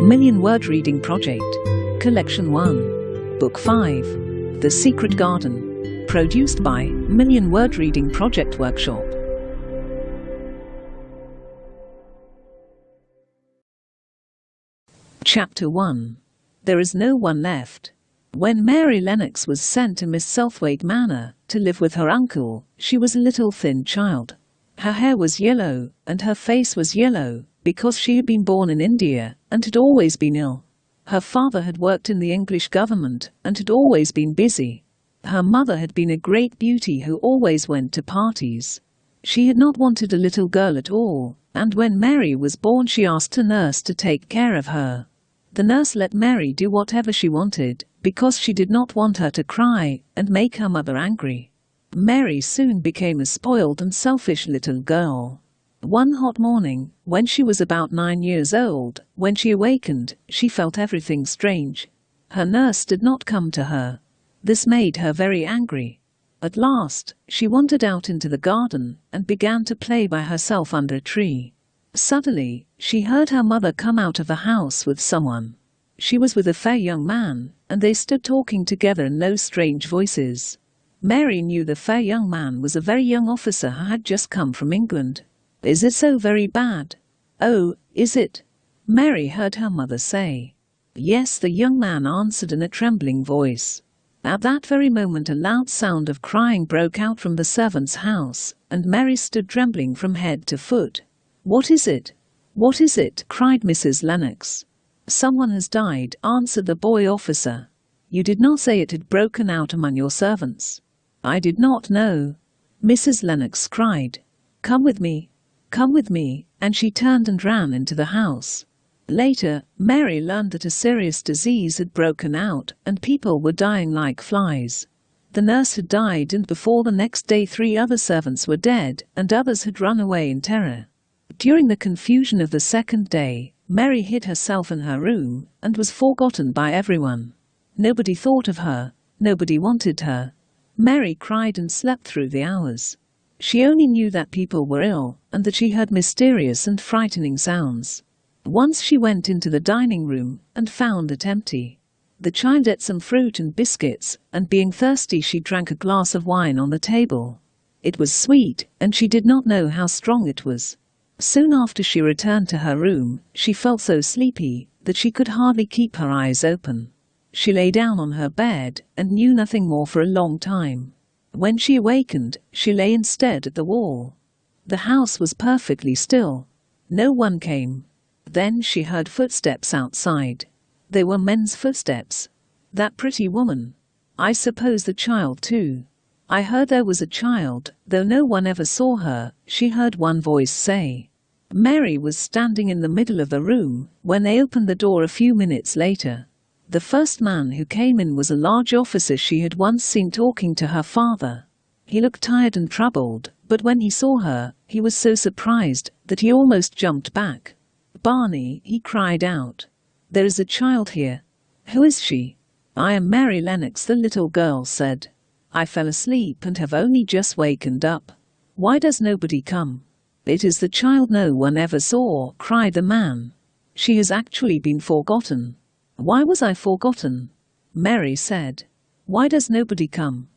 Million Word Reading Project, Collection 1, Book 5, The Secret Garden, produced by Million Word Reading Project Workshop. Chapter 1. There is no one left. When Mary Lennox was sent to Misselthwaite Manor to live with her uncle, she was a little thin child. Her hair was yellow, and her face was yellow, because she had been born in India and had always been ill. Her father had worked in the English government and had always been busy. Her mother had been a great beauty who always went to parties. She had not wanted a little girl at all, and when Mary was born she asked a nurse to take care of her. The nurse let Mary do whatever she wanted, because she did not want her to cry and make her mother angry. Mary soon became a spoiled and selfish little girl. One hot morning, when she was about 9 years old, when she awakened, she felt everything strange. Her nurse did not come to her. This made her very angry. At last, she wandered out into the garden and began to play by herself under a tree. Suddenly, she heard her mother come out of the house with someone. She was with a fair young man, and they stood talking together in low, strange voices. Mary knew the fair young man was a very young officer who had just come from England. "Is it so very bad?" "Oh, is it?" Mary heard her mother say. "Yes," the young man answered in a trembling voice. At that very moment a loud sound of crying broke out from the servant's house, and Mary stood trembling from head to foot. "What is it? What is it?" cried Mrs. Lennox. "Someone has died," answered the boy officer. "You did not say it had broken out among your servants." "I did not know," Mrs. Lennox cried. "Come with me. Come with me," and she turned and ran into the house. Later, Mary learned that a serious disease had broken out, and people were dying like flies. The nurse had died, and before the next day 3 other servants were dead, and others had run away in terror. During the confusion of the second day, Mary hid herself in her room, and was forgotten by everyone. Nobody thought of her, nobody wanted her. Mary cried and slept through the hours. She only knew that people were ill, and that she heard mysterious and frightening sounds. Once she went into the dining room, and found it empty. The child ate some fruit and biscuits, and being thirsty she drank a glass of wine on the table. It was sweet, and she did not know how strong it was. Soon after she returned to her room, she felt so sleepy that she could hardly keep her eyes open. She lay down on her bed, and knew nothing more for a long time. When she awakened, she lay instead at the wall. The house was perfectly still. No one came. Then she heard footsteps outside. They were men's footsteps. That pretty woman. I suppose the child too. I heard there was a child, though no one ever saw her, she heard one voice say. Mary was standing in the middle of the room when they opened the door a few minutes later. The first man who came in was a large officer she had once seen talking to her father. He looked tired and troubled, but when he saw her, he was so surprised that he almost jumped back. "Barney," he cried out. "There is a child here." "Who is she?" "I am Mary Lennox," the little girl said. "I fell asleep and have only just wakened up. Why does nobody come?" "It is the child no one ever saw," cried the man. "She has actually been forgotten." "Why was I forgotten?" Mary said. "Why does nobody come?"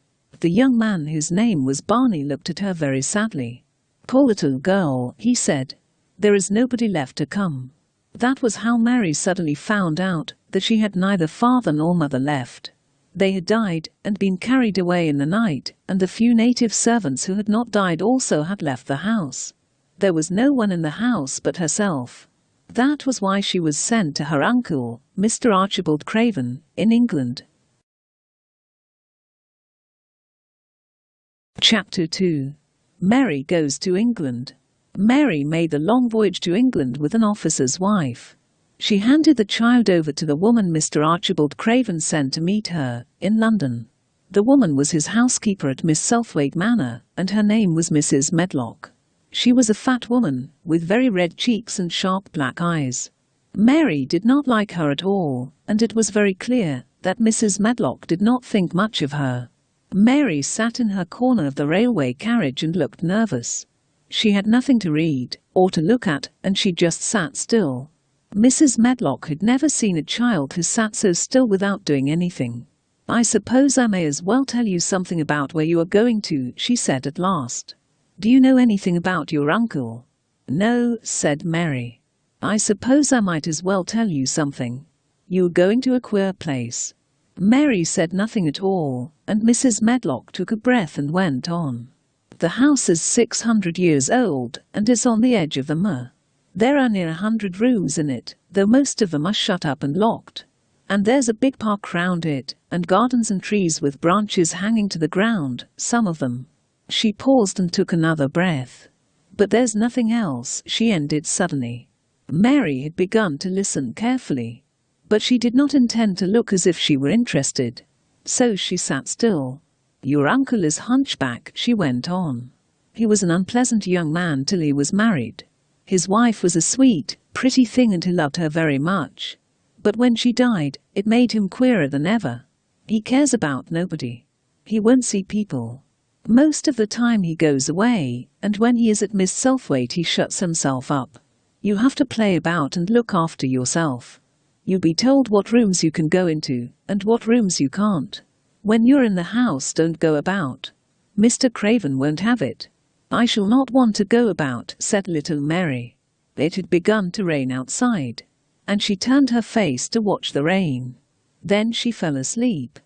The young man, whose name was Barney, looked at her very sadly. "Poor little girl," he said. "There is nobody left to come." That was how Mary suddenly found out that she had neither father nor mother left. They had died and been carried away in the night, and the few native servants who had not died also had left the house. There was no one in the house but herself. That was why she was sent to her uncle, Mr. Archibald Craven, in England. Chapter 2. Mary goes to England. Mary made the long voyage to England with an officer's wife. She handed the child over to the woman Mr. Archibald Craven sent to meet her, in London. The woman was his housekeeper at Misselthwaite Manor, and her name was Mrs. Medlock. She was a fat woman, with very red cheeks and sharp black eyes. Mary did not like her at all, and it was very clear that Mrs. Medlock did not think much of her. Mary sat in her corner of the railway carriage and looked nervous. She had nothing to read, or to look at, and she just sat still. Mrs. Medlock had never seen a child who sat so still without doing anything. "I suppose I may as well tell you something about where you are going to," she said at last. "Do you know anything about your uncle?" "No," said Mary. "I suppose I might as well tell you something. You're going to a queer place." Mary said nothing at all, and Mrs. Medlock took a breath and went on. "The house is 600 years old and is on the edge of the moor. There are near 100 rooms in it, though most of them are shut up and locked. And there's a big park round it, and gardens and trees with branches hanging to the ground, some of them." She paused and took another breath. "But there's nothing else," she ended suddenly. Mary had begun to listen carefully, but she did not intend to look as if she were interested. So she sat still. "Your uncle is hunchback," she went on. "He was an unpleasant young man till he was married. His wife was a sweet, pretty thing and he loved her very much. But when she died, it made him queerer than ever. He cares about nobody. He won't see people. Most of the time he goes away, and when he is at Misselthwaite he shuts himself up. You have to play about and look after yourself. You'll be told what rooms you can go into, and what rooms you can't. When you're in the house, don't go about. Mr. Craven won't have it." "I shall not want to go about," said little Mary. It had begun to rain outside, and she turned her face to watch the rain. Then she fell asleep.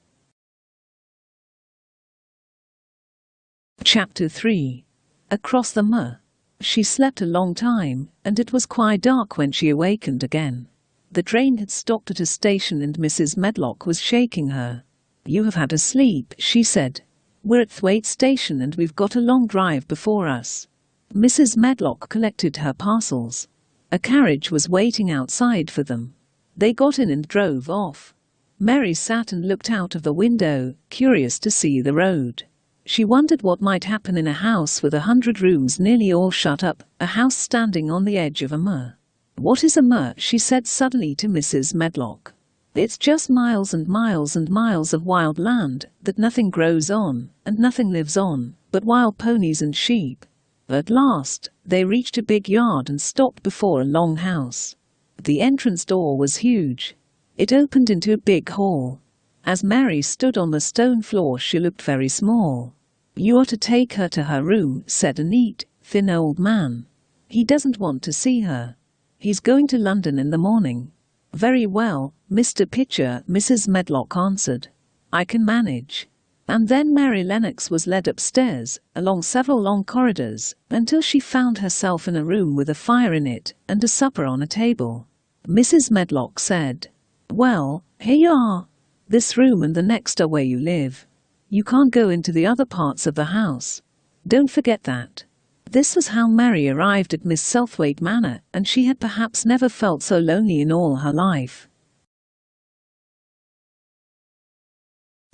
Chapter 3. Across the moor. She slept a long time, and it was quite dark when she awakened again. The train had stopped at a station and Mrs. Medlock was shaking her. "You have had a sleep," she said. "We're at Thwaite Station and we've got a long drive before us." Mrs. Medlock collected her parcels. A carriage was waiting outside for them. They got in and drove off. Mary sat and looked out of the window, curious to see the road. She wondered what might happen in a house with 100 rooms nearly all shut up, a house standing on the edge of a moor. "What is a moor?" she said suddenly to Mrs. Medlock. "It's just miles and miles and miles of wild land that nothing grows on and nothing lives on but wild ponies and sheep." At last, they reached a big yard and stopped before a long house. The entrance door was huge. It opened into a big hall. As Mary stood on the stone floor, she looked very small. "You ought to take her to her room," said a neat, thin old man. "He doesn't want to see her. He's going to London in the morning." "Very well, Mr. Pitcher," Mrs. Medlock answered. "I can manage." And then Mary Lennox was led upstairs, along several long corridors, until she found herself in a room with a fire in it, and a supper on a table. Mrs. Medlock said, "Well, here you are. This room and the next are where you live. You can't go into the other parts of the house. Don't forget that." This was how Mary arrived at Misselthwaite Manor, and she had perhaps never felt so lonely in all her life.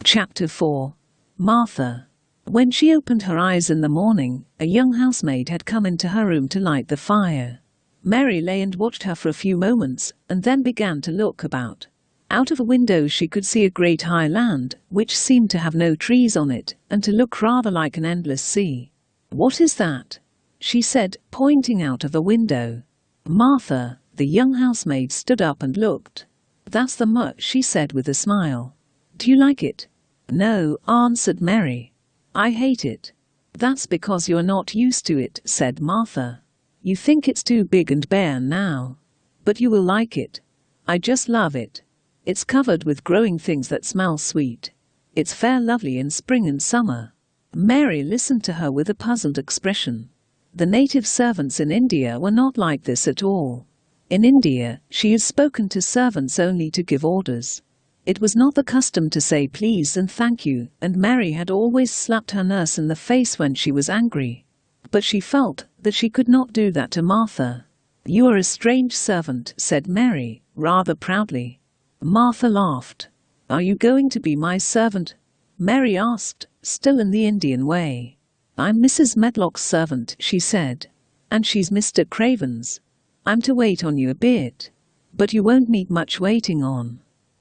Chapter 4. Martha. When she opened her eyes in the morning, a young housemaid had come into her room to light the fire. Mary lay and watched her for a few moments, and then began to look about. Out of a window she could see a great high land, which seemed to have no trees on it, and to look rather like an endless sea. "What is that?" she said, pointing out of the window. Martha, the young housemaid, stood up and looked. "That's the moor," she said with a smile. "Do you like it?" "No," answered Mary. "I hate it." "That's because you're not used to it," said Martha. "You think it's too big and bare now. But you will like it. I just love it. It's covered with growing things that smell sweet. It's fair lovely in spring and summer." Mary listened to her with a puzzled expression. The native servants in India were not like this at all. In India, she had spoken to servants only to give orders. It was not the custom to say please and thank you, and Mary had always slapped her nurse in the face when she was angry. But she felt that she could not do that to Martha. "You are a strange servant," said Mary, rather proudly. Martha laughed. "Are you going to be my servant?" Mary asked, still in the Indian way. "I'm Mrs. Medlock's servant," she said. "And she's Mr. Craven's. I'm to wait on you a bit. But you won't need much waiting on."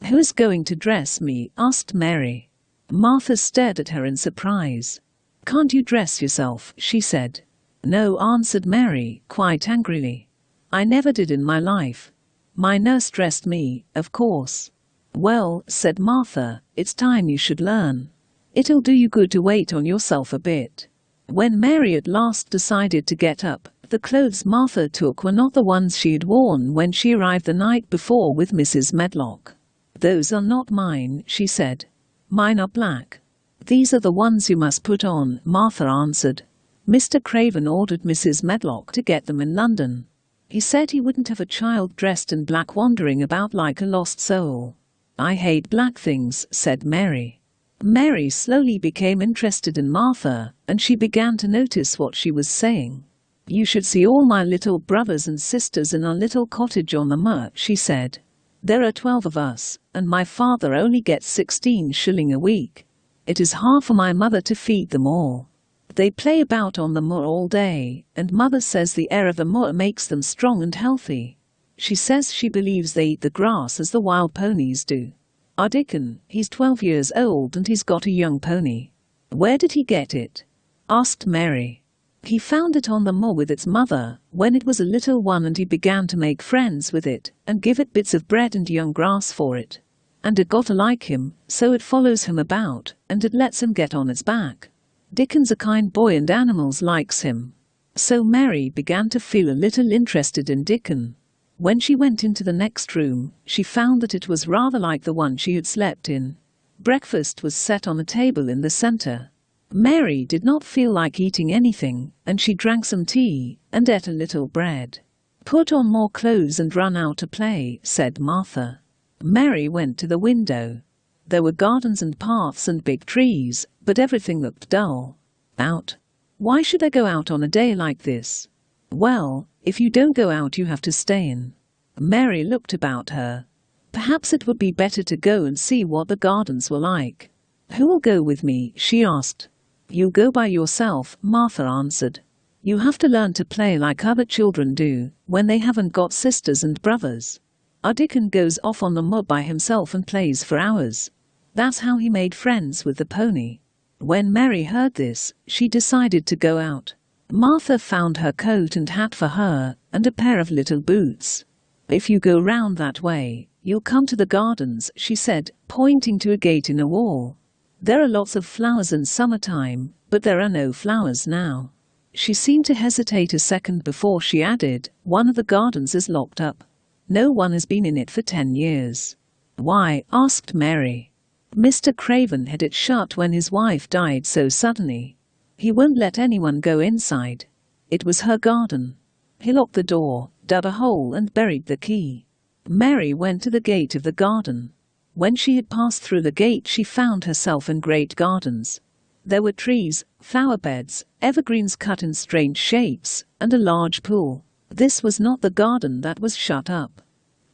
"Who's going to dress me?" asked Mary. Martha stared at her in surprise. "Can't you dress yourself?" she said. "No," answered Mary, quite angrily. "I never did in my life. My nurse dressed me, of course. Well, said Martha, it's time you should learn. It'll do you good to wait on yourself a bit. When Mary at last decided to get up, the clothes Martha took were not the ones she had worn when she arrived the night before with Mrs. Medlock. Those are not mine, she said. Mine are black. These are the ones you must put on, Martha answered. Mr. Craven ordered Mrs. Medlock to get them in London. He said he wouldn't have a child dressed in black wandering about like a lost soul. I hate black things, said Mary. Mary slowly became interested in Martha, and she began to notice what she was saying. You should see all my little brothers and sisters in our little cottage on the Moor, she said. There are 12 of us, and my father only gets 16 shillings a week. It is hard for my mother to feed them all. They play about on the moor all day, and mother says the air of the moor makes them strong and healthy. She says she believes they eat the grass as the wild ponies do. Our Dickon, he's 12 years old and he's got a young pony. Where did he get it? Asked Mary. He found it on the moor with its mother, when it was a little one, and he began to make friends with it, and give it bits of bread and young grass for it. And it got to like him, so it follows him about, and it lets him get on its back. Dickon's a kind boy and animals likes him. So Mary began to feel a little interested in Dickon. When she went into the next room, she found that it was rather like the one she had slept in. Breakfast was set on a table in the centre. Mary did not feel like eating anything, and she drank some tea, and ate a little bread. Put on more clothes and run out to play, said Martha. Mary went to the window. There were gardens and paths and big trees, but everything looked dull. Out? Why should I go out on a day like this? Well, if you don't go out you have to stay in. Mary looked about her. Perhaps it would be better to go and see what the gardens were like. Who will go with me? She asked. You'll go by yourself, Martha answered. You have to learn to play like other children do, when they haven't got sisters and brothers. Our Dickon goes off on the moor by himself and plays for hours. That's how he made friends with the pony. When Mary heard this, she decided to go out. Martha found her coat and hat for her, and a pair of little boots. If you go round that way, you'll come to the gardens, she said, pointing to a gate in a wall. There are lots of flowers in summertime, but there are no flowers now. She seemed to hesitate a second before she added, one of the gardens is locked up. No one has been in it for 10 years. Why? Asked Mary. Mr. Craven had it shut when his wife died so suddenly. He won't let anyone go inside. It was her garden. He locked the door, dug a hole and buried the key. Mary went to the gate of the garden. When she had passed through the gate she found herself in great gardens. There were trees, flower beds, evergreens cut in strange shapes, and a large pool. This was not the garden that was shut up.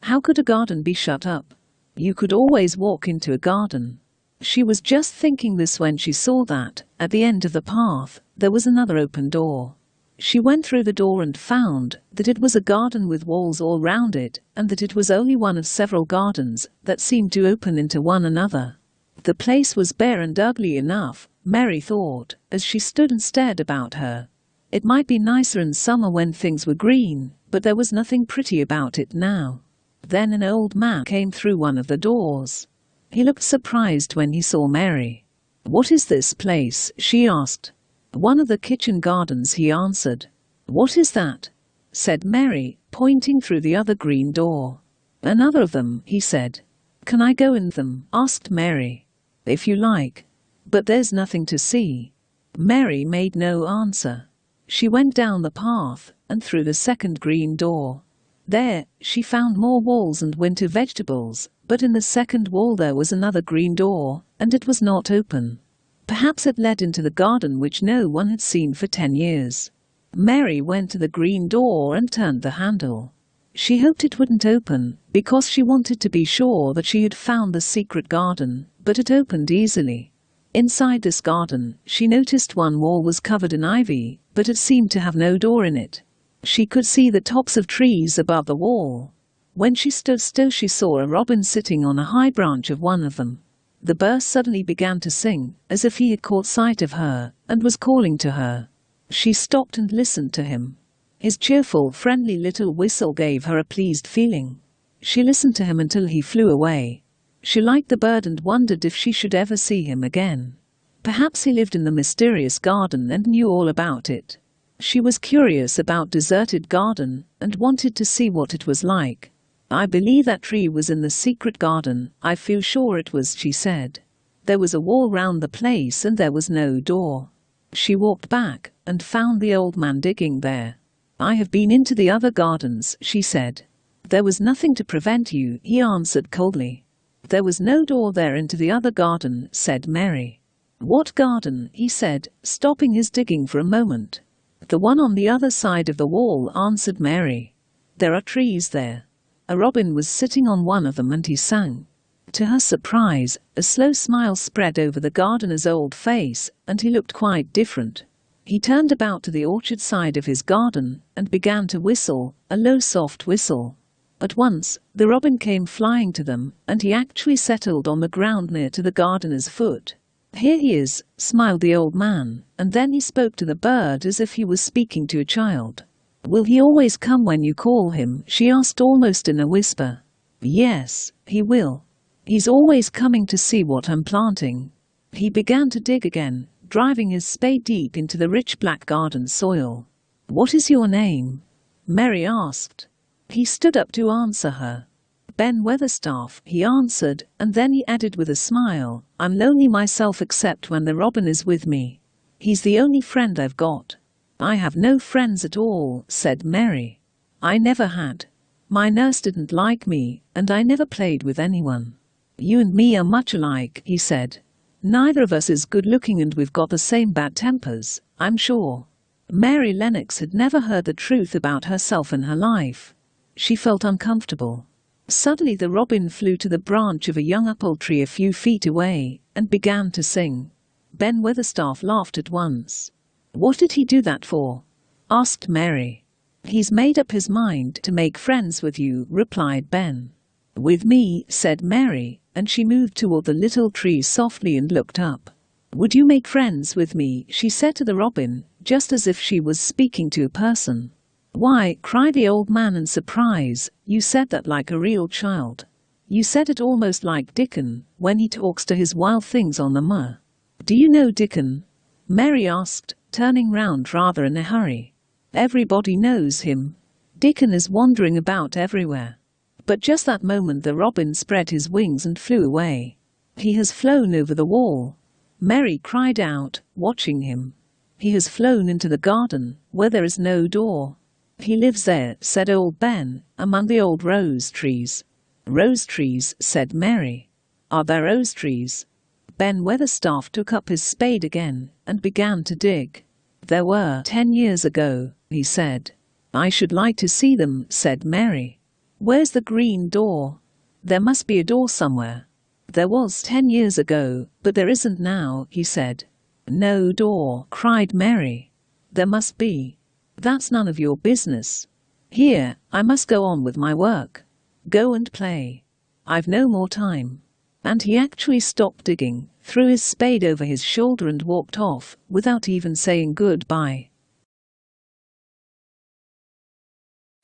How could a garden be shut up? You could always walk into a garden. She was just thinking this when she saw that, at the end of the path, there was another open door. She went through the door and found that it was a garden with walls all round it, and that it was only one of several gardens that seemed to open into one another. The place was bare and ugly enough, Mary thought, as she stood and stared about her. It might be nicer in summer when things were green, but there was nothing pretty about it now. Then an old man came through one of the doors. He looked surprised when he saw Mary. What is this place? She asked. One of the kitchen gardens, he answered. What is that? Said Mary, pointing through the other green door. Another of them, he said. Can I go in them? Asked Mary. If you like. But there's nothing to see. Mary made no answer. She went down the path, and through the second green door. There, she found more walls and winter vegetables, but in the second wall there was another green door, and it was not open. Perhaps it led into the garden which no one had seen for 10 years. Mary went to the green door and turned the handle. She hoped it wouldn't open, because she wanted to be sure that she had found the secret garden, but it opened easily. Inside this garden, she noticed one wall was covered in ivy, but it seemed to have no door in it. She could see the tops of trees above the wall. When she stood still she saw a robin sitting on a high branch of one of them. The bird suddenly began to sing, as if he had caught sight of her, and was calling to her. She stopped and listened to him. His cheerful, friendly little whistle gave her a pleased feeling. She listened to him until he flew away. She liked the bird and wondered if she should ever see him again. Perhaps he lived in the mysterious garden and knew all about it. She was curious about deserted garden and wanted to see what it was like. I believe that tree was in the secret garden. I feel sure it was, she said. There was a wall round the place and there was no door. She walked back and found the old man digging there. I have been into the other gardens, she said. There was nothing to prevent you, he answered coldly. There was no door there into the other garden, said Mary. What garden? He said, stopping his digging for a moment. The one on the other side of the wall, answered Mary. There are trees there. A robin was sitting on one of them and he sang. To her surprise, a slow smile spread over the gardener's old face, and he looked quite different. He turned about to the orchard side of his garden and began to whistle, a low soft whistle. At once, the robin came flying to them, and he actually settled on the ground near to the gardener's foot. Here he is, smiled the old man, and then he spoke to the bird as if he was speaking to a child. Will he always come when you call him? She asked almost in a whisper. Yes, he will. He's always coming to see what I'm planting. He began to dig again, driving his spade deep into the rich black garden soil. What is your name? Mary asked. He stood up to answer her. Ben Weatherstaff, he answered, and then he added with a smile, I'm lonely myself except when the robin is with me. He's the only friend I've got. I have no friends at all, said Mary. I never had. My nurse didn't like me, and I never played with anyone. You and me are much alike, he said. Neither of us is good looking and we've got the same bad tempers, I'm sure. Mary Lennox had never heard the truth about herself in her life. She felt uncomfortable. Suddenly the robin flew to the branch of a young apple tree a few feet away, and began to sing. Ben Weatherstaff laughed at once. What did he do that for? Asked Mary. He's made up his mind to make friends with you, replied Ben. With me, said Mary, and she moved toward the little tree softly and looked up. Would you make friends with me? She said to the robin, just as if she was speaking to a person. Why, cried the old man in surprise, you said that like a real child. You said it almost like Dickon, when he talks to his wild things on the moor. Do you know Dickon? Mary asked, turning round rather in a hurry. Everybody knows him. Dickon is wandering about everywhere. But just that moment the robin spread his wings and flew away. He has flown over the wall. Mary cried out, watching him. He has flown into the garden, where there is no door. He lives there, said old Ben, among the old rose trees. Rose trees, said Mary. Are there rose trees? Ben Weatherstaff took up his spade again, and began to dig. There were 10 years ago, he said. I should like to see them, said Mary. Where's the green door? There must be a door somewhere. There was 10 years ago, but there isn't now, he said. No door, cried Mary. There must be. That's none of your business. Here, I must go on with my work. Go and play. I've no more time. And he actually stopped digging, threw his spade over his shoulder and walked off, without even saying goodbye.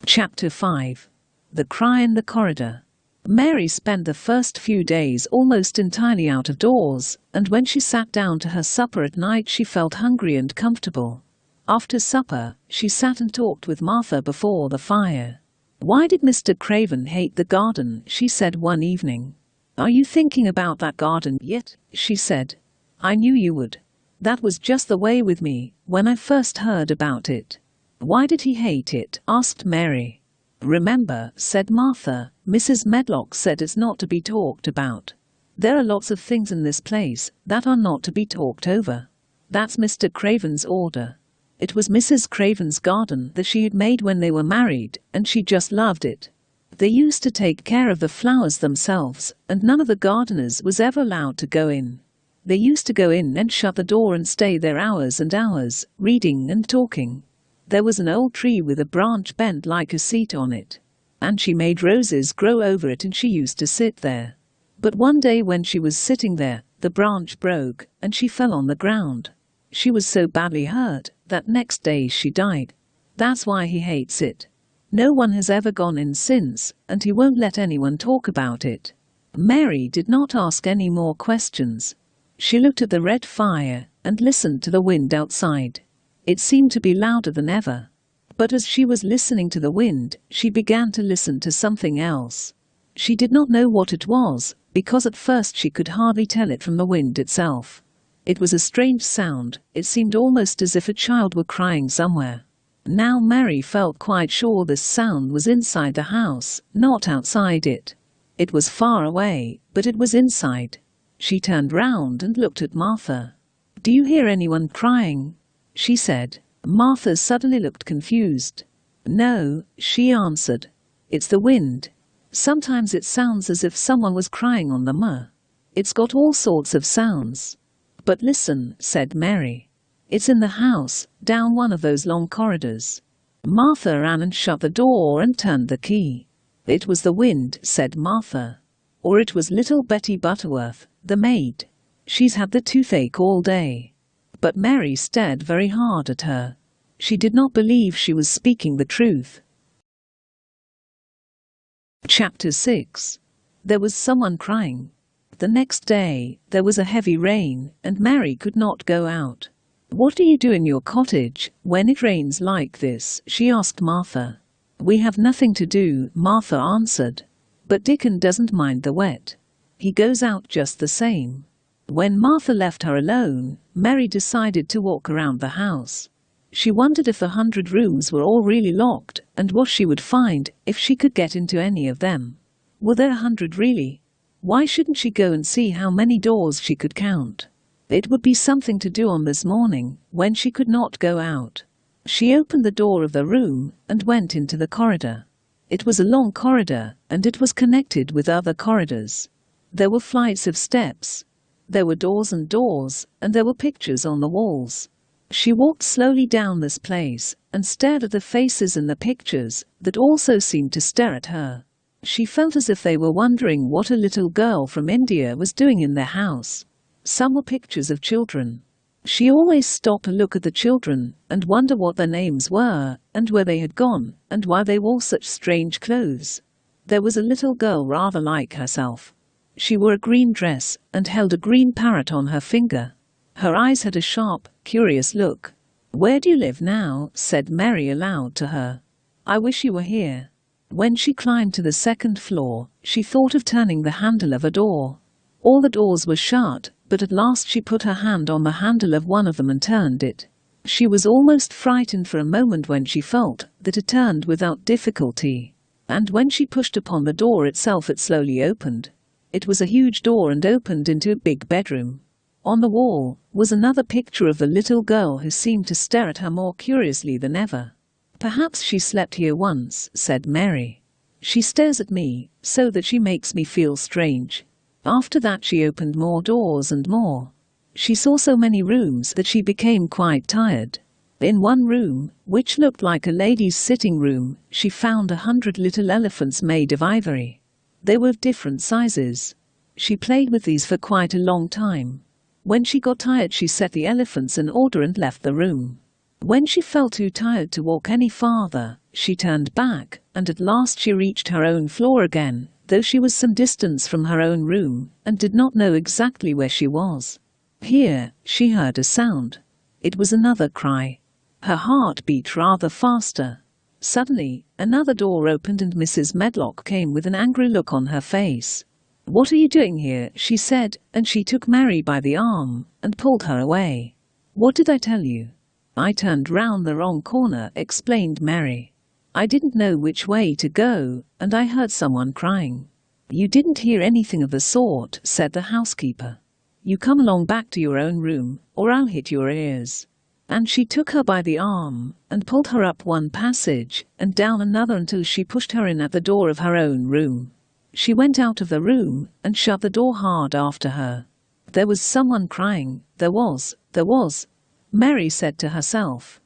Chapter 5. The Cry in the Corridor. Mary spent the first few days almost entirely out of doors, and when she sat down to her supper at night she felt hungry and comfortable. After supper, she sat and talked with Martha before the fire. Why did Mr. Craven hate the garden? She said one evening. Are you thinking about that garden yet? She said. I knew you would. That was just the way with me, when I first heard about it. Why did he hate it? Asked Mary. Remember, said Martha, Mrs. Medlock said it's not to be talked about. There are lots of things in this place that are not to be talked over. That's Mr. Craven's order. It was Mrs. Craven's garden that she had made when they were married, and she just loved it. They used to take care of the flowers themselves, and none of the gardeners was ever allowed to go in. They used to go in and shut the door and stay there hours and hours, reading and talking. There was an old tree with a branch bent like a seat on it, and she made roses grow over it and she used to sit there. But one day when she was sitting there, the branch broke, and she fell on the ground. She was so badly hurt that next day she died. That's why he hates it. No one has ever gone in since, and he won't let anyone talk about it." Mary did not ask any more questions. She looked at the red fire and listened to the wind outside. It seemed to be louder than ever. But as she was listening to the wind, she began to listen to something else. She did not know what it was, because at first she could hardly tell it from the wind itself. It was a strange sound. It seemed almost as if a child were crying somewhere. Now Mary felt quite sure this sound was inside the house, not outside it. It was far away, but it was inside. She turned round and looked at Martha. "Do you hear anyone crying?" she said. Martha suddenly looked confused. "No," she answered. "It's the wind. Sometimes it sounds as if someone was crying on the moor. It's got all sorts of sounds." "But listen," said Mary. "It's in the house, down one of those long corridors." Martha ran and shut the door and turned the key. "It was the wind," said Martha. "Or it was little Betty Butterworth, the maid. She's had the toothache all day." But Mary stared very hard at her. She did not believe she was speaking the truth. Chapter 6. There was someone crying. The next day, there was a heavy rain, and Mary could not go out. "What do you do in your cottage when it rains like this?" she asked Martha. "We have nothing to do," Martha answered. "But Dickon doesn't mind the wet. He goes out just the same." When Martha left her alone, Mary decided to walk around the house. She wondered if the 100 rooms were all really locked, and what she would find if she could get into any of them. Were there 100 really? Why shouldn't she go and see how many doors she could count? It would be something to do on this morning, when she could not go out. She opened the door of the room and went into the corridor. It was a long corridor, and it was connected with other corridors. There were flights of steps. There were doors, and there were pictures on the walls. She walked slowly down this place, and stared at the faces in the pictures, that also seemed to stare at her. She felt as if they were wondering what a little girl from India was doing in their house. Some were pictures of children. She always stopped to look at the children, and wonder what their names were, and where they had gone, and why they wore such strange clothes. There was a little girl rather like herself. She wore a green dress, and held a green parrot on her finger. Her eyes had a sharp, curious look. "Where do you live now?" said Mary aloud to her. "I wish you were here." When she climbed to the second floor, she thought of turning the handle of a door. All the doors were shut, but at last she put her hand on the handle of one of them and turned it. She was almost frightened for a moment when she felt that it turned without difficulty. And when she pushed upon the door itself, it slowly opened. It was a huge door and opened into a big bedroom. On the wall was another picture of the little girl, who seemed to stare at her more curiously than ever. "Perhaps she slept here once," said Mary. "She stares at me so that she makes me feel strange." After that she opened more doors and more. She saw so many rooms that she became quite tired. In one room, which looked like a lady's sitting room, she found 100 little elephants made of ivory. They were of different sizes. She played with these for quite a long time. When she got tired, she set the elephants in order and left the room. When she felt too tired to walk any farther, she turned back, and at last she reached her own floor again, though she was some distance from her own room, and did not know exactly where she was. Here, she heard a sound. It was another cry. Her heart beat rather faster. Suddenly, another door opened and Mrs. Medlock came with an angry look on her face. "What are you doing here?" she said, and she took Mary by the arm and pulled her away. "What did I tell you?" "I turned round the wrong corner," explained Mary. "I didn't know which way to go, and I heard someone crying." "You didn't hear anything of the sort," said the housekeeper. "You come along back to your own room, or I'll hit your ears." And she took her by the arm, and pulled her up one passage, and down another until she pushed her in at the door of her own room. She went out of the room, and shut the door hard after her. There was someone crying. There was, Mary said to herself.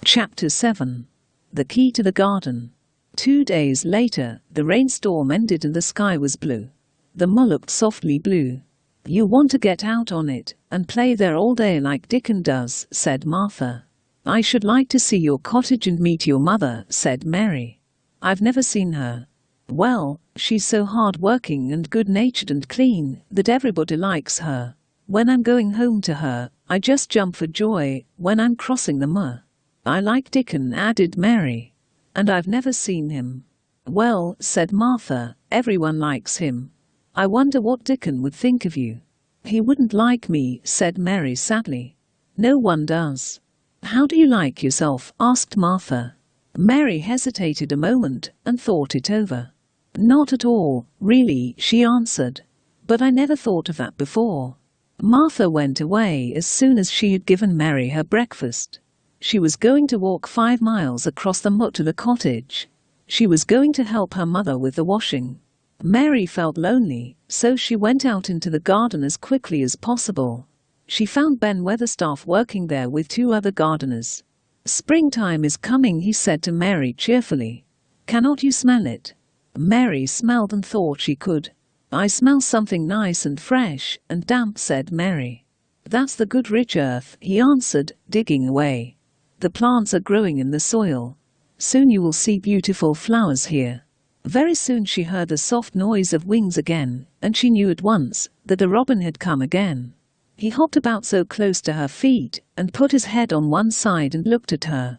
Chapter 7. The Key to the Garden. 2 days later, the rainstorm ended and the sky was blue. The moor looked softly blue. "You want to get out on it, and play there all day like Dickon does," said Martha. "I should like to see your cottage and meet your mother," said Mary. "I've never seen her." "Well, she's so hard-working and good-natured and clean that everybody likes her. When I'm going home to her, I just jump for joy when I'm crossing the moor." "I like Dickon," added Mary. "And I've never seen him." "Well," said Martha, "everyone likes him. I wonder what Dickon would think of you." "He wouldn't like me," said Mary sadly. "No one does." "How do you like yourself?" asked Martha. Mary hesitated a moment and thought it over. "Not at all, really," she answered. "But I never thought of that before." Martha went away as soon as she had given Mary her breakfast. She was going to walk 5 miles across the moor to the cottage. She was going to help her mother with the washing. Mary felt lonely, so she went out into the garden as quickly as possible. She found Ben Weatherstaff working there with 2 other gardeners. "Springtime is coming," he said to Mary cheerfully. "Cannot you smell it?" Mary smelled and thought she could. "I smell something nice and fresh and damp," said Mary. "That's the good rich earth," he answered, digging away. "The plants are growing in the soil. Soon you will see beautiful flowers here." Very soon she heard the soft noise of wings again, and she knew at once that a robin had come again. He hopped about so close to her feet and put his head on one side and looked at her.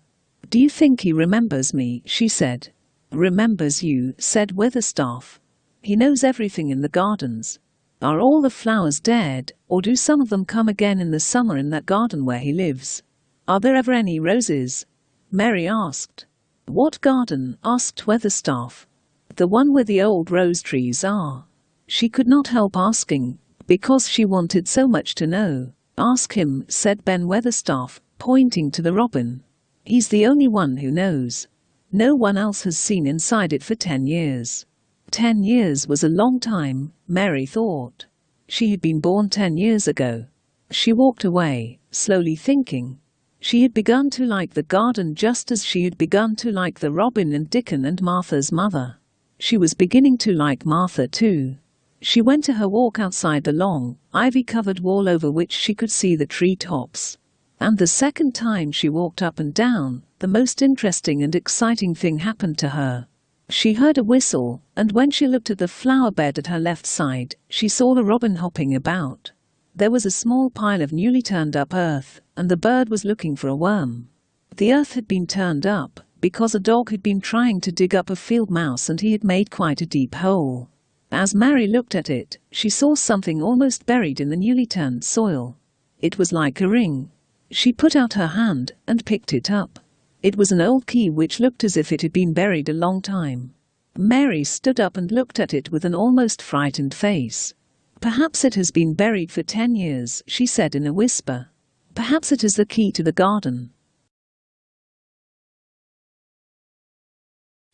"Do you think he remembers me?" she said. "Remembers you?" said Weatherstaff. "He knows everything in the gardens. Are all the flowers dead, or do some of them come again in the summer in that garden where he lives? Are there ever any roses?" Mary asked. "What garden?" asked Weatherstaff. "The one where the old rose trees are." She could not help asking, because she wanted so much to know. "Ask him," said Ben Weatherstaff, pointing to the robin. "He's the only one who knows. No one else has seen inside it for 10 years. 10 years was a long time, Mary thought. She had been born 10 years ago. She walked away, slowly thinking. She had begun to like the garden just as she had begun to like the robin and Dickon and Martha's mother. She was beginning to like Martha too. She went to her walk outside the long, ivy-covered wall over which she could see the tree-tops. And the second time she walked up and down, the most interesting and exciting thing happened to her. She heard a whistle, and when she looked at the flower bed at her left side, she saw the robin hopping about. There was a small pile of newly turned up earth, and the bird was looking for a worm. The earth had been turned up because a dog had been trying to dig up a field mouse and he had made quite a deep hole. As Mary looked at it, she saw something almost buried in the newly turned soil. It was like a ring. She put out her hand and picked it up. It was an old key which looked as if it had been buried a long time. Mary stood up and looked at it with an almost frightened face. "Perhaps it has been buried for 10 years, she said in a whisper. "Perhaps it is the key to the garden."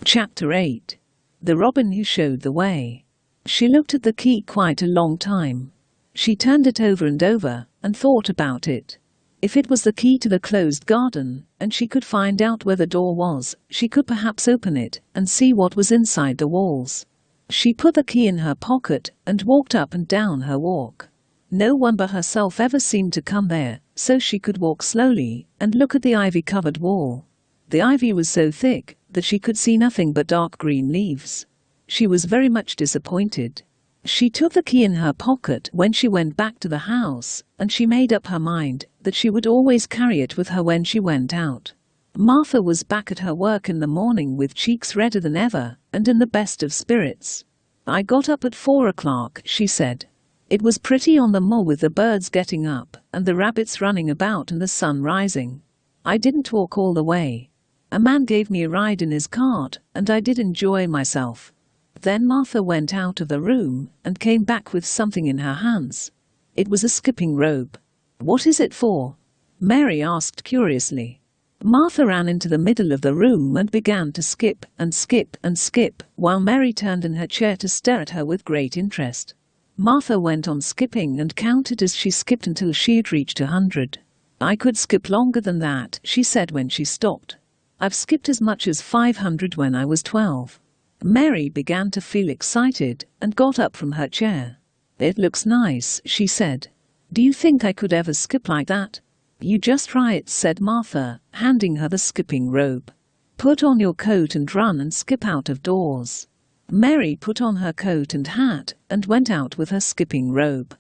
Chapter 8. The Robin Who Showed the Way. She looked at the key quite a long time. She turned it over and over, and thought about it. If it was the key to the closed garden, and she could find out where the door was, she could perhaps open it, and see what was inside the walls. She put the key in her pocket, and walked up and down her walk. No one but herself ever seemed to come there, so she could walk slowly, and look at the ivy-covered wall. The ivy was so thick that she could see nothing but dark green leaves. She was very much disappointed. She took the key in her pocket when she went back to the house, and she made up her mind that she would always carry it with her when she went out. Martha was back at her work in the morning with cheeks redder than ever, and in the best of spirits. "I got up at 4 o'clock, she said. "It was pretty on the moor with the birds getting up, and the rabbits running about and the sun rising. I didn't walk all the way. A man gave me a ride in his cart, and I did enjoy myself." Then Martha went out of the room, and came back with something in her hands. It was a skipping rope. "What is it for?" Mary asked curiously. Martha ran into the middle of the room and began to skip and skip and skip, while Mary turned in her chair to stare at her with great interest. Martha went on skipping and counted as she skipped until she had reached 100. "I could skip longer than that," she said when she stopped. "I've skipped as much as 500 when I was 12. Mary began to feel excited and got up from her chair. "It looks nice," she said. "Do you think I could ever skip like that?" "You just try it," said Martha, handing her the skipping rope. "Put on your coat and run and skip out of doors." Mary put on her coat and hat and went out with her skipping rope.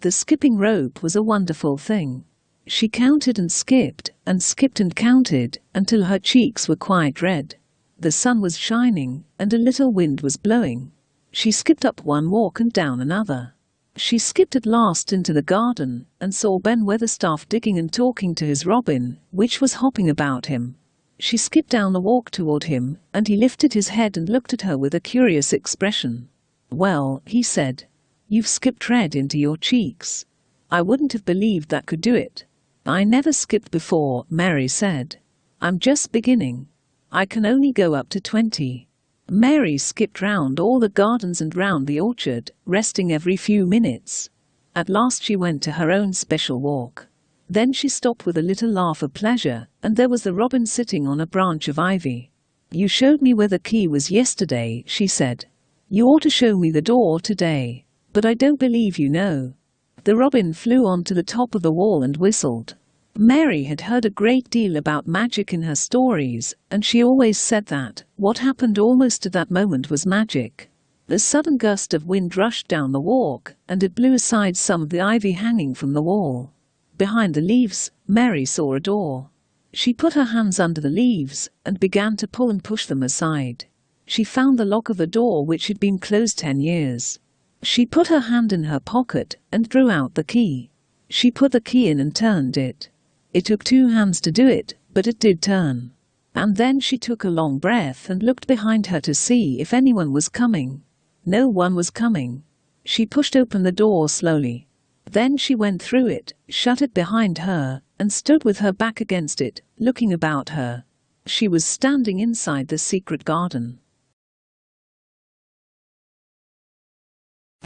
The skipping rope was a wonderful thing. She counted and skipped and counted until her cheeks were quite red. The sun was shining and a little wind was blowing. She skipped up one walk and down another. She skipped at last into the garden and saw Ben Weatherstaff digging and talking to his robin, which was hopping about him. She skipped down the walk toward him, and he lifted his head and looked at her with a curious expression. "Well," he said, "you've skipped red into your cheeks. I wouldn't have believed that could do it." "I never skipped before," Mary said. "I'm just beginning. I can only go up to 20. Mary skipped round all the gardens and round the orchard, resting every few minutes. At last she went to her own special walk. Then she stopped with a little laugh of pleasure, and there was the robin sitting on a branch of ivy. "You showed me where the key was yesterday," she said. "You ought to show me the door today. But I don't believe you know." The robin flew on to the top of the wall and whistled. Mary had heard a great deal about magic in her stories, and she always said that what happened almost at that moment was magic. A sudden gust of wind rushed down the walk, and it blew aside some of the ivy hanging from the wall. Behind the leaves, Mary saw a door. She put her hands under the leaves and began to pull and push them aside. She found the lock of the door, which had been closed 10 years. She put her hand in her pocket and drew out the key. She put the key in and turned it. It took 2 hands to do it, but it did turn. And then she took a long breath and looked behind her to see if anyone was coming. No one was coming. She pushed open the door slowly. Then she went through it, shut it behind her, and stood with her back against it, looking about her. She was standing inside the secret garden.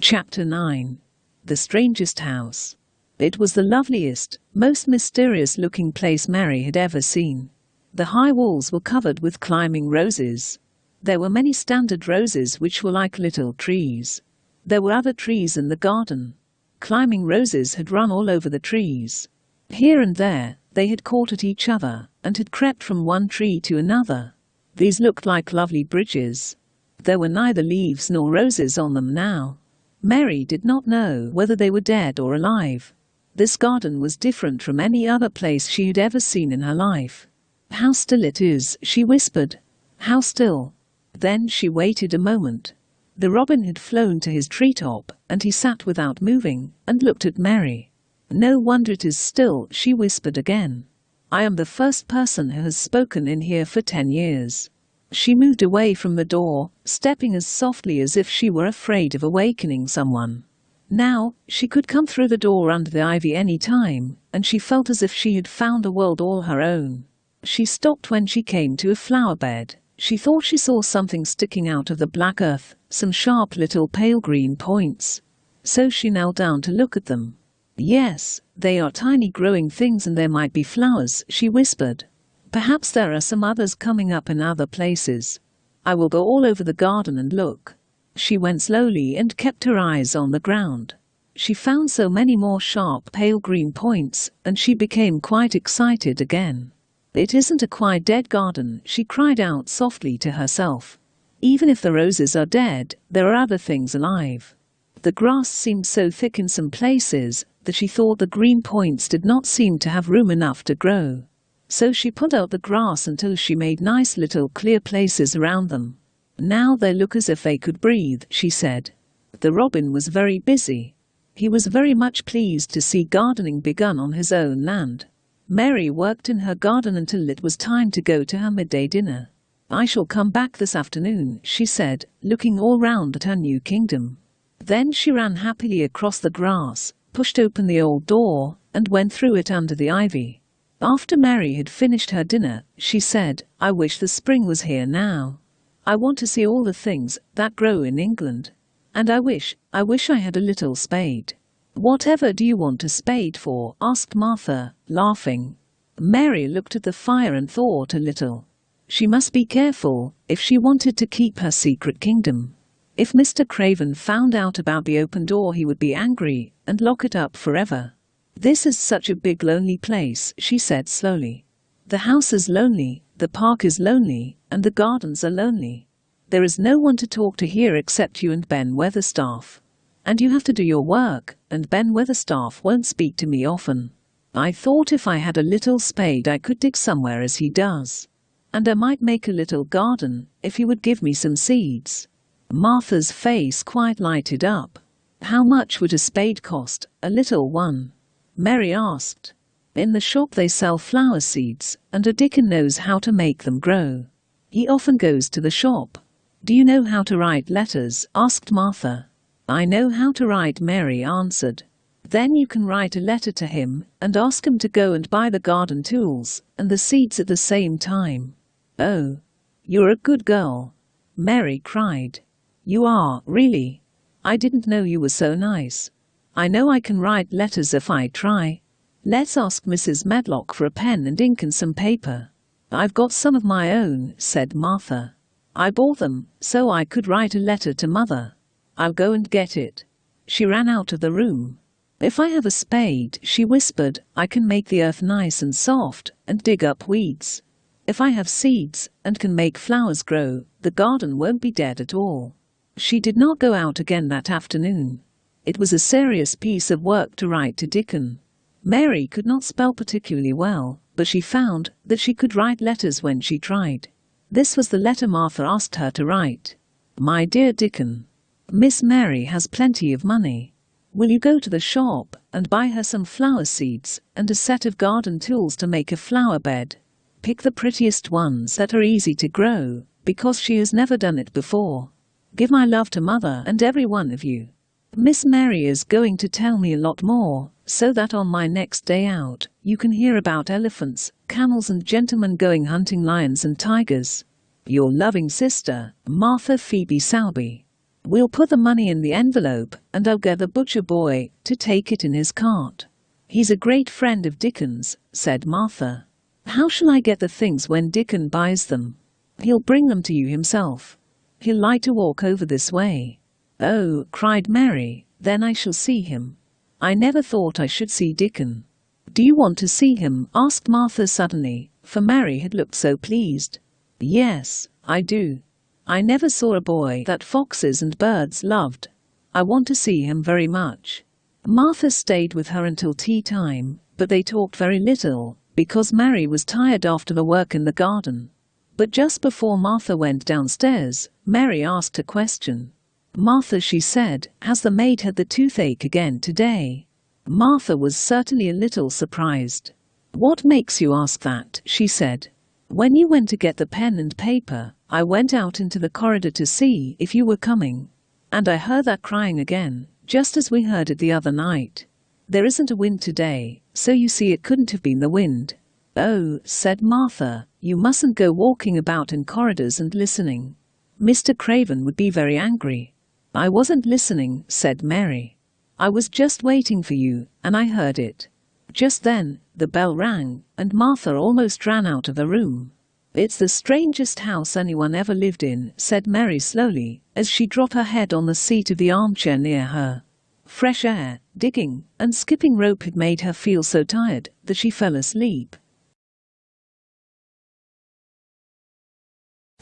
Chapter 9. The Strangest House. It was the loveliest, most mysterious-looking place Mary had ever seen. The high walls were covered with climbing roses. There were many standard roses which were like little trees. There were other trees in the garden. Climbing roses had run all over the trees. Here and there, they had caught at each other, and had crept from one tree to another. These looked like lovely bridges. There were neither leaves nor roses on them now. Mary did not know whether they were dead or alive. This garden was different from any other place she had ever seen in her life. "How still it is," she whispered. "How still." Then she waited a moment. The robin had flown to his treetop, and he sat without moving, and looked at Mary. "No wonder it is still," she whispered again. "I am the first person who has spoken in here for 10 years. She moved away from the door, stepping as softly as if she were afraid of awakening someone. Now, she could come through the door under the ivy any time, and she felt as if she had found a world all her own. She stopped when she came to a flower bed. She thought she saw something sticking out of the black earth, some sharp little pale green points. So she knelt down to look at them. "Yes, they are tiny growing things and there might be flowers," she whispered. "Perhaps there are some others coming up in other places. I will go all over the garden and look." She went slowly and kept her eyes on the ground. She found so many more sharp pale green points, and she became quite excited again. "It isn't a quite dead garden," she cried out softly to herself. "Even if the roses are dead, there are other things alive." The grass seemed so thick in some places that she thought the green points did not seem to have room enough to grow. So she pulled out the grass until she made nice little clear places around them. "Now they look as if they could breathe," she said. The robin was very busy. He was very much pleased to see gardening begun on his own land. Mary worked in her garden until it was time to go to her midday dinner. "I shall come back this afternoon," she said, looking all round at her new kingdom. Then she ran happily across the grass, pushed open the old door, and went through it under the ivy. After Mary had finished her dinner, she said, "I wish the spring was here now. I want to see all the things that grow in England. And I wish I had a little spade." "Whatever do you want a spade for?" asked Martha, laughing. Mary looked at the fire and thought a little. She must be careful if she wanted to keep her secret kingdom. If Mr. Craven found out about the open door, he would be angry and lock it up forever. "This is such a big lonely place," she said slowly. "The house is lonely, the park is lonely, and the gardens are lonely. There is no one to talk to here except you and Ben Weatherstaff. And you have to do your work, and Ben Weatherstaff won't speak to me often. I thought if I had a little spade I could dig somewhere as he does. And I might make a little garden, if he would give me some seeds." Martha's face quite lighted up. "How much would a spade cost, a little one?" Mary asked. "In the shop they sell flower seeds, and a Dickon knows how to make them grow. He often goes to the shop." "Do you know how to write letters?" asked Martha. "I know how to write," Mary answered. "Then you can write a letter to him, and ask him to go and buy the garden tools, and the seeds at the same time." "Oh, you're a good girl," Mary cried. "You are, really. I didn't know you were so nice. I know I can write letters if I try. Let's ask Mrs. Medlock for a pen and ink and some paper." "I've got some of my own," said Martha. "I bought them, so I could write a letter to Mother. I'll go and get it." She ran out of the room. "If I have a spade," she whispered, "I can make the earth nice and soft, and dig up weeds. If I have seeds, and can make flowers grow, the garden won't be dead at all." She did not go out again that afternoon. It was a serious piece of work to write to Dickon. Mary could not spell particularly well, but she found that she could write letters when she tried. This was the letter Martha asked her to write. "My dear Dickon, Miss Mary has plenty of money. Will you go to the shop and buy her some flower seeds and a set of garden tools to make a flower bed? Pick the prettiest ones that are easy to grow, because she has never done it before. Give my love to Mother and every one of you. Miss Mary is going to tell me a lot more, so that on my next day out, you can hear about elephants, camels and gentlemen going hunting lions and tigers. Your loving sister, Martha Phoebe Sowerby." "We'll put the money in the envelope, and I'll get the butcher boy to take it in his cart. He's a great friend of Dickon's," said Martha. "How shall I get the things when Dickon buys them?" "He'll bring them to you himself. He'll like to walk over this way." "Oh," cried Mary, "then I shall see him. I never thought I should see Dickon." "Do you want to see him?" asked Martha suddenly, for Mary had looked so pleased. "Yes, I do. I never saw a boy that foxes and birds loved. I want to see him very much." Martha stayed with her until tea time, but they talked very little, because Mary was tired after the work in the garden. But just before Martha went downstairs, Mary asked a question. "Martha," she said, "has the maid had the toothache again today?" Martha was certainly a little surprised. "What makes you ask that?" she said. "When you went to get the pen and paper, I went out into the corridor to see if you were coming. And I heard that crying again, just as we heard it the other night. There isn't a wind today, so you see it couldn't have been the wind." "Oh," said Martha, "you mustn't go walking about in corridors and listening. Mr. Craven would be very angry." "I wasn't listening," said Mary. "I was just waiting for you, and I heard it." Just then, the bell rang, and Martha almost ran out of the room. "It's the strangest house anyone ever lived in," said Mary slowly, as she dropped her head on the seat of the armchair near her. Fresh air, digging, and skipping rope had made her feel so tired that she fell asleep.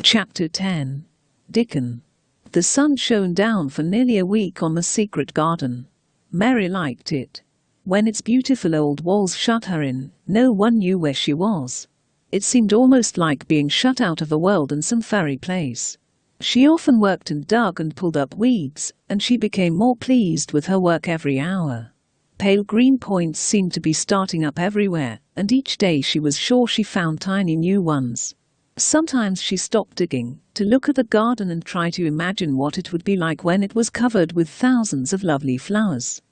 Chapter 10. Dickon. The sun shone down for nearly a week on the secret garden. Mary liked it. When its beautiful old walls shut her in, no one knew where she was. It seemed almost like being shut out of the world in some fairy place. She often worked and dug and pulled up weeds, and she became more pleased with her work every hour. Pale green points seemed to be starting up everywhere, and each day she was sure she found tiny new ones. Sometimes she stopped digging, to look at the garden and try to imagine what it would be like when it was covered with thousands of lovely flowers.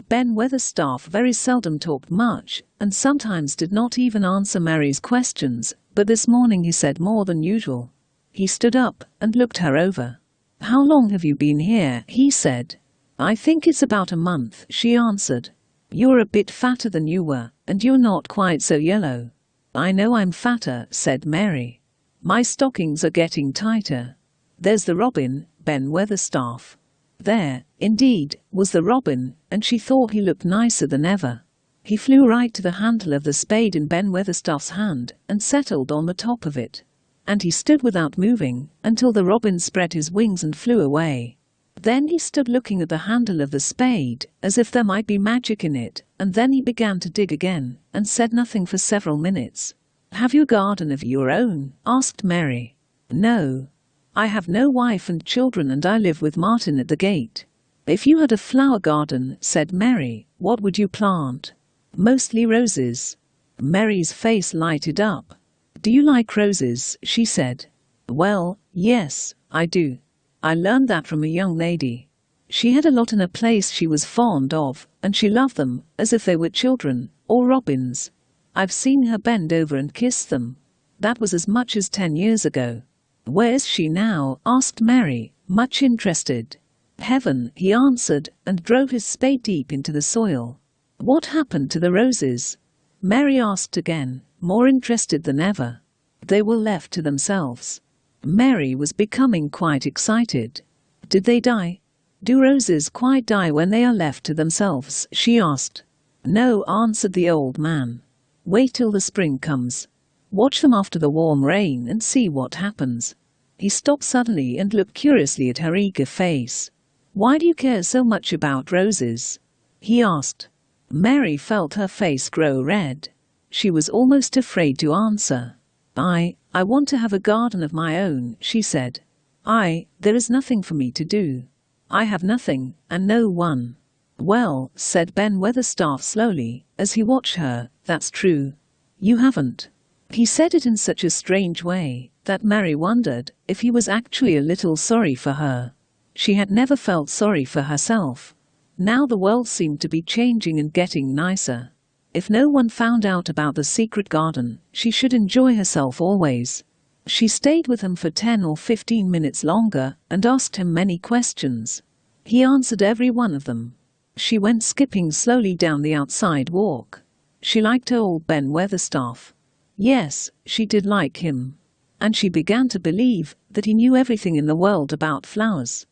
Ben Weatherstaff very seldom talked much, and sometimes did not even answer Mary's questions, but this morning he said more than usual. He stood up and looked her over. "How long have you been here?" he said. "I think it's about a month," she answered. "You're a bit fatter than you were, and you're not quite so yellow." "I know I'm fatter," said Mary. "My stockings are getting tighter." "There's the robin, Ben Weatherstaff." There, indeed, was the robin, and she thought he looked nicer than ever. He flew right to the handle of the spade in Ben Weatherstaff's hand and settled on the top of it. And he stood without moving until the robin spread his wings and flew away. Then he stood looking at the handle of the spade, as if there might be magic in it, and then he began to dig again, and said nothing for several minutes. "Have you a garden of your own?" asked Mary. "No. I have no wife and children, and I live with Martin at the gate." "If you had a flower garden," said Mary, "what would you plant?" "Mostly roses." Mary's face lighted up. "Do you like roses?" she said. "Well, yes, I do. I learned that from a young lady. She had a lot in a place she was fond of, and she loved them, as if they were children, or robins. I've seen her bend over and kiss them. That was as much as 10 years ago." "Where's she now?" asked Mary, much interested. "Heaven," he answered, and drove his spade deep into the soil. "What happened to the roses?" Mary asked again, more interested than ever. "They were left to themselves." Mary was becoming quite excited. "Did they die?" "Do roses quite die when they are left to themselves?" she asked. "No," answered the old man. "Wait till the spring comes. Watch them after the warm rain and see what happens." He stopped suddenly and looked curiously at her eager face. "Why do you care so much about roses?" he asked. Mary felt her face grow red. She was almost afraid to answer. I want to have a garden of my own," she said. There is nothing for me to do. I have nothing, and no one." "Well," said Ben Weatherstaff slowly, as he watched her, "that's true. You haven't." He said it in such a strange way that Mary wondered if he was actually a little sorry for her. She had never felt sorry for herself. Now the world seemed to be changing and getting nicer. If no one found out about the secret garden, she should enjoy herself always. She stayed with him for 10 or 15 minutes longer and asked him many questions. He answered every one of them. She went skipping slowly down the outside walk. She liked old Ben Weatherstaff. Yes, she did like him. And she began to believe that he knew everything in the world about flowers.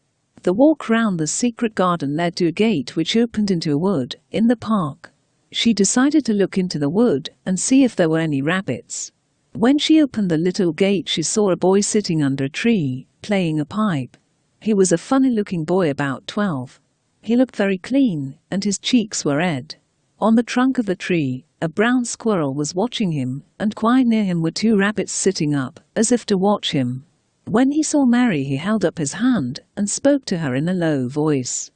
The walk round the secret garden led to a gate which opened into a wood in the park. She decided to look into the wood and see if there were any rabbits. When she opened the little gate, she saw a boy sitting under a tree, playing a pipe. He was a funny-looking boy about 12. He looked very clean, and his cheeks were red. On the trunk of the tree, a brown squirrel was watching him, and quite near him were 2 rabbits sitting up, as if to watch him. When he saw Mary, he held up his hand and spoke to her in a low voice.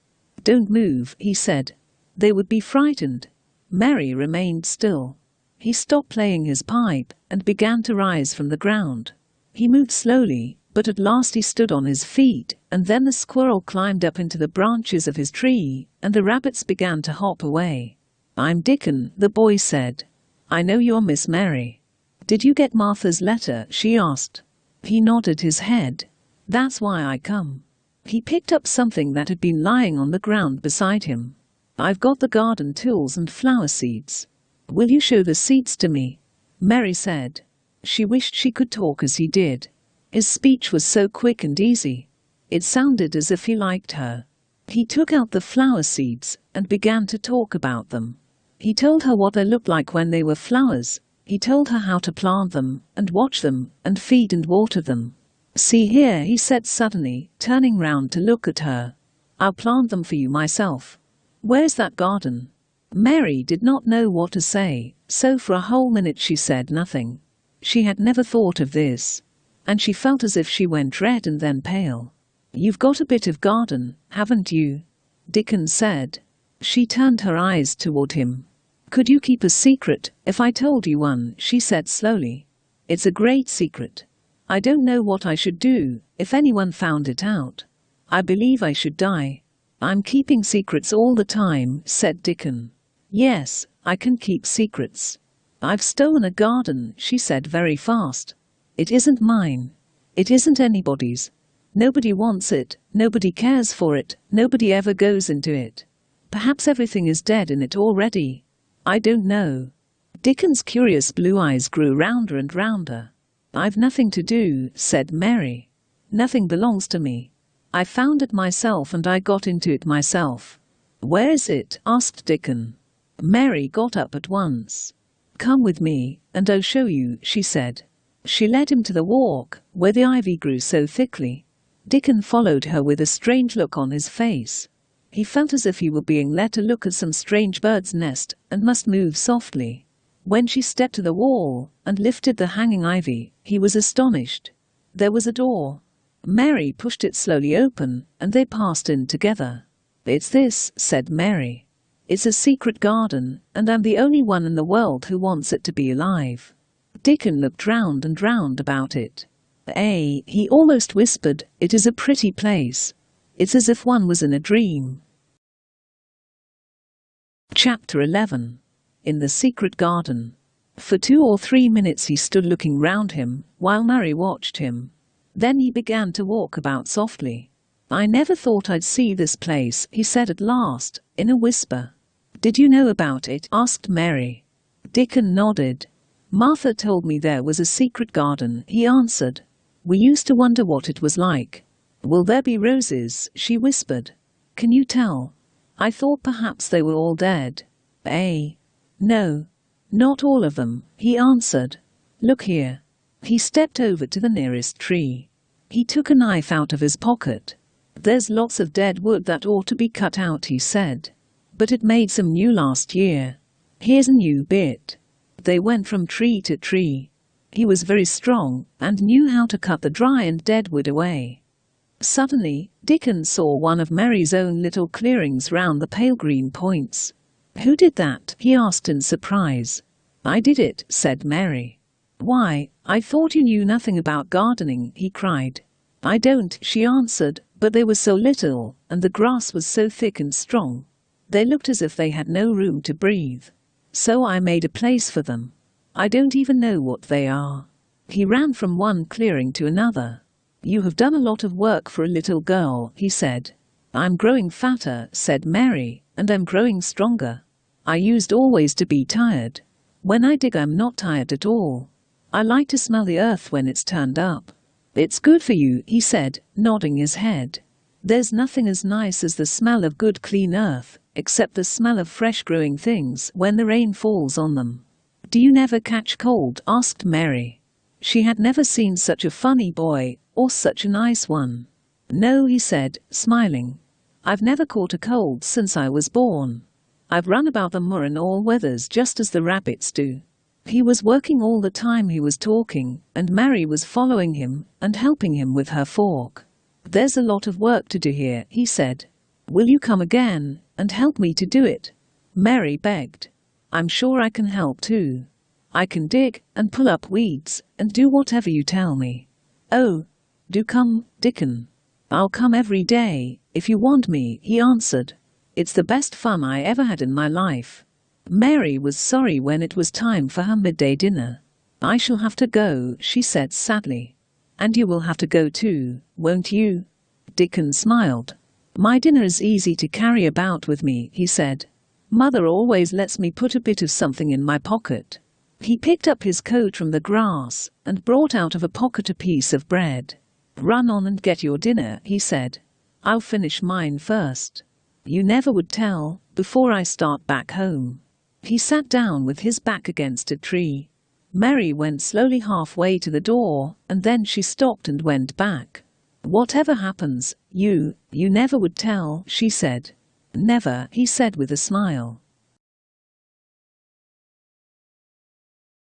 "Don't move," he said. "They would be frightened." Mary remained still. He stopped playing his pipe and began to rise from the ground. He moved slowly, but at last he stood on his feet, and then the squirrel climbed up into the branches of his tree, and the rabbits began to hop away. "I'm Dickon," the boy said. "I know you're Miss Mary." "Did you get Martha's letter?" she asked. He nodded his head. "That's why I come." He picked up something that had been lying on the ground beside him. "I've got the garden tools and flower seeds. Will you show the seeds to me?" Mary said. She wished she could talk as he did. His speech was so quick and easy. It sounded as if he liked her. He took out the flower seeds and began to talk about them. He told her what they looked like when they were flowers. He told her how to plant them, and watch them, and feed and water them. "See here," he said suddenly, turning round to look at her. "I'll plant them for you myself." "Where's that garden?" Mary did not know what to say, so for a whole minute she said nothing. She had never thought of this. And she felt as if she went red and then pale. "You've got a bit of garden, haven't you?" Dickon said. She turned her eyes toward him. "Could you keep a secret if I told you one?" she said slowly. "It's a great secret. I don't know what I should do if anyone found it out. I believe I should die." "I'm keeping secrets all the time," said Dickon. "Yes, I can keep secrets. I've stolen a garden," she said very fast. "It isn't mine. It isn't anybody's. Nobody wants it, nobody cares for it, nobody ever goes into it. Perhaps everything is dead in it already. I don't know." Dickon's curious blue eyes grew rounder and rounder. "I've nothing to do," said Mary. "Nothing belongs to me. I found it myself and I got into it myself." "Where is it?" asked Dickon. Mary got up at once. "Come with me, and I'll show you," she said. She led him to the walk, where the ivy grew so thickly. Dickon followed her with a strange look on his face. He felt as if he were being led to look at some strange bird's nest, and must move softly. When she stepped to the wall, and lifted the hanging ivy, he was astonished. There was a door. Mary pushed it slowly open, and they passed in together. "It's this," said Mary. "It's a secret garden, and I'm the only one in the world who wants it to be alive." Dickon looked round and round about it. He almost whispered, "It is a pretty place. It's as if one was in a dream." Chapter 11. In the Secret Garden. For 2 or 3 minutes he stood looking round him, while Mary watched him. Then he began to walk about softly. "I never thought I'd see this place," he said at last, in a whisper. "Did you know about it?" asked Mary. Dickon nodded. "Martha told me there was a secret garden," he answered. "We used to wonder what it was like." "Will there be roses?" she whispered. "Can you tell? I thought perhaps they were all dead." "No. Not all of them," he answered. "Look here." He stepped over to the nearest tree. He took a knife out of his pocket. "There's lots of dead wood that ought to be cut out," he said. "But it made some new last year. Here's a new bit." They went from tree to tree. He was very strong, and knew how to cut the dry and dead wood away. Suddenly, Dickon saw one of Mary's own little clearings round the pale green points. "Who did that?" he asked in surprise. "I did it," said Mary. "Why, I thought you knew nothing about gardening," he cried. "I don't," she answered, "but they were so little, and the grass was so thick and strong. They looked as if they had no room to breathe. So I made a place for them. I don't even know what they are." He ran from one clearing to another. "You have done a lot of work for a little girl," he said. "I'm growing fatter," said Mary, "and I'm growing stronger. I used always to be tired. When I dig I'm not tired at all. I like to smell the earth when it's turned up." "It's good for you," he said, nodding his head. "There's nothing as nice as the smell of good clean earth, except the smell of fresh growing things when the rain falls on them." "Do you never catch cold?" asked Mary. She had never seen such a funny boy, or such a nice one. "No," he said, smiling. "I've never caught a cold since I was born. I've run about the moor in all weathers just as the rabbits do." He was working all the time he was talking, and Mary was following him and helping him with her fork. "There's a lot of work to do here," he said. "Will you come again and help me to do it?" Mary begged. "I'm sure I can help too. I can dig and pull up weeds and do whatever you tell me." "Oh, do come, Dickon." "I'll come every day, if you want me," he answered. "It's the best fun I ever had in my life." Mary was sorry when it was time for her midday dinner. "I shall have to go," she said sadly. "And you will have to go too, won't you?" Dickon smiled. "My dinner is easy to carry about with me," he said. "Mother always lets me put a bit of something in my pocket." He picked up his coat from the grass and brought out of a pocket a piece of bread. "Run on and get your dinner," he said. "I'll finish mine first. You never would tell, before I start back home." He sat down with his back against a tree. Mary went slowly halfway to the door, and then she stopped and went back. "Whatever happens, you never would tell," she said. "Never," he said with a smile.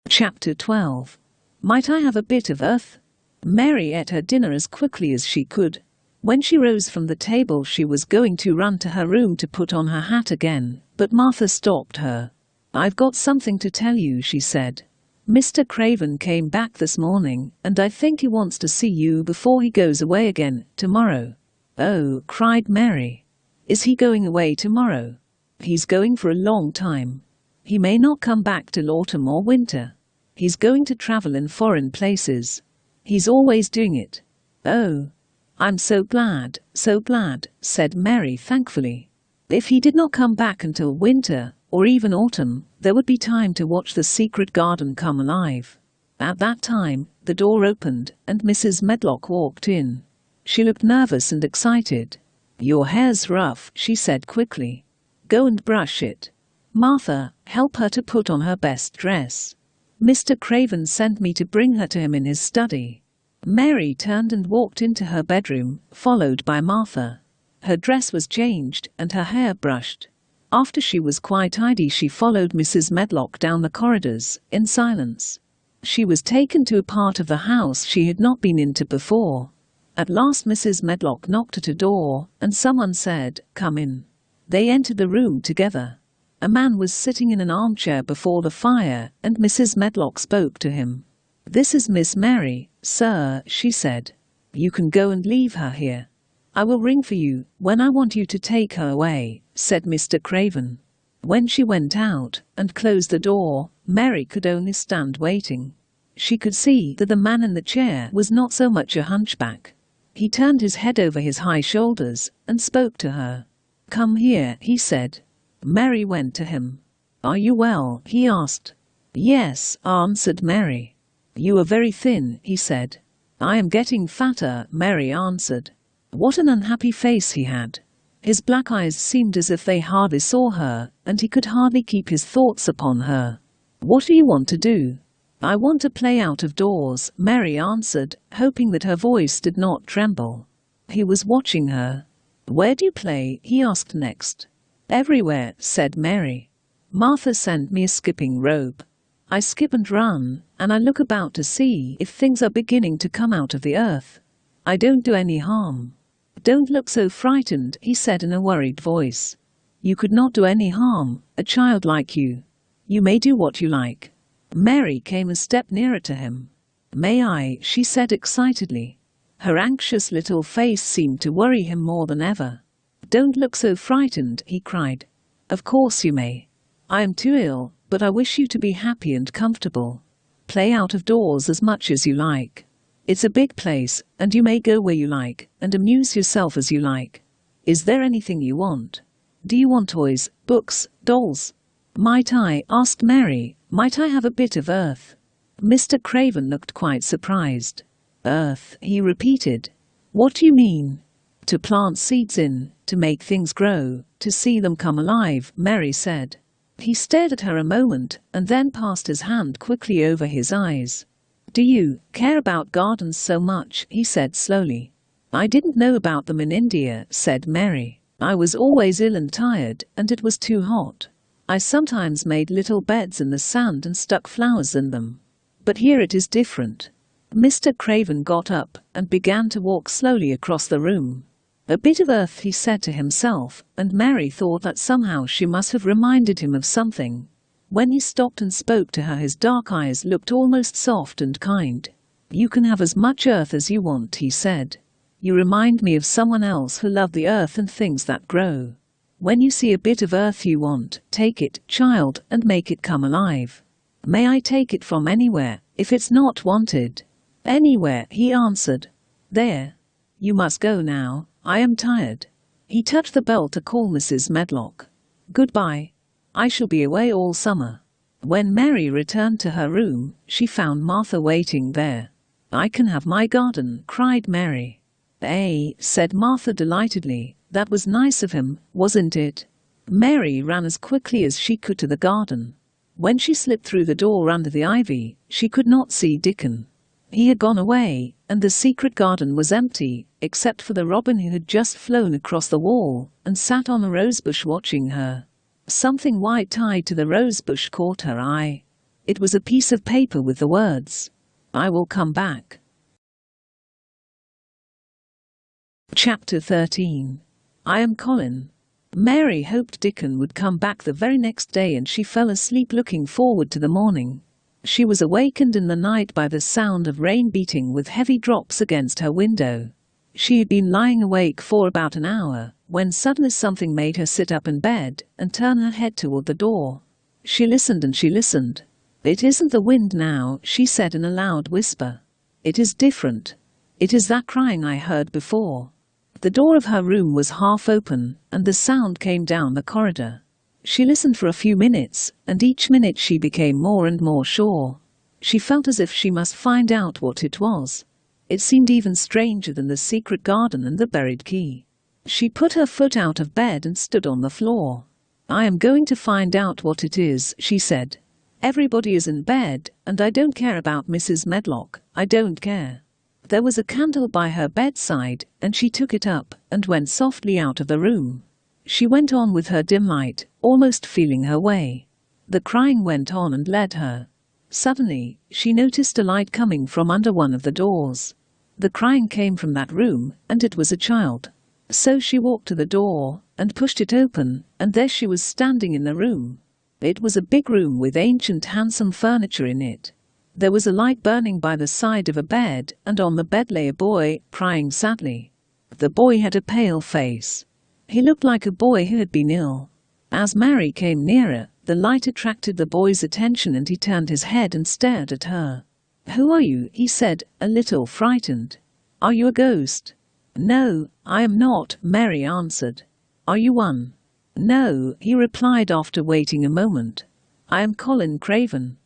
Chapter 12. Might I have a bit of earth? Mary ate her dinner as quickly as she could. When she rose from the table she was going to run to her room to put on her hat again, but Martha stopped her. "I've got something to tell you," she said. "Mr. Craven came back this morning, and I think he wants to see you before he goes away again, tomorrow." "Oh," cried Mary. "Is he going away tomorrow?" "He's going for a long time. He may not come back till autumn or winter. He's going to travel in foreign places. He's always doing it." "Oh, I'm so glad," said Mary thankfully. If he did not come back until winter, or even autumn, there would be time to watch the secret garden come alive. At that time, the door opened, and Mrs. Medlock walked in. She looked nervous and excited. "Your hair's rough," she said quickly. "Go and brush it." Martha, help her to put on her best dress. Mr. Craven sent me to bring her to him in his study. Mary turned and walked into her bedroom, followed by Martha. Her dress was changed and her hair brushed. After she was quite tidy, she followed Mrs. Medlock down the corridors, in silence. She was taken to a part of the house she had not been into before. At last Mrs. Medlock knocked at a door, and someone said, "Come in." They entered the room together. A man was sitting in an armchair before the fire, and Mrs. Medlock spoke to him. "This is Miss Mary, sir," she said. "You can go and leave her here. I will ring for you when I want you to take her away," said Mr. Craven. When she went out and closed the door, Mary could only stand waiting. She could see that the man in the chair was not so much a hunchback. He turned his head over his high shoulders and spoke to her. "Come here," he said. Mary went to him. "Are you well?" he asked. "Yes," answered Mary. "You are very thin," he said. "I am getting fatter," Mary answered. What an unhappy face he had. His black eyes seemed as if they hardly saw her, and he could hardly keep his thoughts upon her. "What do you want to do?" "I want to play out of doors," Mary answered, hoping that her voice did not tremble. He was watching her. "Where do you play?" he asked next. "Everywhere," said Mary. "Martha sent me a skipping rope. I skip and run, and I look about to see if things are beginning to come out of the earth. I don't do any harm." "Don't look so frightened," he said in a worried voice. "You could not do any harm, a child like you. You may do what you like." Mary came a step nearer to him. "May I?" she said excitedly. Her anxious little face seemed to worry him more than ever. "Don't look so frightened," he cried. "Of course you may. I am too ill, but I wish you to be happy and comfortable. Play out of doors as much as you like. It's a big place, and you may go where you like, and amuse yourself as you like. Is there anything you want? Do you want toys, books, dolls?" "Might I?" asked Mary. "Might I have a bit of earth?" Mr. Craven looked quite surprised. "Earth," he repeated. "What do you mean?" "To plant seeds in, to make things grow, to see them come alive," Mary said. He stared at her a moment, and then passed his hand quickly over his eyes. "Do you care about gardens so much?" he said slowly. "I didn't know about them in India," said Mary. "I was always ill and tired, and it was too hot. I sometimes made little beds in the sand and stuck flowers in them. But here it is different." Mr. Craven got up and began to walk slowly across the room. "A bit of earth," he said to himself, and Mary thought that somehow she must have reminded him of something. When he stopped and spoke to her, his dark eyes looked almost soft and kind. "You can have as much earth as you want," he said. "You remind me of someone else who loved the earth and things that grow. When you see a bit of earth you want, take it, child, and make it come alive." "May I take it from anywhere, if it's not wanted?" "Anywhere," he answered. "There. You must go now. I am tired." He touched the bell to call Mrs. Medlock. "Goodbye. I shall be away all summer." When Mary returned to her room, she found Martha waiting there. "I can have my garden," cried Mary. "Eh," said Martha delightedly. "That was nice of him, wasn't it?" Mary ran as quickly as she could to the garden. When she slipped through the door under the ivy, she could not see Dickon. He had gone away, and the secret garden was empty, except for the robin who had just flown across the wall and sat on a rosebush watching her. Something white tied to the rosebush caught her eye. It was a piece of paper with the words, "I will come back." Chapter 13. I Am Colin. Mary hoped Dickon would come back the very next day, and she fell asleep looking forward to the morning. She was awakened in the night by the sound of rain beating with heavy drops against her window. She had been lying awake for about an hour, when suddenly something made her sit up in bed and turn her head toward the door. She listened and she listened. "It isn't the wind now," she said in a loud whisper. "It is different. It is that crying I heard before." The door of her room was half open, and the sound came down the corridor. She listened for a few minutes, and each minute she became more and more sure. She felt as if she must find out what it was. It seemed even stranger than the secret garden and the buried key. She put her foot out of bed and stood on the floor. I am going to find out what it is, she said. Everybody is in bed, and I don't care about Mrs. Medlock, I don't care. There was a candle by her bedside, and she took it up and went softly out of the room. She went on with her dim light, almost feeling her way. The crying went on and led her. Suddenly, she noticed a light coming from under one of the doors. The crying came from that room, and it was a child. So she walked to the door and pushed it open, and there she was standing in the room. It was a big room with ancient handsome furniture in it. There was a light burning by the side of a bed, and on the bed lay a boy, crying sadly. The boy had a pale face. He looked like a boy who had been ill. As Mary came nearer, the light attracted the boy's attention and he turned his head and stared at her. "Who are you?" he said, a little frightened. "Are you a ghost?" "No, I am not," Mary answered. "Are you one?" "No," he replied after waiting a moment. "I am Colin Craven."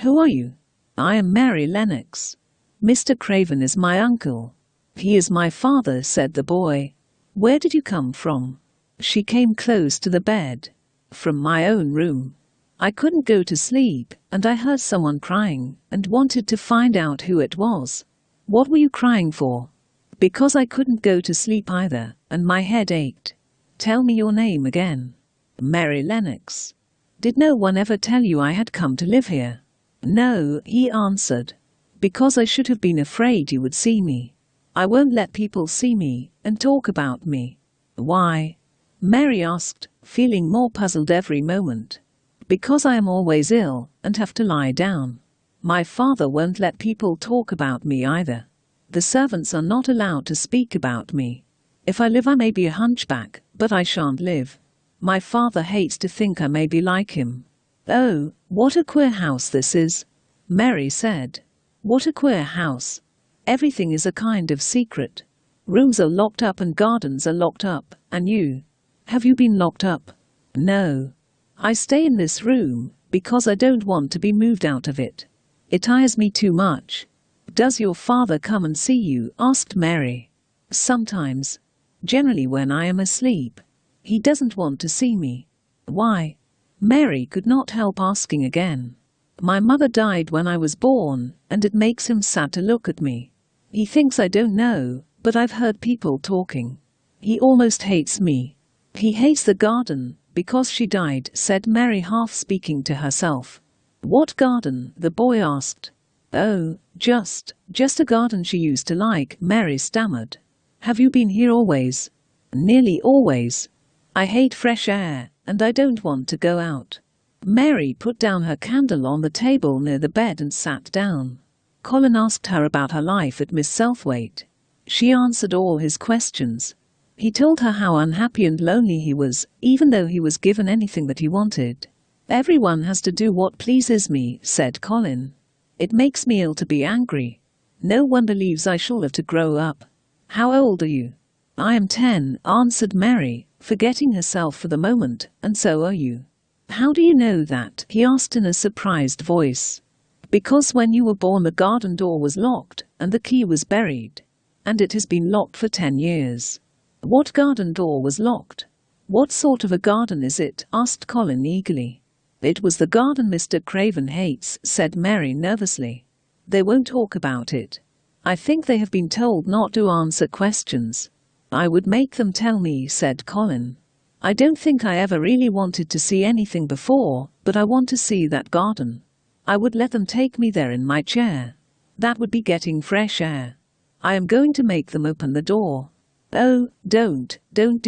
"Who are you?" "I am Mary Lennox. Mr. Craven is my uncle." "He is my father," said the boy. "Where did you come from?" She came close to the bed. "From my own room. I couldn't go to sleep, and I heard someone crying, and wanted to find out who it was." "What were you crying for?" "Because I couldn't go to sleep either, and my head ached." "Tell me your name again." "Mary Lennox." "Did no one ever tell you I had come to live here?" "No," he answered. "Because I should have been afraid you would see me. I won't let people see me and talk about me." "Why?" Mary asked, feeling more puzzled every moment. "Because I am always ill and have to lie down. My father won't let people talk about me either. The servants are not allowed to speak about me. If I live I may be a hunchback, but I shan't live. My father hates to think I may be like him." "Oh, what a queer house this is," Mary said. "What a queer house. Everything is a kind of secret. Rooms are locked up and gardens are locked up, and you? Have you been locked up?" "No. I stay in this room because I don't want to be moved out of it. It tires me too much." "Does your father come and see you?" asked Mary. "Sometimes. Generally when I am asleep. He doesn't want to see me." "Why?" Mary could not help asking again. "My mother died when I was born, and it makes him sad to look at me. He thinks I don't know, but I've heard people talking. He almost hates me. He hates the garden, because she died," said Mary, half speaking to herself. "What garden?" the boy asked. "Oh, just a garden she used to like," Mary stammered. "Have you been here always?" "Nearly always. I hate fresh air, and I don't want to go out." Mary put down her candle on the table near the bed and sat down. Colin asked her about her life at Misselthwaite. She answered all his questions. He told her how unhappy and lonely he was, even though he was given anything that he wanted. "Everyone has to do what pleases me," said Colin. "It makes me ill to be angry. No one believes I shall live to grow up." "How old are you?" "I am 10, answered Mary, forgetting herself for the moment. "And so are you." "How do you know that?" he asked in a surprised voice. "Because when you were born the garden door was locked, and the key was buried. And it has been locked for 10 years. "What garden door was locked?" "What sort of a garden is it?" asked Colin eagerly. "It was the garden Mr. Craven hates," said Mary nervously. "They won't talk about it. I think they have been told not to answer questions." "I would make them tell me," said Colin. "I don't think I ever really wanted to see anything before, but I want to see that garden. I would let them take me there in my chair. That would be getting fresh air. I am going to make them open the door." "Oh, don't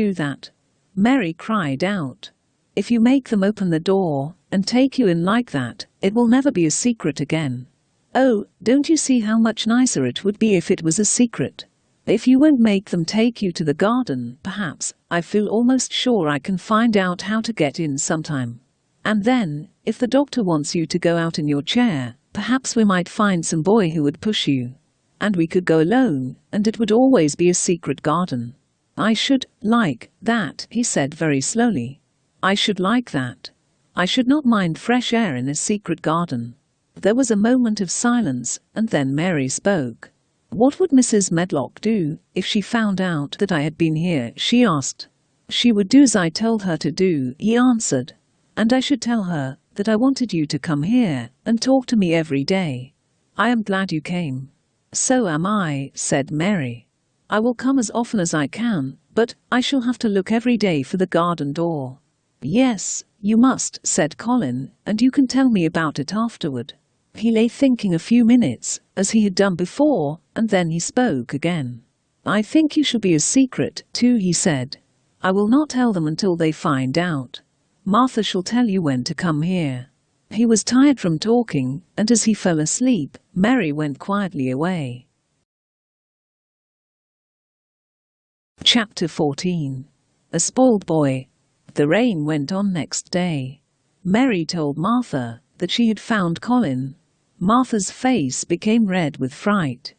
do that," Mary cried out. "If you make them open the door and take you in like that, it will never be a secret again." "Oh, don't you see how much nicer it would be if it was a secret? If you won't make them take you to the garden, perhaps, I feel almost sure I can find out how to get in sometime. And then, if the doctor wants you to go out in your chair, perhaps we might find some boy who would push you. And we could go alone, and it would always be a secret garden." "I should like that," he said very slowly. "I should like that. I should not mind fresh air in a secret garden." There was a moment of silence, and then Mary spoke. "What would Mrs. Medlock do if she found out that I had been here?" she asked. She would do as I told her to do, he answered. And I should tell her that I wanted you to come here and talk to me every day. I am glad you came. So am I, said Mary. I will come as often as I can, but I shall have to look every day for the garden door. Yes, you must, said Colin, and you can tell me about it afterward. He lay thinking a few minutes, as he had done before, and then he spoke again. I think you shall be a secret, too, he said. I will not tell them until they find out. Martha shall tell you when to come here. He was tired from talking, and as he fell asleep, Mary went quietly away. Chapter 14. A Spoiled Boy. The rain went on next day. Mary told Martha that she had found Colin. Martha's face became red with fright.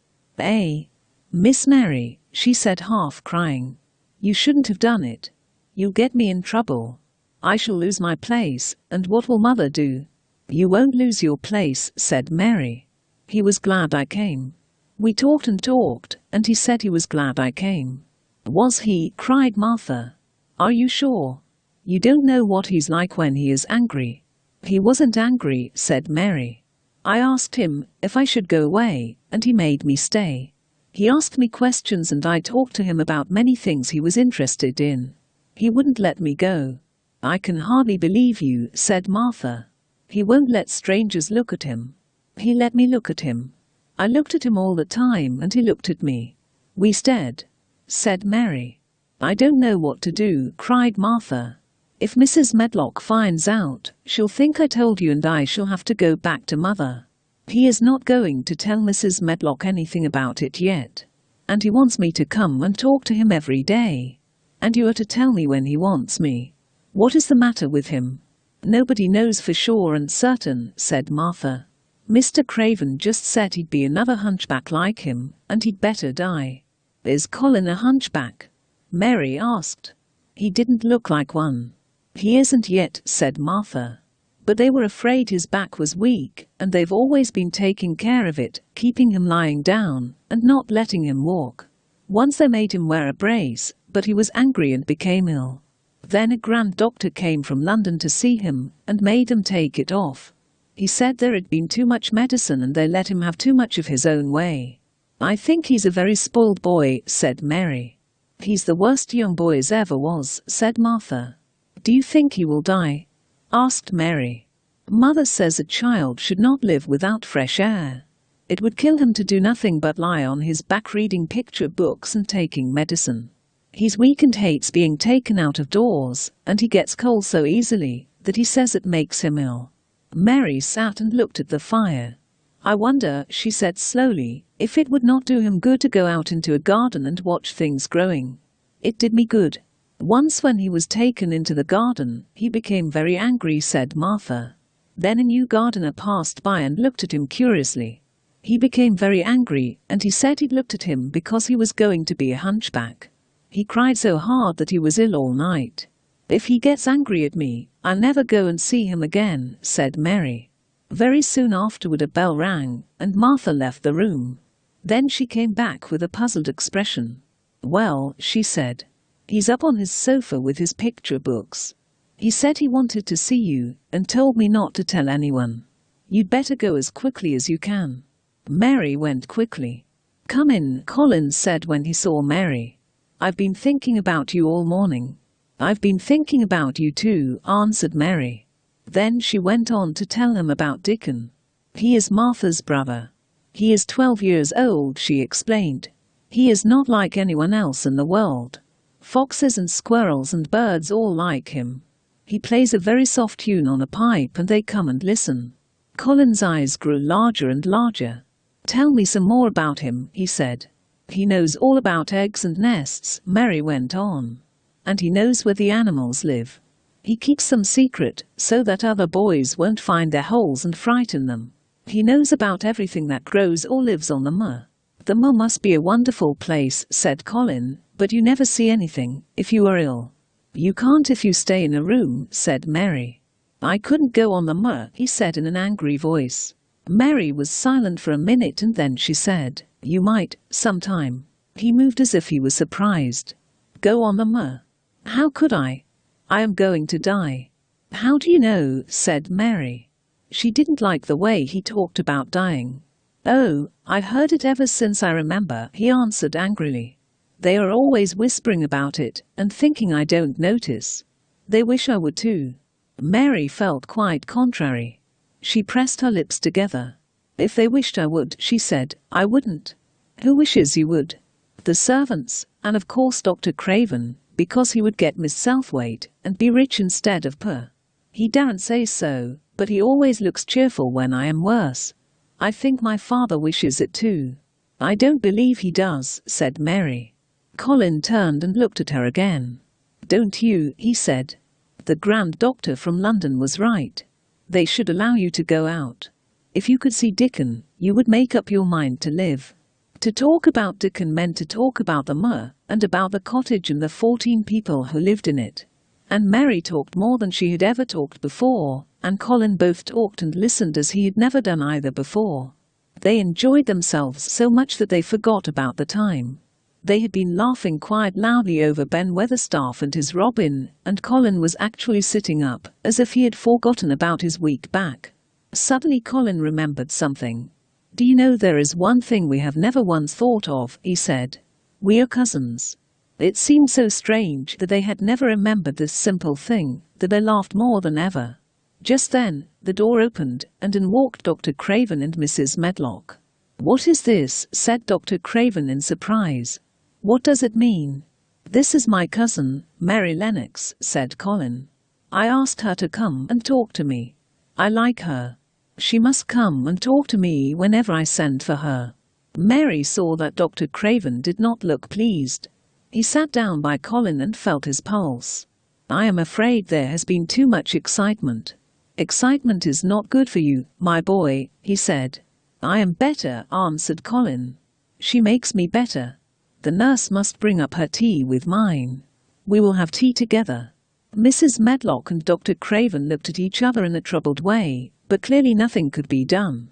Miss Mary, she said, half crying. You shouldn't have done it. You'll get me in trouble. I shall lose my place, and what will Mother do? You won't lose your place, said Mary. He was glad I came. We talked and talked, and he said he was glad I came. Was he? Cried Martha. Are you sure? You don't know what he's like when he is angry. He wasn't angry, said Mary. I asked him if I should go away, and he made me stay. He asked me questions and I talked to him about many things he was interested in. He wouldn't let me go. I can hardly believe you, said Martha. He won't let strangers look at him. He let me look at him. I looked at him all the time and he looked at me. We stared, said Mary. I don't know what to do, cried Martha. If Mrs. Medlock finds out, she'll think I told you and I shall have to go back to Mother. He is not going to tell Mrs. Medlock anything about it yet. And he wants me to come and talk to him every day. And you are to tell me when he wants me. What is the matter with him? Nobody knows for sure and certain, said Martha. Mr. Craven just said he'd be another hunchback like him, and he'd better die. Is Colin a hunchback? Mary asked. He didn't look like one. He isn't yet, said Martha. But they were afraid his back was weak, and they've always been taking care of it, keeping him lying down, and not letting him walk. Once they made him wear a brace, but he was angry and became ill. Then a grand doctor came from London to see him, and made him take it off. He said there had been too much medicine and they let him have too much of his own way. I think he's a very spoiled boy, said Mary. He's the worst young boy as ever was, said Martha. Do you think he will die? Asked Mary. Mother says a child should not live without fresh air. It would kill him to do nothing but lie on his back reading picture books and taking medicine. He's weak and hates being taken out of doors, and he gets cold so easily that he says it makes him ill. Mary sat and looked at the fire. I wonder, she said slowly, if it would not do him good to go out into a garden and watch things growing. It did me good. Once when he was taken into the garden, he became very angry, said Martha. Then a new gardener passed by and looked at him curiously. He became very angry, and he said he'd looked at him because he was going to be a hunchback. He cried so hard that he was ill all night. If he gets angry at me, I'll never go and see him again, said Mary. Very soon afterward a bell rang, and Martha left the room. Then she came back with a puzzled expression. Well, she said. He's up on his sofa with his picture books. He said he wanted to see you, and told me not to tell anyone. You'd better go as quickly as you can. Mary went quickly. Come in, Colin said when he saw Mary. I've been thinking about you all morning. I've been thinking about you too, answered Mary. Then she went on to tell him about Dickon. He is Martha's brother. He is 12 years old, she explained. He is not like anyone else in the world. Foxes and squirrels and birds all like him. He plays a very soft tune on a pipe and they come and listen. Colin's eyes grew larger and larger. Tell me some more about him, he said. He knows all about eggs and nests, Mary went on. And he knows where the animals live. He keeps them secret, so that other boys won't find their holes and frighten them. He knows about everything that grows or lives on the moor. The moor must be a wonderful place, said Colin, but you never see anything, if you are ill. You can't if you stay in a room, said Mary. I couldn't go on the moor, he said in an angry voice. Mary was silent for a minute and then she said, You might, sometime. He moved as if he was surprised. Go on the moor. How could I? I am going to die. How do you know? Said Mary. She didn't like the way he talked about dying. Oh, I've heard it ever since I remember, he answered angrily. They are always whispering about it, and thinking I don't notice. They wish I would too. Mary felt quite contrary. She pressed her lips together. If they wished I would, she said, I wouldn't. Who wishes you would? The servants, and of course Dr. Craven, because he would get Misselthwaite, and be rich instead of poor. He daren't say so, but he always looks cheerful when I am worse. I think my father wishes it too. I don't believe he does, said Mary. Colin turned and looked at her again. Don't you? He said. The grand doctor from London was right. They should allow you to go out. If you could see Dickon, you would make up your mind to live. To talk about Dickon meant to talk about the Moor, and about the cottage and the 14 people who lived in it. And Mary talked more than she had ever talked before, and Colin both talked and listened as he had never done either before. They enjoyed themselves so much that they forgot about the time. They had been laughing quite loudly over Ben Weatherstaff and his Robin, and Colin was actually sitting up, as if he had forgotten about his weak back. Suddenly Colin remembered something. Do you know there is one thing we have never once thought of, he said. We are cousins. It seemed so strange that they had never remembered this simple thing, that they laughed more than ever. Just then, the door opened, and in walked Dr. Craven and Mrs. Medlock. What is this? Said Dr. Craven in surprise. What does it mean? This is my cousin, Mary Lennox, said Colin. I asked her to come and talk to me. I like her. She must come and talk to me whenever I send for her. Mary saw that Dr. Craven did not look pleased. He sat down by Colin and felt his pulse. I am afraid there has been too much excitement. Excitement is not good for you, my boy, he said. I am better, answered Colin. She makes me better. The nurse must bring up her tea with mine. We will have tea together. Mrs. Medlock and Dr. Craven looked at each other in a troubled way, but clearly nothing could be done.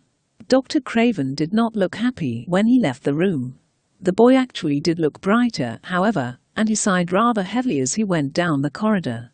Dr. Craven did not look happy when he left the room. The boy actually did look brighter, however, and he sighed rather heavily as he went down the corridor.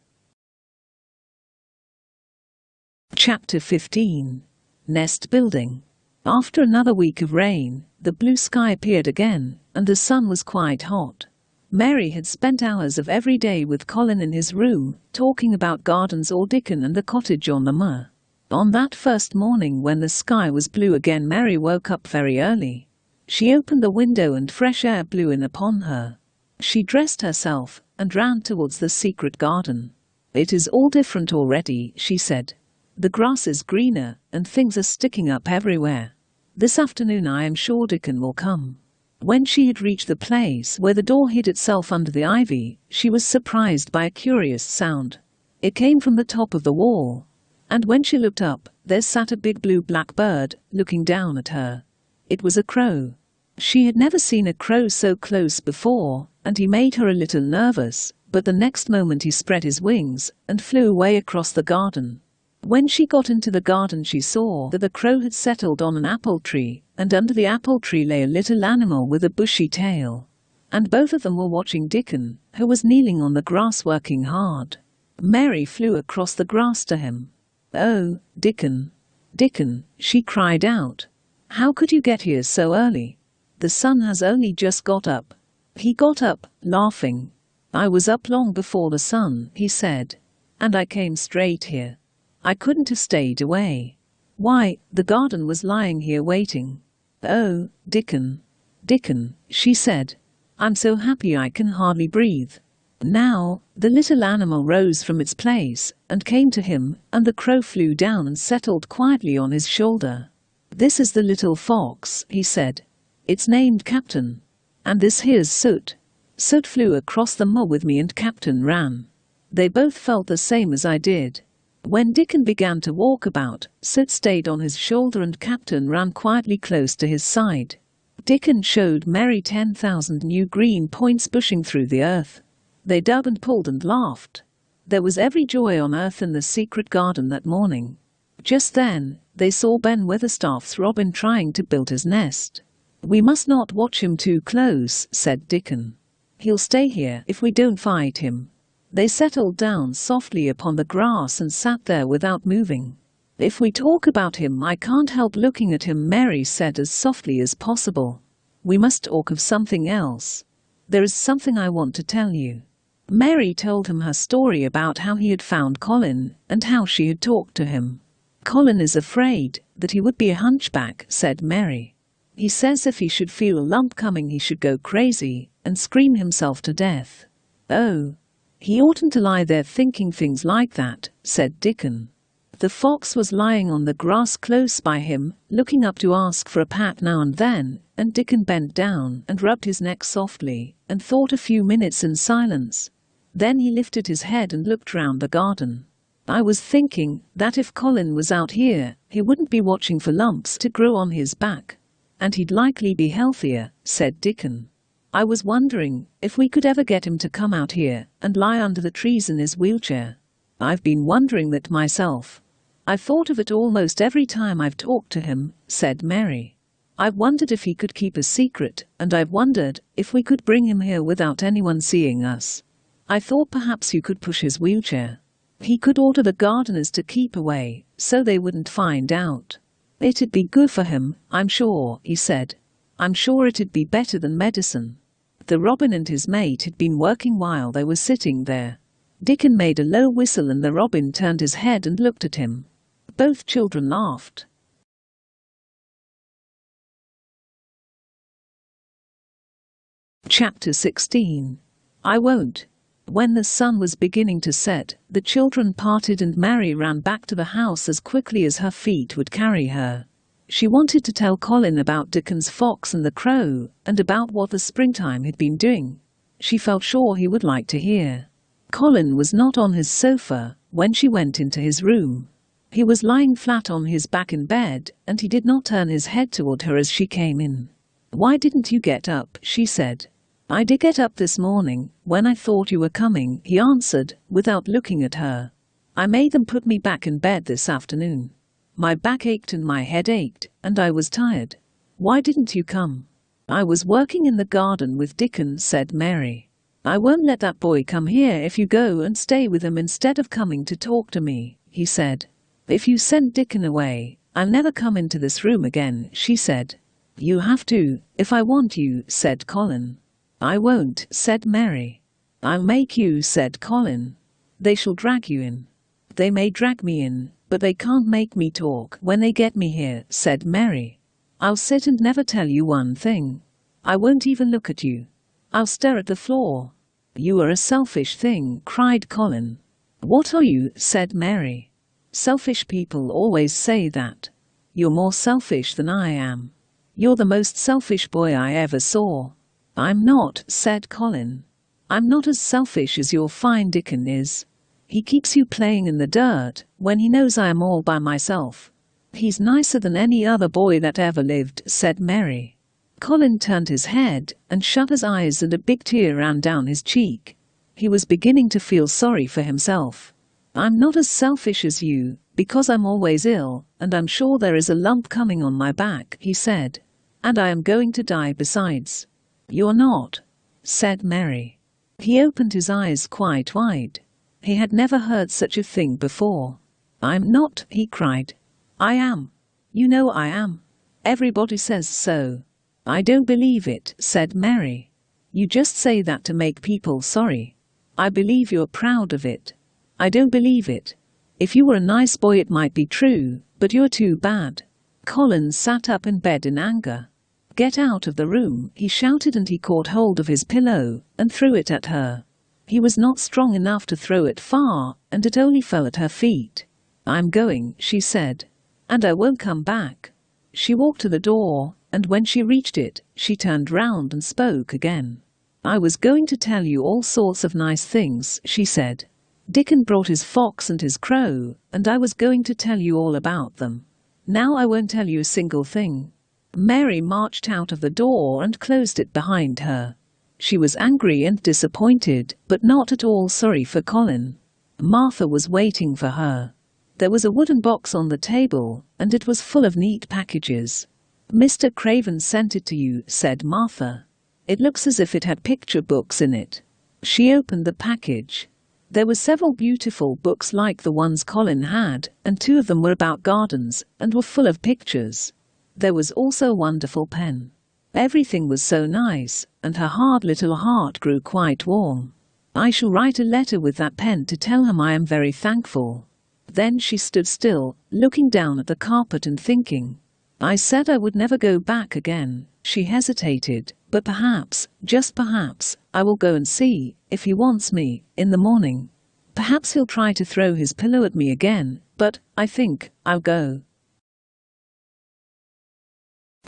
Chapter 15. Nest Building. After another week of rain, the blue sky appeared again, and the sun was quite hot. Mary had spent hours of every day with Colin in his room, talking about gardens or Dickon and the cottage on the Moor. On that first morning when the sky was blue again, Mary woke up very early. She opened the window and fresh air blew in upon her. She dressed herself and ran towards the secret garden. It is all different already, she said. The grass is greener, and things are sticking up everywhere. This afternoon I am sure Dickon will come. When she had reached the place where the door hid itself under the ivy, she was surprised by a curious sound. It came from the top of the wall. And when she looked up, there sat a big blue-black bird, looking down at her. It was a crow. She had never seen a crow so close before, and he made her a little nervous, but the next moment he spread his wings and flew away across the garden. When she got into the garden she saw that the crow had settled on an apple tree, and under the apple tree lay a little animal with a bushy tail. And both of them were watching Dickon, who was kneeling on the grass working hard. Mary flew across the grass to him. Oh, Dickon, Dickon, she cried out. How could you get here so early? The sun has only just got up. He got up, laughing. I was up long before the sun, he said. And I came straight here. I couldn't have stayed away. Why, the garden was lying here waiting. Oh, Dickon, Dickon, she said. I'm so happy I can hardly breathe. Now, the little animal rose from its place, and came to him, and the crow flew down and settled quietly on his shoulder. This is the little fox, he said. It's named Captain. And this here's Soot. Soot flew across the moor with me and Captain ran. They both felt the same as I did. When Dickon began to walk about, Soot stayed on his shoulder and Captain ran quietly close to his side. Dickon showed Mary 10,000 new green points bushing through the earth. They dug and pulled and laughed. There was every joy on earth in the secret garden that morning. Just then, they saw Ben Weatherstaff's Robin trying to build his nest. We must not watch him too close, said Dickon. He'll stay here if we don't fight him. They settled down softly upon the grass and sat there without moving. "If we talk about him, I can't help looking at him," Mary said as softly as possible. "We must talk of something else. There is something I want to tell you." Mary told him her story about how he had found Colin and how she had talked to him. "Colin is afraid that he would be a hunchback," said Mary. "He says if he should feel a lump coming he should go crazy and scream himself to death." "Oh, he oughtn't to lie there thinking things like that," said Dickon. The fox was lying on the grass close by him, looking up to ask for a pat now and then, and Dickon bent down and rubbed his neck softly and thought a few minutes in silence. Then he lifted his head and looked round the garden. "I was thinking that if Colin was out here, he wouldn't be watching for lumps to grow on his back. And he'd likely be healthier," said Dickon. "I was wondering if we could ever get him to come out here and lie under the trees in his wheelchair. I've been wondering that myself. I've thought of it almost every time I've talked to him," said Mary. "I've wondered if he could keep a secret, and I've wondered if we could bring him here without anyone seeing us. I thought perhaps you could push his wheelchair. He could order the gardeners to keep away, so they wouldn't find out. It'd be good for him, I'm sure," he said. "I'm sure it'd be better than medicine." The robin and his mate had been working while they were sitting there. Dickon made a low whistle and the robin turned his head and looked at him. Both children laughed. Chapter 16. I Won't. When the sun was beginning to set, the children parted and Mary ran back to the house as quickly as her feet would carry her. She wanted to tell Colin about Dickon's fox and the crow, and about what the springtime had been doing. She felt sure he would like to hear. Colin was not on his sofa when she went into his room. He was lying flat on his back in bed, and he did not turn his head toward her as she came in. "Why didn't you get up?" she said. "I did get up this morning, when I thought you were coming," he answered, without looking at her. "I made them put me back in bed this afternoon. My back ached and my head ached, and I was tired." "Why didn't you come?" "I was working in the garden with Dickon," said Mary. "I won't let that boy come here if you go and stay with him instead of coming to talk to me," he said. "If you send Dickon away, I'll never come into this room again," she said. "You have to, if I want you," said Colin. "I won't," said Mary. "I'll make you," said Colin. "They shall drag you in." "They may drag me in, but they can't make me talk when they get me here," said Mary. "I'll sit and never tell you one thing. I won't even look at you. I'll stare at the floor." "You are a selfish thing," cried Colin. "What are you?" said Mary. "Selfish people always say that. You're more selfish than I am. You're the most selfish boy I ever saw." "I'm not," said Colin. "I'm not as selfish as your fine Dickon is. He keeps you playing in the dirt when he knows I am all by myself. He's nicer than any other boy that ever lived," said Mary. Colin turned his head and shut his eyes and a big tear ran down his cheek. He was beginning to feel sorry for himself. "I'm not as selfish as you, because I'm always ill, and I'm sure there is a lump coming on my back," he said. "And I am going to die besides." "You're not," said Mary. He opened his eyes quite wide. He had never heard such a thing before. "I'm not," he cried. "I am. You know I am. Everybody says so." "I don't believe it," said Mary. "You just say that to make people sorry. I believe you're proud of it." "I don't believe it. If you were a nice boy it might be true, but you're too bad." Colin sat up in bed in anger. "Get out of the room," he shouted, and he caught hold of his pillow and threw it at her. He was not strong enough to throw it far, and it only fell at her feet. "I'm going," she said. "And I won't come back." She walked to the door, and when she reached it, she turned round and spoke again. "I was going to tell you all sorts of nice things," she said. "Dickon brought his fox and his crow, and I was going to tell you all about them. Now I won't tell you a single thing." Mary marched out of the door and closed it behind her. She was angry and disappointed, but not at all sorry for Colin. Martha was waiting for her. There was a wooden box on the table, and it was full of neat packages. "Mr. Craven sent it to you," said Martha. "It looks as if it had picture books in it." She opened the package. There were several beautiful books like the ones Colin had, and 2 of them were about gardens, and were full of pictures. There was also a wonderful pen. Everything was so nice, and her hard little heart grew quite warm. I shall write a letter with that pen to tell him I am very thankful. Then she stood still, looking down at the carpet and thinking. I said I would never go back again. She hesitated, but perhaps, just perhaps, I will go and see, if he wants me, in the morning. Perhaps he'll try to throw his pillow at me again, but, I think, I'll go.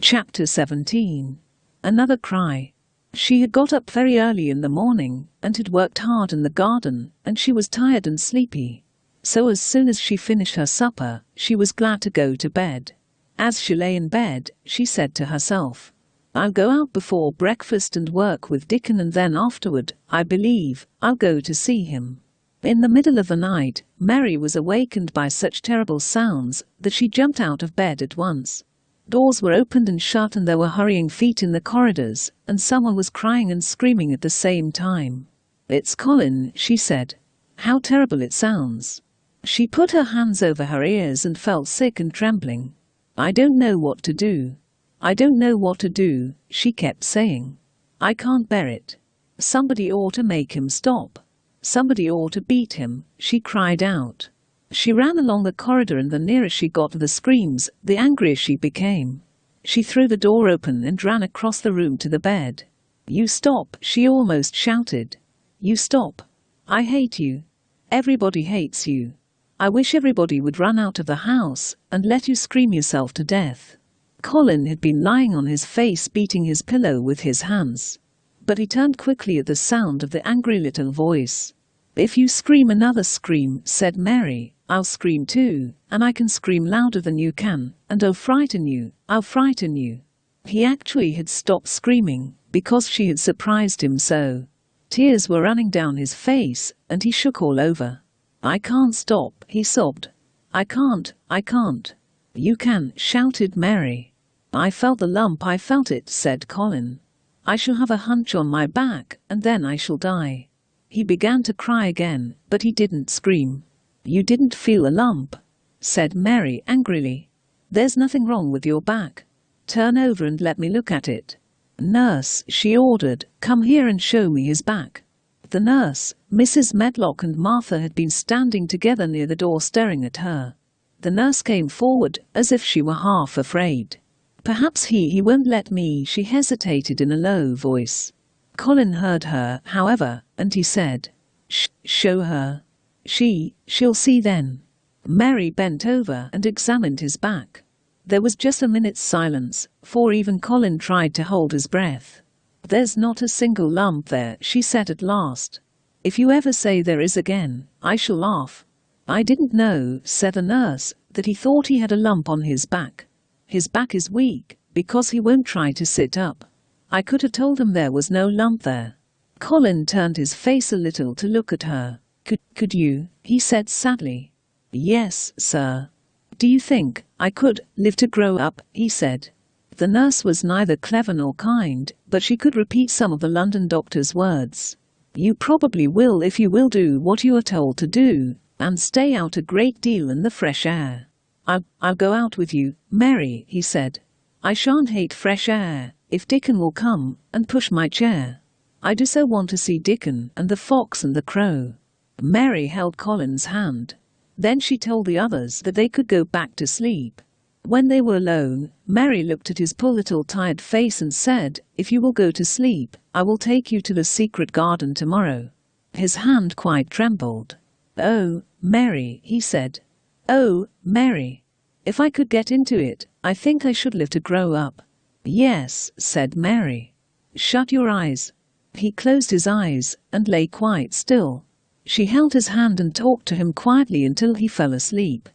Chapter 17. Another cry. She had got up very early in the morning, and had worked hard in the garden, and she was tired and sleepy. So as soon as she finished her supper, she was glad to go to bed. As she lay in bed, she said to herself, I'll go out before breakfast and work with Dickon, and then afterward, I believe, I'll go to see him. In the middle of the night, Mary was awakened by such terrible sounds that she jumped out of bed at once. Doors were opened and shut, and there were hurrying feet in the corridors, and someone was crying and screaming at the same time. It's Colin, she said. How terrible it sounds. She put her hands over her ears and felt sick and trembling. I don't know what to do. I don't know what to do, she kept saying. I can't bear it. Somebody ought to make him stop. Somebody ought to beat him, she cried out. She ran along the corridor, and the nearer she got to the screams, the angrier she became. She threw the door open and ran across the room to the bed. You stop, she almost shouted. You stop. I hate you. Everybody hates you. I wish everybody would run out of the house and let you scream yourself to death. Colin had been lying on his face, beating his pillow with his hands. But he turned quickly at the sound of the angry little voice. If you scream another scream, said Mary, I'll scream too, and I can scream louder than you can, and I'll frighten you. He actually had stopped screaming, because she had surprised him so. Tears were running down his face, and he shook all over. I can't stop, he sobbed. I can't. You can, shouted Mary. I felt the lump, I felt it, said Colin. I shall have a hunch on my back, and then I shall die. He began to cry again, but he didn't scream. You didn't feel a lump, said Mary angrily. There's nothing wrong with your back. Turn over and let me look at it. Nurse, she ordered, come here and show me his back. The nurse, Mrs. Medlock, and Martha had been standing together near the door staring at her. The nurse came forward, as if she were half afraid. Perhaps he won't let me, she hesitated in a low voice. Colin heard her, however, and he said, show her. She'll see then. Mary bent over and examined his back. There was just a minute's silence, for even Colin tried to hold his breath. There's not a single lump there, she said at last. If you ever say there is again, I shall laugh. I didn't know, said the nurse, that he thought he had a lump on his back. His back is weak, because he won't try to sit up. I could have told him there was no lump there. Colin turned his face a little to look at her. Could you? He said sadly. Yes, sir. Do you think I could live to grow up? He said. The nurse was neither clever nor kind, but she could repeat some of the London doctor's words. You probably will if you will do what you are told to do, and stay out a great deal in the fresh air. I'll go out with you, Mary, he said. I shan't hate fresh air, if Dickon will come and push my chair. I do so want to see Dickon and the fox and the crow. Mary held Colin's hand. Then she told the others that they could go back to sleep. When they were alone, Mary looked at his poor little tired face and said, if you will go to sleep, I will take you to the secret garden tomorrow. His hand quite trembled. Oh, Mary, he said. Oh, Mary. If I could get into it, I think I should live to grow up. Yes, said Mary. Shut your eyes. He closed his eyes and lay quite still. She held his hand and talked to him quietly until he fell asleep.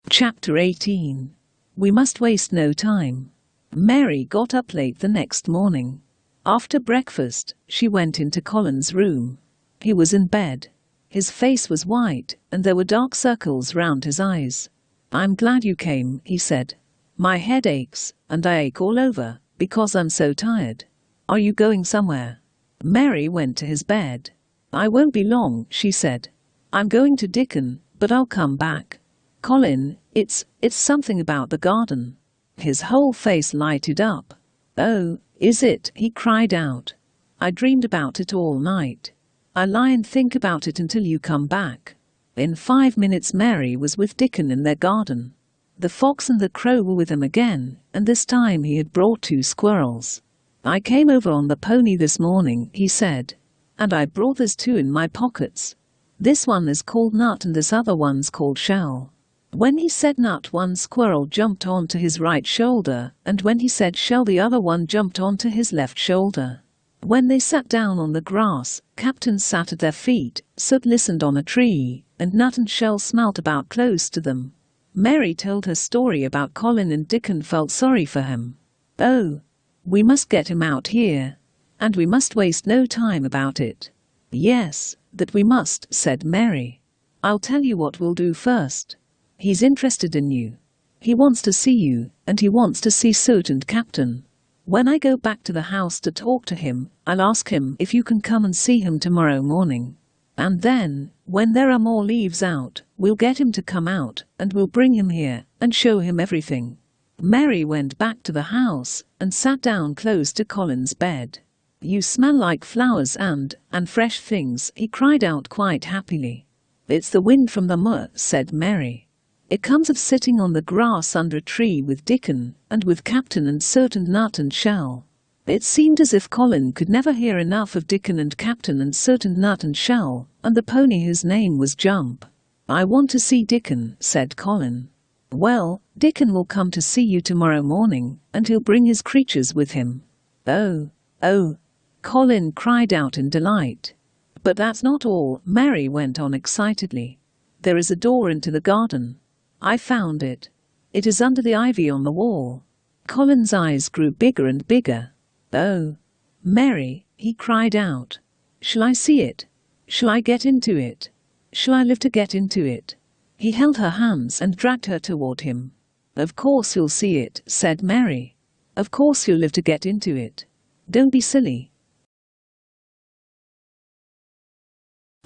Chapter 18. We must waste no time. Mary got up late the next morning. After breakfast, she went into Colin's room. He was in bed. His face was white, and there were dark circles round his eyes. I'm glad you came, he said. My head aches, and I ache all over, because I'm so tired. Are you going somewhere? Mary went to his bed. "I won't be long," she said. "I'm going to Dickon, but I'll come back. Colin, it's something about the garden." His whole face lighted up. "Oh, is it?" he cried out. "I dreamed about it all night. I lie and think about it until you come back." In 5 minutes Mary was with Dickon in their garden. The fox and the crow were with him again, and this time he had brought 2 squirrels. "I came over on the pony this morning," he said, "and I brought these 2 in my pockets. This one is called Nut and this other one's called Shell." When he said Nut, one squirrel jumped onto his right shoulder, and when he said Shell, the other one jumped onto his left shoulder. When they sat down on the grass, Captain sat at their feet, Soot listened on a tree, and Nut and Shell smelt about close to them. Mary told her story about Colin, and Dickon felt sorry for him. "Oh, we must get him out here. And we must waste no time about it." "Yes, that we must," said Mary. "I'll tell you what we'll do first. He's interested in you. He wants to see you, and he wants to see Soot and Captain. When I go back to the house to talk to him, I'll ask him if you can come and see him tomorrow morning. And then, when there are more leaves out, we'll get him to come out, and we'll bring him here, and show him everything." Mary went back to the house, and sat down close to Colin's bed. "You smell like flowers and fresh things," he cried out quite happily. "It's the wind from the moor," said Mary. "It comes of sitting on the grass under a tree with Dickon, and with Captain and Soot and Nut and Shell." It seemed as if Colin could never hear enough of Dickon and Captain and Soot and Nut and Shell, and the pony whose name was Jump. "I want to see Dickon," said Colin. "Well, Dickon will come to see you tomorrow morning, and he'll bring his creatures with him." "Oh, oh!" Colin cried out in delight. "But that's not all," Mary went on excitedly. "There is a door into the garden. I found it. It is under the ivy on the wall." Colin's eyes grew bigger and bigger. "Oh, Mary," he cried out. "Shall I see it? Shall I get into it? Shall I live to get into it?" He held her hands and dragged her toward him. "Of course you'll see it," said Mary. "Of course you'll live to get into it. Don't be silly."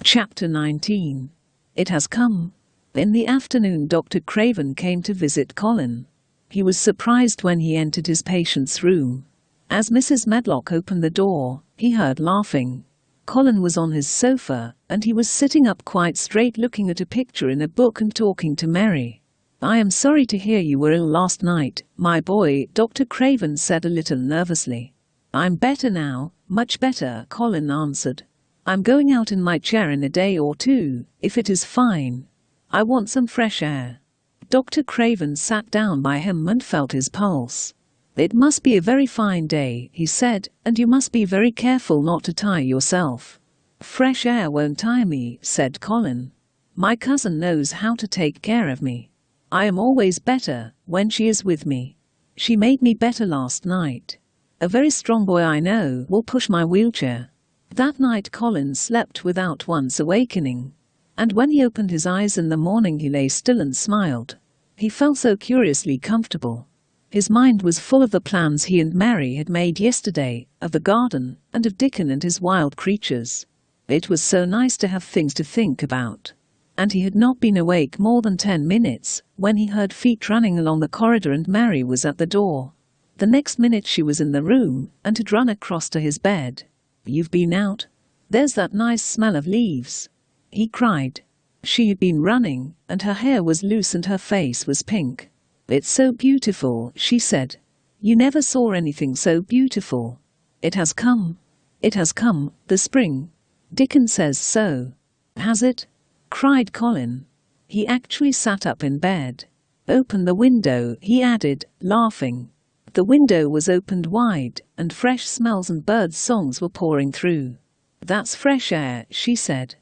Chapter 19. It has come. In the afternoon Dr. Craven came to visit Colin. He was surprised when he entered his patient's room. As Mrs. Medlock opened the door, he heard laughing. Colin was on his sofa, and he was sitting up quite straight looking at a picture in a book and talking to Mary. "I am sorry to hear you were ill last night, my boy," Dr. Craven said a little nervously. "I'm better now, much better," Colin answered. "I'm going out in my chair in a day or 2, if it is fine. I want some fresh air." Dr. Craven sat down by him and felt his pulse. "It must be a very fine day," he said, "and you must be very careful not to tire yourself." "Fresh air won't tire me," said Colin. "My cousin knows how to take care of me. I am always better when she is with me. She made me better last night. A very strong boy I know will push my wheelchair." That night Colin slept without once awakening. And when he opened his eyes in the morning he lay still and smiled. He felt so curiously comfortable. His mind was full of the plans he and Mary had made yesterday, of the garden, and of Dickon and his wild creatures. It was so nice to have things to think about. And he had not been awake more than 10 minutes, when he heard feet running along the corridor and Mary was at the door. The next minute she was in the room, and had run across to his bed. "You've been out? There's that nice smell of leaves," he cried. She had been running, and her hair was loose and her face was pink. "It's so beautiful," she said. "You never saw anything so beautiful. It has come. It has come, the spring. Dickon says so." "Has it?" cried Colin. He actually sat up in bed. "Open the window," he added, laughing. The window was opened wide, and fresh smells and birds' songs were pouring through. "That's fresh air," she said.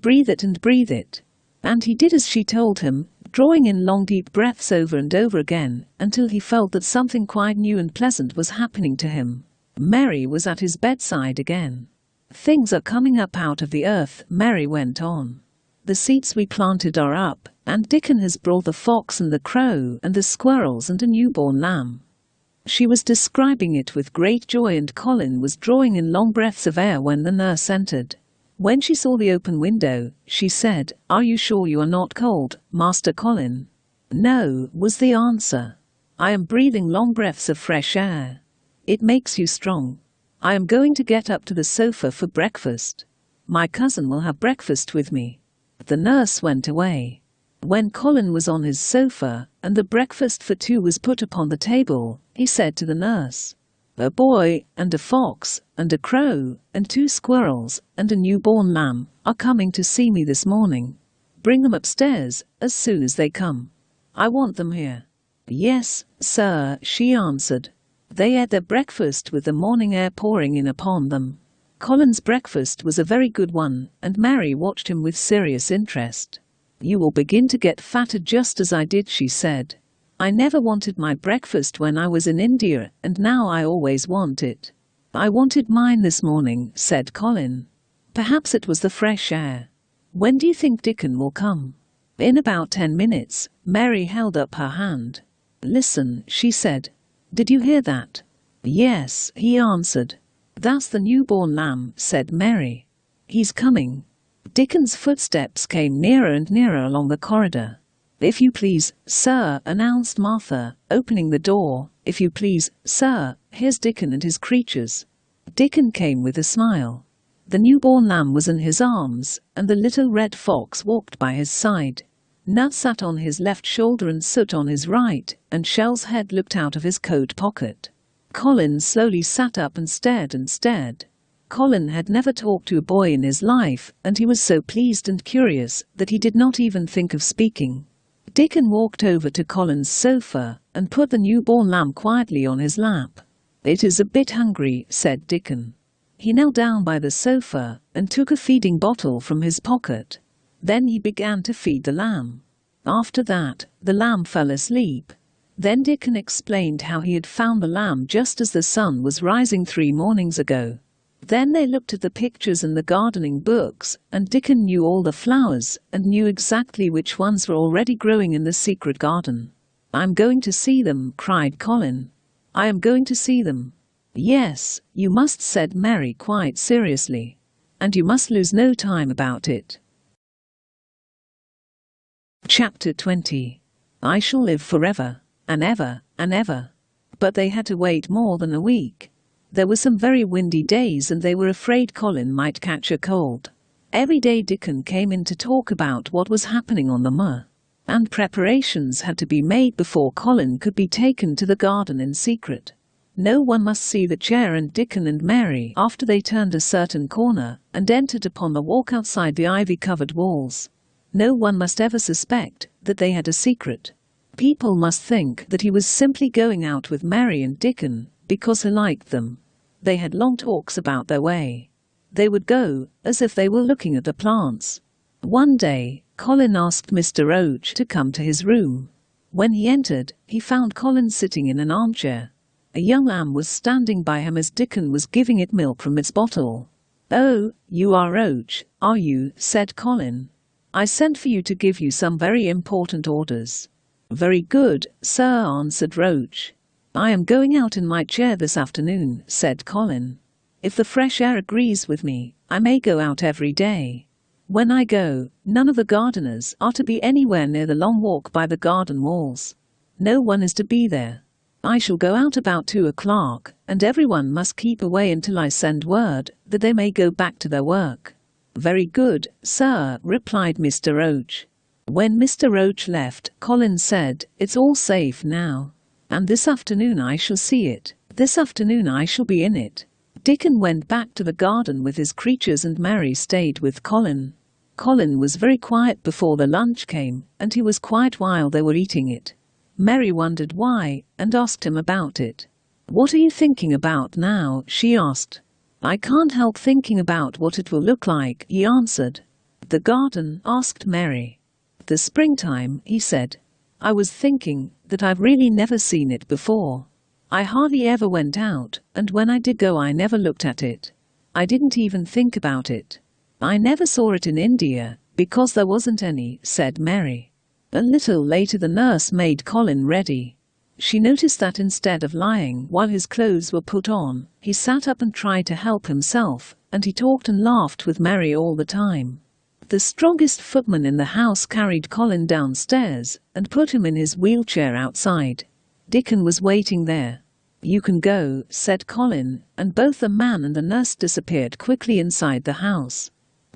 "Breathe it and breathe it." And he did as she told him, drawing in long deep breaths over and over again, until he felt that something quite new and pleasant was happening to him. Mary was at his bedside again. "Things are coming up out of the earth," Mary went on. "The seeds we planted are up, and Dickon has brought the fox and the crow and the squirrels and a newborn lamb." She was describing it with great joy, and Colin was drawing in long breaths of air when the nurse entered. When she saw the open window, she said, "Are you sure you are not cold, Master Colin?" "No," was the answer. "I am breathing long breaths of fresh air. It makes you strong. I am going to get up to the sofa for breakfast. My cousin will have breakfast with me." The nurse went away. When Colin was on his sofa, and the breakfast for two was put upon the table, he said to the nurse, "A boy, and a fox, and a crow, and 2 squirrels, and a newborn lamb are coming to see me this morning. Bring them upstairs as soon as they come. I want them here." "Yes, sir," she answered. They ate their breakfast with the morning air pouring in upon them. Colin's breakfast was a very good one, and Mary watched him with serious interest. "You will begin to get fatter just as I did," she said. "I never wanted my breakfast when I was in India, and now I always want it." "I wanted mine this morning," said Colin. "Perhaps it was the fresh air. When do you think Dickon will come?" "In about 10 minutes." Mary held up her hand. "Listen," she said. "Did you hear that?" "Yes," he answered. "That's the newborn lamb," said Mary. "He's coming." Dickon's footsteps came nearer and nearer along the corridor. "If you please, sir," announced Martha, opening the door. "If you please, sir, here's Dickon and his creatures." Dickon came with a smile. The newborn lamb was in his arms, and the little red fox walked by his side. Nut sat on his left shoulder and Soot on his right, and Shell's head looked out of his coat pocket. Colin slowly sat up and stared and stared. Colin had never talked to a boy in his life, and he was so pleased and curious that he did not even think of speaking. Dickon walked over to Colin's sofa and put the newborn lamb quietly on his lap. "It is a bit hungry," said Dickon. He knelt down by the sofa and took a feeding bottle from his pocket. Then he began to feed the lamb. After that, the lamb fell asleep. Then Dickon explained how he had found the lamb just as the sun was rising 3 mornings ago. Then they looked at the pictures in the gardening books, and Dickon knew all the flowers and knew exactly which ones were already growing in the secret garden. "I'm going to see them," cried Colin. "I am going to see them." "Yes, you must," said Mary quite seriously. "And you must lose no time about it." Chapter 20. I shall live forever, and ever, and ever. But they had to wait more than a week. There were some very windy days, and they were afraid Colin might catch a cold. Every day Dickon came in to talk about what was happening on the moor, and preparations had to be made before Colin could be taken to the garden in secret. No one must see the chair and Dickon and Mary after they turned a certain corner and entered upon the walk outside the ivy-covered walls. No one must ever suspect that they had a secret. People must think that he was simply going out with Mary and Dickon because he liked them. They had long talks about their way. They would go as if they were looking at the plants. One day, Colin asked Mr. Roach to come to his room. When he entered, he found Colin sitting in an armchair. A young lamb was standing by him as Dickon was giving it milk from its bottle. "Oh, you are Roach, are you?" said Colin. "I sent for you to give you some very important orders." "Very good, sir," answered Roach. "I am going out in my chair this afternoon," said Colin. "If the fresh air agrees with me, I may go out every day. When I go, none of the gardeners are to be anywhere near the long walk by the garden walls. No one is to be there. I shall go out about 2 o'clock, and everyone must keep away until I send word that they may go back to their work." "Very good, sir," replied Mr. Roach. When Mr. Roach left, Colin said, "It's all safe now. And this afternoon I shall see it. This afternoon I shall be in it." Dickon went back to the garden with his creatures, and Mary stayed with Colin. Colin was very quiet before the lunch came, and he was quiet while they were eating it. Mary wondered why, and asked him about it. "What are you thinking about now?" she asked. "I can't help thinking about what it will look like," he answered. "The garden?" asked Mary. "The springtime," he said. "I was thinking that I've really never seen it before. I hardly ever went out, and when I did go I never looked at it. I didn't even think about it. I never saw it in India, because there wasn't any," said Mary. A little later the nurse made Colin ready. She noticed that instead of lying while his clothes were put on, he sat up and tried to help himself, and he talked and laughed with Mary all the time. The strongest footman in the house carried Colin downstairs and put him in his wheelchair outside. Dickon was waiting there. "You can go," said Colin, and both the man and the nurse disappeared quickly inside the house.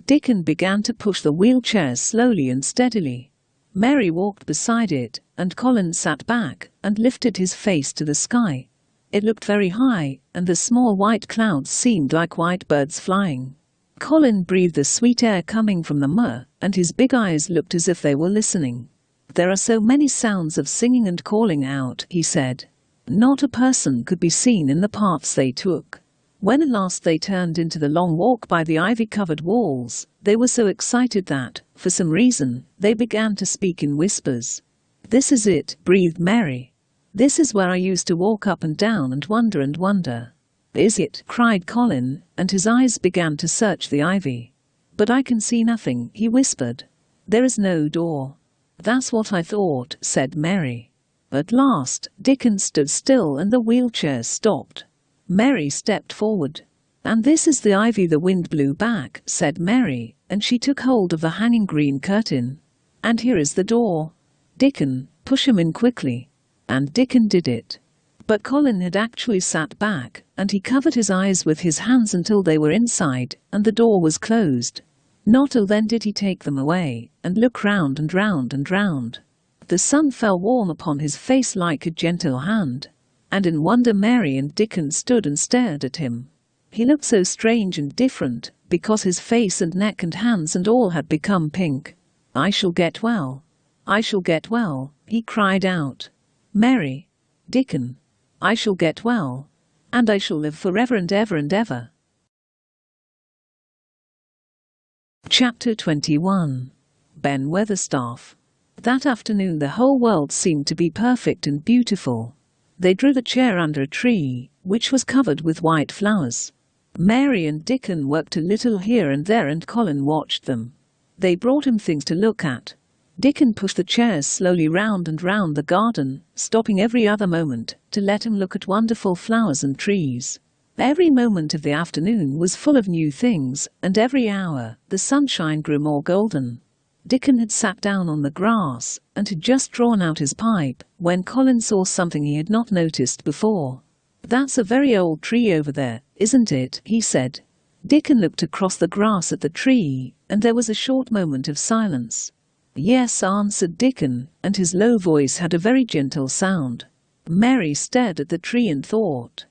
Dickon began to push the wheelchair slowly and steadily. Mary walked beside it, and Colin sat back and lifted his face to the sky. It looked very high, and the small white clouds seemed like white birds flying. Colin breathed the sweet air coming from the moor, and his big eyes looked as if they were listening. "There are so many sounds of singing and calling out," he said. Not a person could be seen in the paths they took. When at last they turned into the long walk by the ivy-covered walls, they were so excited that, for some reason, they began to speak in whispers. "This is it," breathed Mary. "This is where I used to walk up and down and wonder and wonder." "Is it?" cried Colin, and his eyes began to search the ivy. "But I can see nothing," he whispered. "There is no door." "That's what I thought," said Mary. At last, Dickon stood still and the wheelchair stopped. Mary stepped forward. "And this is the ivy the wind blew back," said Mary, and she took hold of the hanging green curtain. "And here is the door. Dickon, push him in quickly." And Dickon did it. But Colin had actually sat back, and he covered his eyes with his hands until they were inside, and the door was closed. Not till then did he take them away, and look round and round and round. The sun fell warm upon his face like a gentle hand. And in wonder Mary and Dickon stood and stared at him. He looked so strange and different, because his face and neck and hands and all had become pink. "I shall get well. I shall get well," he cried out. "Mary, Dickon, I shall get well. And I shall live forever and ever and ever." Chapter 21. Ben Weatherstaff. That afternoon the whole world seemed to be perfect and beautiful. They drew the chair under a tree, which was covered with white flowers. Mary and Dickon worked a little here and there and Colin watched them. They brought him things to look at. Dickon pushed the chairs slowly round and round the garden, stopping every other moment to let him look at wonderful flowers and trees. Every moment of the afternoon was full of new things, and every hour the sunshine grew more golden. Dickon had sat down on the grass and had just drawn out his pipe when Colin saw something he had not noticed before. "That's a very old tree over there, isn't it?" he said. Dickon looked across the grass at the tree, and there was a short moment of silence. "Yes," answered Dickon, and his low voice had a very gentle sound. Mary stared at the tree and thought.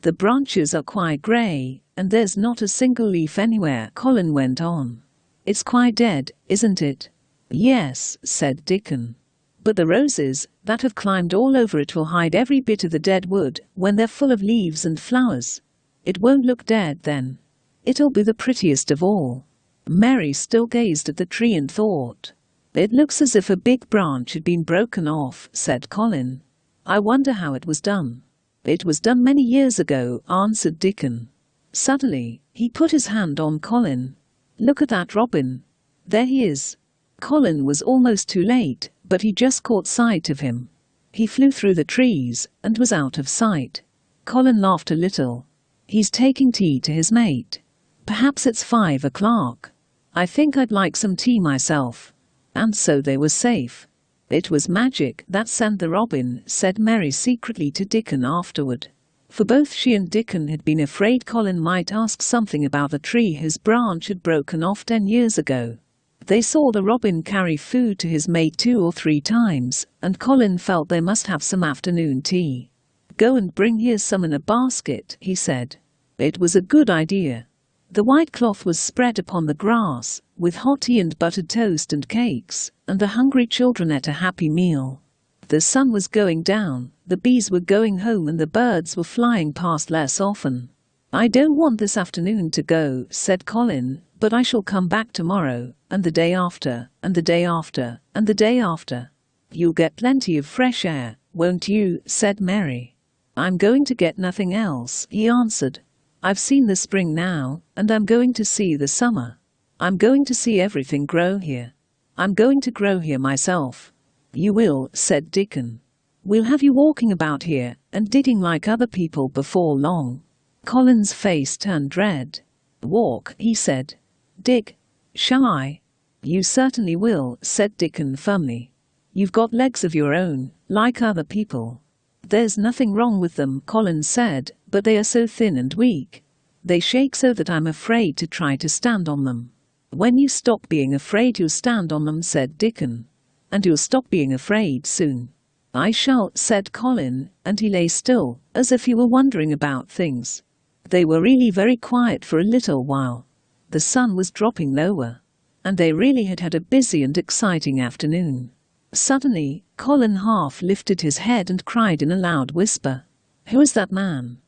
"The branches are quite grey, and there's not a single leaf anywhere," Colin went on. "It's quite dead, isn't it?" "Yes," said Dickon. "But the roses that have climbed all over it will hide every bit of the dead wood when they're full of leaves and flowers. It won't look dead then. It'll be the prettiest of all." Mary still gazed at the tree and thought. "It looks as if a big branch had been broken off," said Colin. "I wonder how it was done." "It was done many years ago," answered Dickon. Suddenly, he put his hand on Colin. "Look at that robin. There he is." Colin was almost too late, but he just caught sight of him. He flew through the trees and was out of sight. Colin laughed a little. "He's taking tea to his mate. Perhaps it's 5 o'clock. I think I'd like some tea myself." And so they were safe. "It was magic that sent the robin," said Mary secretly to Dickon afterward. For both she and Dickon had been afraid Colin might ask something about the tree whose branch had broken off 10 years ago. They saw the robin carry food to his mate 2 or 3 times, and Colin felt they must have some afternoon tea. "Go and bring here some in a basket," he said. It was a good idea. The white cloth was spread upon the grass, with hot tea and buttered toast and cakes, and the hungry children ate a happy meal. The sun was going down, the bees were going home and the birds were flying past less often. "I don't want this afternoon to go," said Colin, "but I shall come back tomorrow, and the day after, and the day after, and the day after." "You'll get plenty of fresh air, won't you?" said Mary. "I'm going to get nothing else," he answered. "I've seen the spring now, and I'm going to see the summer. I'm going to see everything grow here. I'm going to grow here myself." "You will," said Dickon. We'll have you walking about here and digging like other people before long. Colin's face turned red. Walk, he said. Dig. Shall I? You certainly will, said Dickon firmly. You've got legs of your own, like other people. There's nothing wrong with them, Colin said, but they are so thin and weak. They shake so that I'm afraid to try to stand on them. When you stop being afraid you'll stand on them, said Dickon. And you'll stop being afraid soon. I shall, said Colin, and he lay still, as if he were wondering about things. They were really very quiet for a little while. The sun was dropping lower, and they really had had a busy and exciting afternoon. Suddenly, Colin half lifted his head and cried in a loud whisper, "Who is that man?"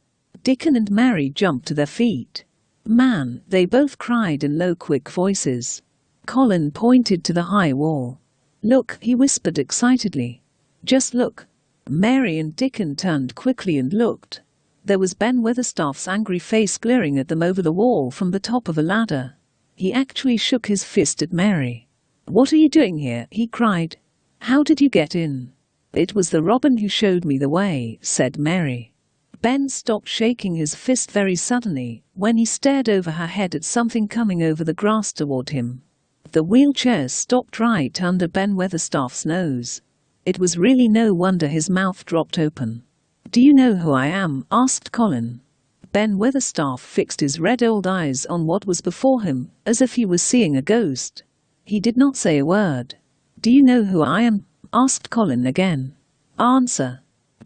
Dickon and Mary jumped to their feet. "Man," they both cried in low, quick voices. Colin pointed to the high wall. "Look," he whispered excitedly. "Just look." Mary and Dickon turned quickly and looked. There was Ben Weatherstaff's angry face glaring at them over the wall from the top of a ladder. He actually shook his fist at Mary. "What are you doing here?" he cried. "How did you get in?" "It was the robin who showed me the way," said Mary. Ben stopped shaking his fist very suddenly when he stared over her head at something coming over the grass toward him. The wheelchair stopped right under Ben Weatherstaff's nose. It was really no wonder his mouth dropped open. "Do you know who I am?" asked Colin. Ben Weatherstaff fixed his red old eyes on what was before him, as if he was seeing a ghost. He did not say a word. "Do you know who I am?" asked Colin again. "Answer."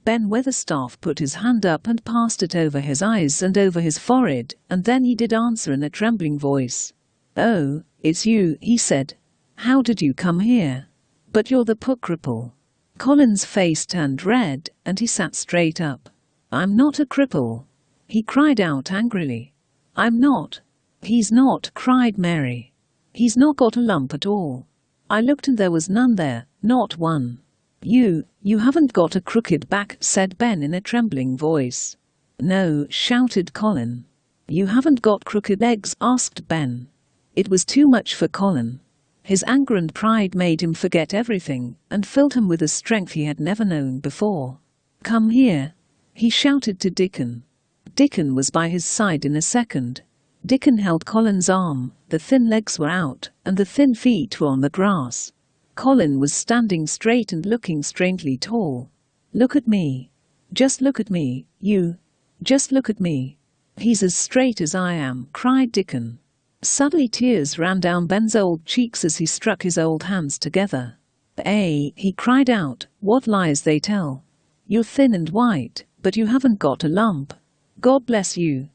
Ben Weatherstaff put his hand up and passed it over his eyes and over his forehead, and then he did answer in a trembling voice. "Oh, it's you," he said. "How did you come here?" "But you're the poor cripple." Colin's face turned red, and he sat straight up. "I'm not a cripple," he cried out angrily. "I'm not." "He's not," cried Mary. "He's not got a lump at all. I looked and there was none there, not one." You haven't got a crooked back," said Ben in a trembling voice. "No," shouted Colin. "You haven't got crooked legs?" asked Ben. It was too much for Colin. His anger and pride made him forget everything, and filled him with a strength he had never known before. "Come here," he shouted to Dickon. Dickon was by his side in a second. Dickon held Colin's arm, the thin legs were out, and the thin feet were on the grass. Colin was standing straight and looking strangely tall. "Look at me. Just look at me, you. Just look at me." "He's as straight as I am," cried Dickon. Suddenly tears ran down Ben's old cheeks as he struck his old hands together. He cried out, "what lies they tell. You're thin and white, but you haven't got a lump. God bless you."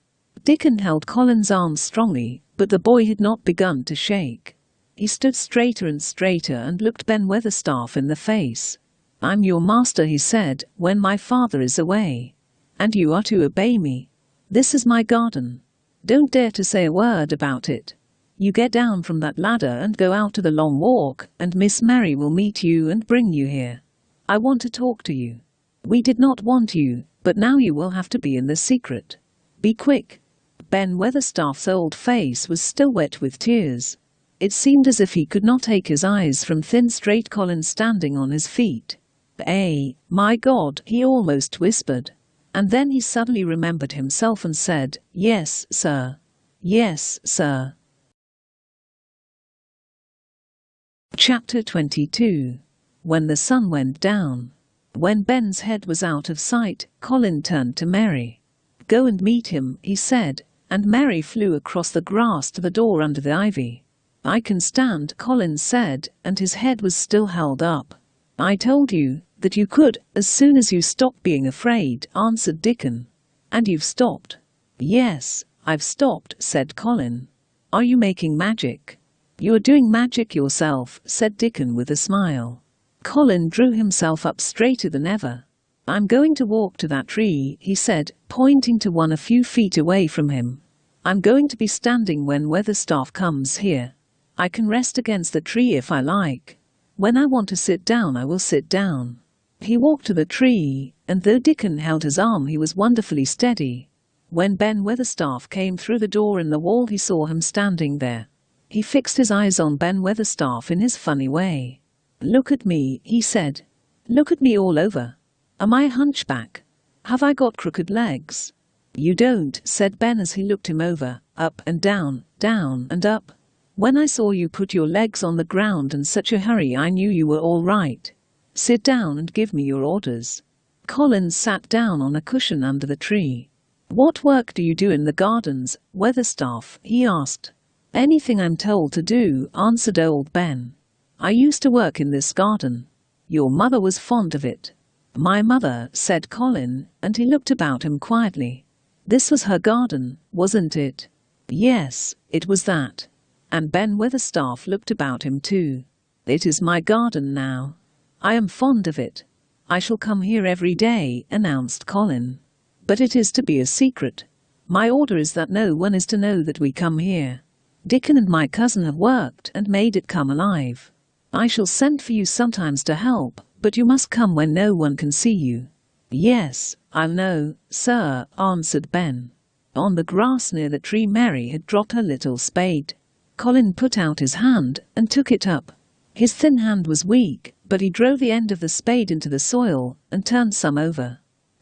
Dickon held Colin's arm strongly, but the boy had not begun to shake. He stood straighter and straighter and looked Ben Weatherstaff in the face. "I'm your master," he said, "when my father is away. And you are to obey me. This is my garden. Don't dare to say a word about it. You get down from that ladder and go out to the long walk, and Miss Mary will meet you and bring you here. I want to talk to you. We did not want you, but now you will have to be in the secret. Be quick." Ben Weatherstaff's old face was still wet with tears. It seemed as if he could not take his eyes from thin straight Colin standing on his feet. My God," he almost whispered. And then he suddenly remembered himself and said, "Yes, sir. Yes, sir." Chapter 22. When the sun went down. When Ben's head was out of sight, Colin turned to Mary. "Go and meet him," he said, and Mary flew across the grass to the door under the ivy. "I can stand," Colin said, and his head was still held up. "I told you that you could, as soon as you stopped being afraid," answered Dickon. "And you've stopped." "Yes, I've stopped," said Colin. "Are you making magic?" "You are doing magic yourself," said Dickon with a smile. Colin drew himself up straighter than ever. "I'm going to walk to that tree," he said, pointing to one a few feet away from him. "I'm going to be standing when Weatherstaff comes here. I can rest against the tree if I like. When I want to sit down I will sit down." He walked to the tree, and though Dickon held his arm he was wonderfully steady. When Ben Weatherstaff came through the door in the wall he saw him standing there. He fixed his eyes on Ben Weatherstaff in his funny way. "Look at me," he said. "Look at me all over. Am I a hunchback? Have I got crooked legs? You don't, said Ben as he looked him over, up and down and up. When I saw you put your legs on the ground in such a hurry I knew you were all right. Sit down and give me your orders. Colin sat down on a cushion under the tree. What work do you do in the gardens, Weatherstaff? He asked. Anything I'm told to do, answered old Ben. I used to work in this garden. Your mother was fond of it. My mother, said Colin, and he looked about him quietly. This was her garden, wasn't it? Yes, it was that. And Ben Weatherstaff looked about him too. It is my garden now. I am fond of it. I shall come here every day, announced Colin. But it is to be a secret. My order is that no one is to know that we come here. Dickon and my cousin have worked and made it come alive. I shall send for you sometimes to help, but you must come when no one can see you. Yes, I'll know, sir, answered Ben. On the grass near the tree Mary had dropped her little spade. Colin put out his hand and took it up. His thin hand was weak, but he drove the end of the spade into the soil and turned some over.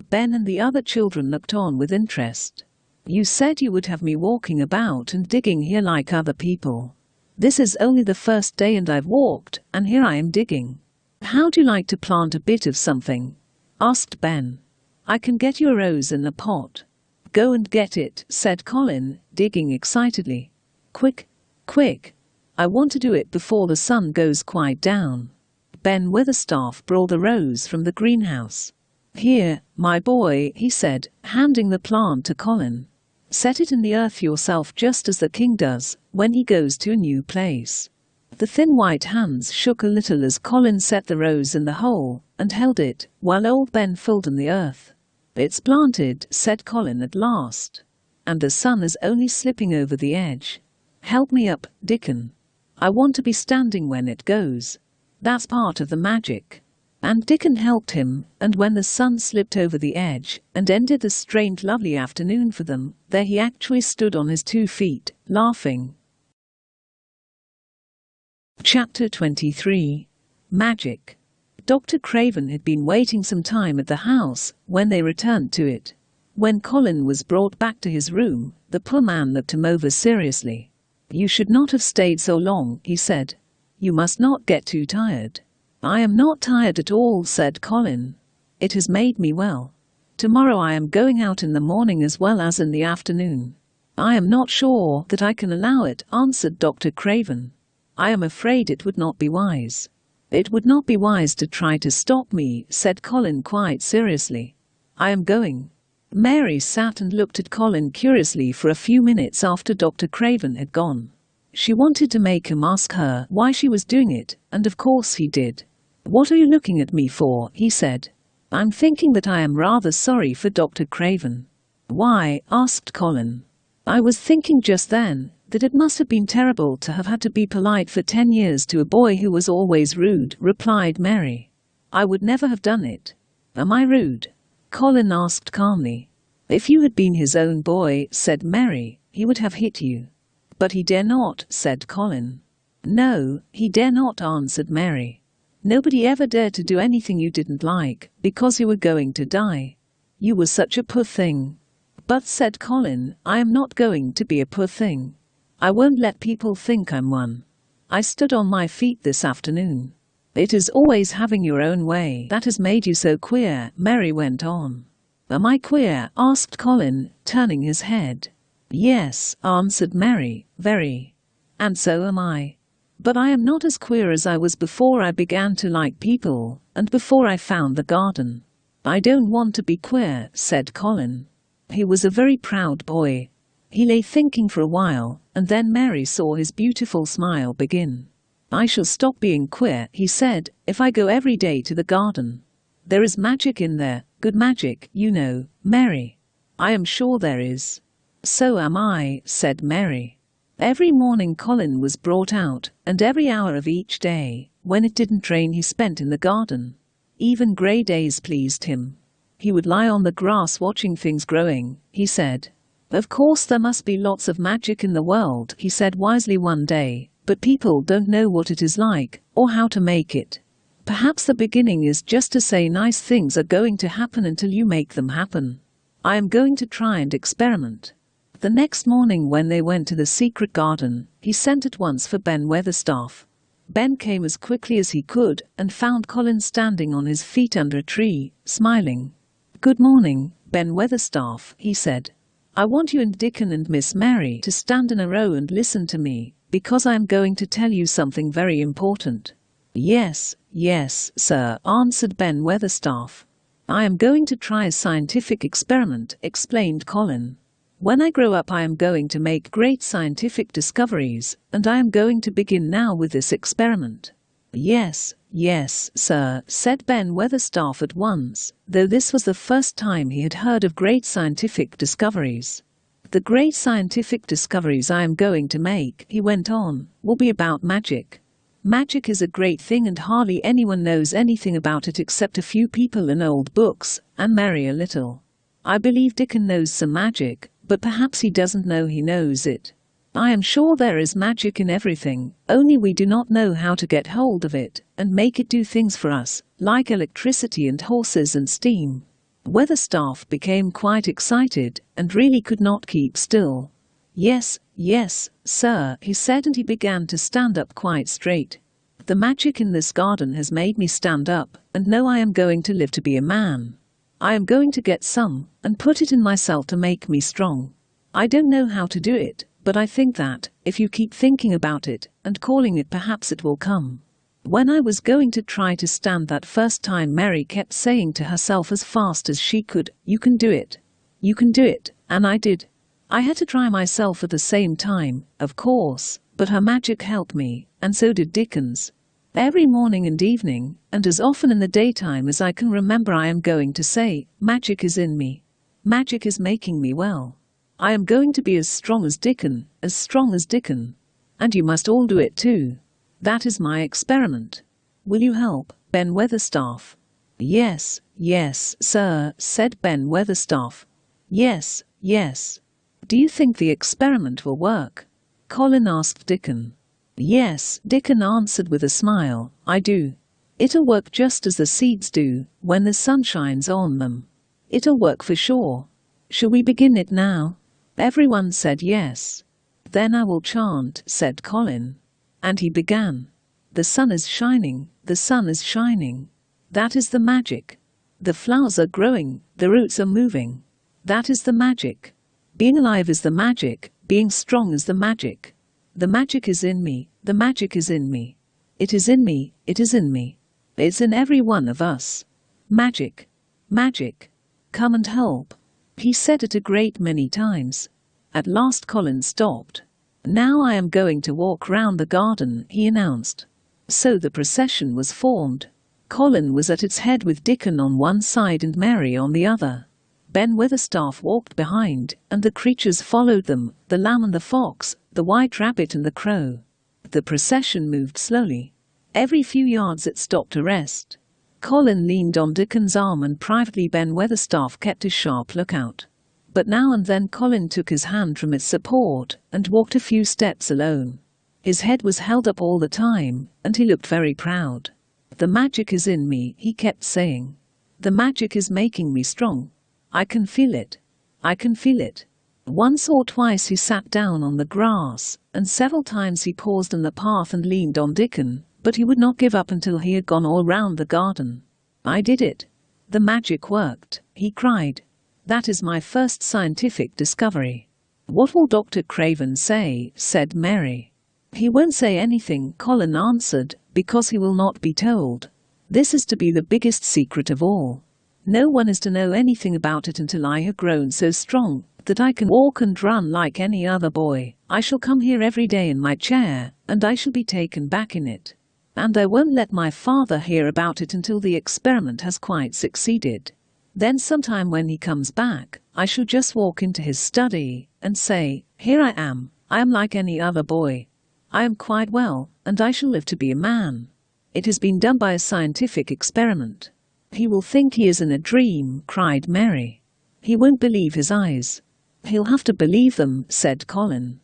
Ben and the other children looked on with interest. You said you would have me walking about and digging here like other people. This is only the first day and I've walked, and here I am digging. How'd you like to plant a bit of something? Asked Ben. I can get you a rose in the pot. Go and get it, said Colin, digging excitedly. Quick, quick. I want to do it before the sun goes quite down. Ben Weatherstaff brought the rose from the greenhouse. Here, my boy, he said, handing the plant to Colin. Set it in the earth yourself just as the king does when he goes to a new place. The thin white hands shook a little as Colin set the rose in the hole and held it while old Ben filled in the earth. It's planted, said Colin at last. And the sun is only slipping over the edge. Help me up, Dickon. I want to be standing when it goes. That's part of the magic. And Dickon helped him, and when the sun slipped over the edge and ended the strange lovely afternoon for them, there he actually stood on his 2 feet, laughing. Chapter 23. Magic. Dr. Craven had been waiting some time at the house when they returned to it. When Colin was brought back to his room, the poor man looked him over seriously. You should not have stayed so long, he said. You must not get too tired. I am not tired at all, said Colin. It has made me well. Tomorrow I am going out in the morning as well as in the afternoon. I am not sure that I can allow it, answered Dr. Craven. I am afraid it would not be wise. It would not be wise to try to stop me, said Colin quite seriously. I am going. Mary sat and looked at Colin curiously for a few minutes after Dr. Craven had gone. She wanted to make him ask her why she was doing it, and of course he did. What are you looking at me for? He said. I'm thinking that I am rather sorry for Dr. Craven. Why? Asked Colin. I was thinking just then that it must have been terrible to have had to be polite for 10 years to a boy who was always rude, replied Mary. I would never have done it. Am I rude? Colin asked calmly. If you had been his own boy, said Mary, he would have hit you. But he dare not, said Colin. No, he dare not, answered Mary. Nobody ever dared to do anything you didn't like, because you were going to die. You were such a poor thing. But, said Colin, I am not going to be a poor thing. I won't let people think I'm one. I stood on my feet this afternoon. It is always having your own way that has made you so queer, Mary went on. Am I queer? Asked Colin, turning his head. Yes, answered Mary, very. And so am I. But I am not as queer as I was before I began to like people, and before I found the garden. I don't want to be queer, said Colin. He was a very proud boy. He lay thinking for a while, and then Mary saw his beautiful smile begin. I shall stop being queer, he said, if I go every day to the garden. There is magic in there, good magic, you know, Mary. I am sure there is. So am I, said Mary. Every morning Colin was brought out, and every hour of each day, when it didn't rain he spent in the garden. Even grey days pleased him. He would lie on the grass watching things growing, he said. Of course there must be lots of magic in the world, he said wisely one day, but people don't know what it is like, or how to make it. Perhaps the beginning is just to say nice things are going to happen until you make them happen. I am going to try and experiment. The next morning when they went to the secret garden, he sent at once for Ben Weatherstaff. Ben came as quickly as he could and found Colin standing on his feet under a tree, smiling. "Good morning, Ben Weatherstaff," he said. "I want you and Dickon and Miss Mary to stand in a row and listen to me, because I am going to tell you something very important." "Yes, yes, sir," answered Ben Weatherstaff. "I am going to try a scientific experiment," explained Colin. "When I grow up I am going to make great scientific discoveries, and I am going to begin now with this experiment." "Yes, yes, sir," said Ben Weatherstaff at once, though this was the first time he had heard of great scientific discoveries. "The great scientific discoveries I am going to make," he went on, "will be about magic. Magic is a great thing and hardly anyone knows anything about it except a few people in old books, and Mary a little. I believe Dickon knows some magic, but perhaps he doesn't know he knows it. I am sure there is magic in everything, only we do not know how to get hold of it, and make it do things for us, like electricity and horses and steam." Weatherstaff became quite excited, and really could not keep still. "Yes, yes, sir," he said, and he began to stand up quite straight. "The magic in this garden has made me stand up, and know I am going to live to be a man. I am going to get some, and put it in myself to make me strong. I don't know how to do it, but I think that, if you keep thinking about it, and calling it, perhaps it will come." When I was going to try to stand that first time, Mary kept saying to herself as fast as she could, "You can do it. You can do it," and I did. I had to try myself at the same time, of course, but her magic helped me, and so did Dickon's. Every morning and evening, and as often in the daytime as I can remember, I am going to say, "Magic is in me. Magic is making me well. I am going to be as strong as Dickon, as strong as Dickon. And you must all do it too. That is my experiment. Will you help, Ben Weatherstaff?" "Yes, yes, sir," said Ben Weatherstaff. "Yes, yes." "Do you think the experiment will work?" Colin asked Dickon. "Yes," Dickon answered with a smile, "I do. It'll work just as the seeds do, when the sun shines on them. It'll work for sure. Shall we begin it now?" Everyone said yes. "Then I will chant," said Colin. And he began. "The sun is shining, the sun is shining. That is the magic. The flowers are growing, the roots are moving. That is the magic. Being alive is the magic, being strong is the magic. The magic is in me, the magic is in me. It is in me, it is in me. It's in every one of us. Magic, magic. Come and help." He said it a great many times. At last Colin stopped. "Now I am going to walk round the garden," he announced. So the procession was formed. Colin was at its head with Dickon on one side and Mary on the other. Ben Weatherstaff walked behind, and the creatures followed them, the lamb and the fox, the white rabbit and the crow. The procession moved slowly. Every few yards it stopped to rest. Colin leaned on Dickon's arm, and privately Ben Weatherstaff kept a sharp lookout. But now and then Colin took his hand from its support, and walked a few steps alone. His head was held up all the time, and he looked very proud. "The magic is in me," he kept saying. "The magic is making me strong. I can feel it. I can feel it." Once or twice he sat down on the grass, and several times he paused in the path and leaned on Dickon, but he would not give up until he had gone all round the garden. "I did it. The magic worked," he cried. "That is my first scientific discovery." "What will Dr. Craven say?" said Mary. "He won't say anything," Colin answered, "because he will not be told. This is to be the biggest secret of all. No one is to know anything about it until I have grown so strong that I can walk and run like any other boy. I shall come here every day in my chair, and I shall be taken back in it. And I won't let my father hear about it until the experiment has quite succeeded. Then sometime when he comes back, I shall just walk into his study and say, 'Here I am like any other boy. I am quite well, and I shall live to be a man. It has been done by a scientific experiment.'" "He will think he is in a dream," cried Mary. "He won't believe his eyes." "He'll have to believe them," said Colin.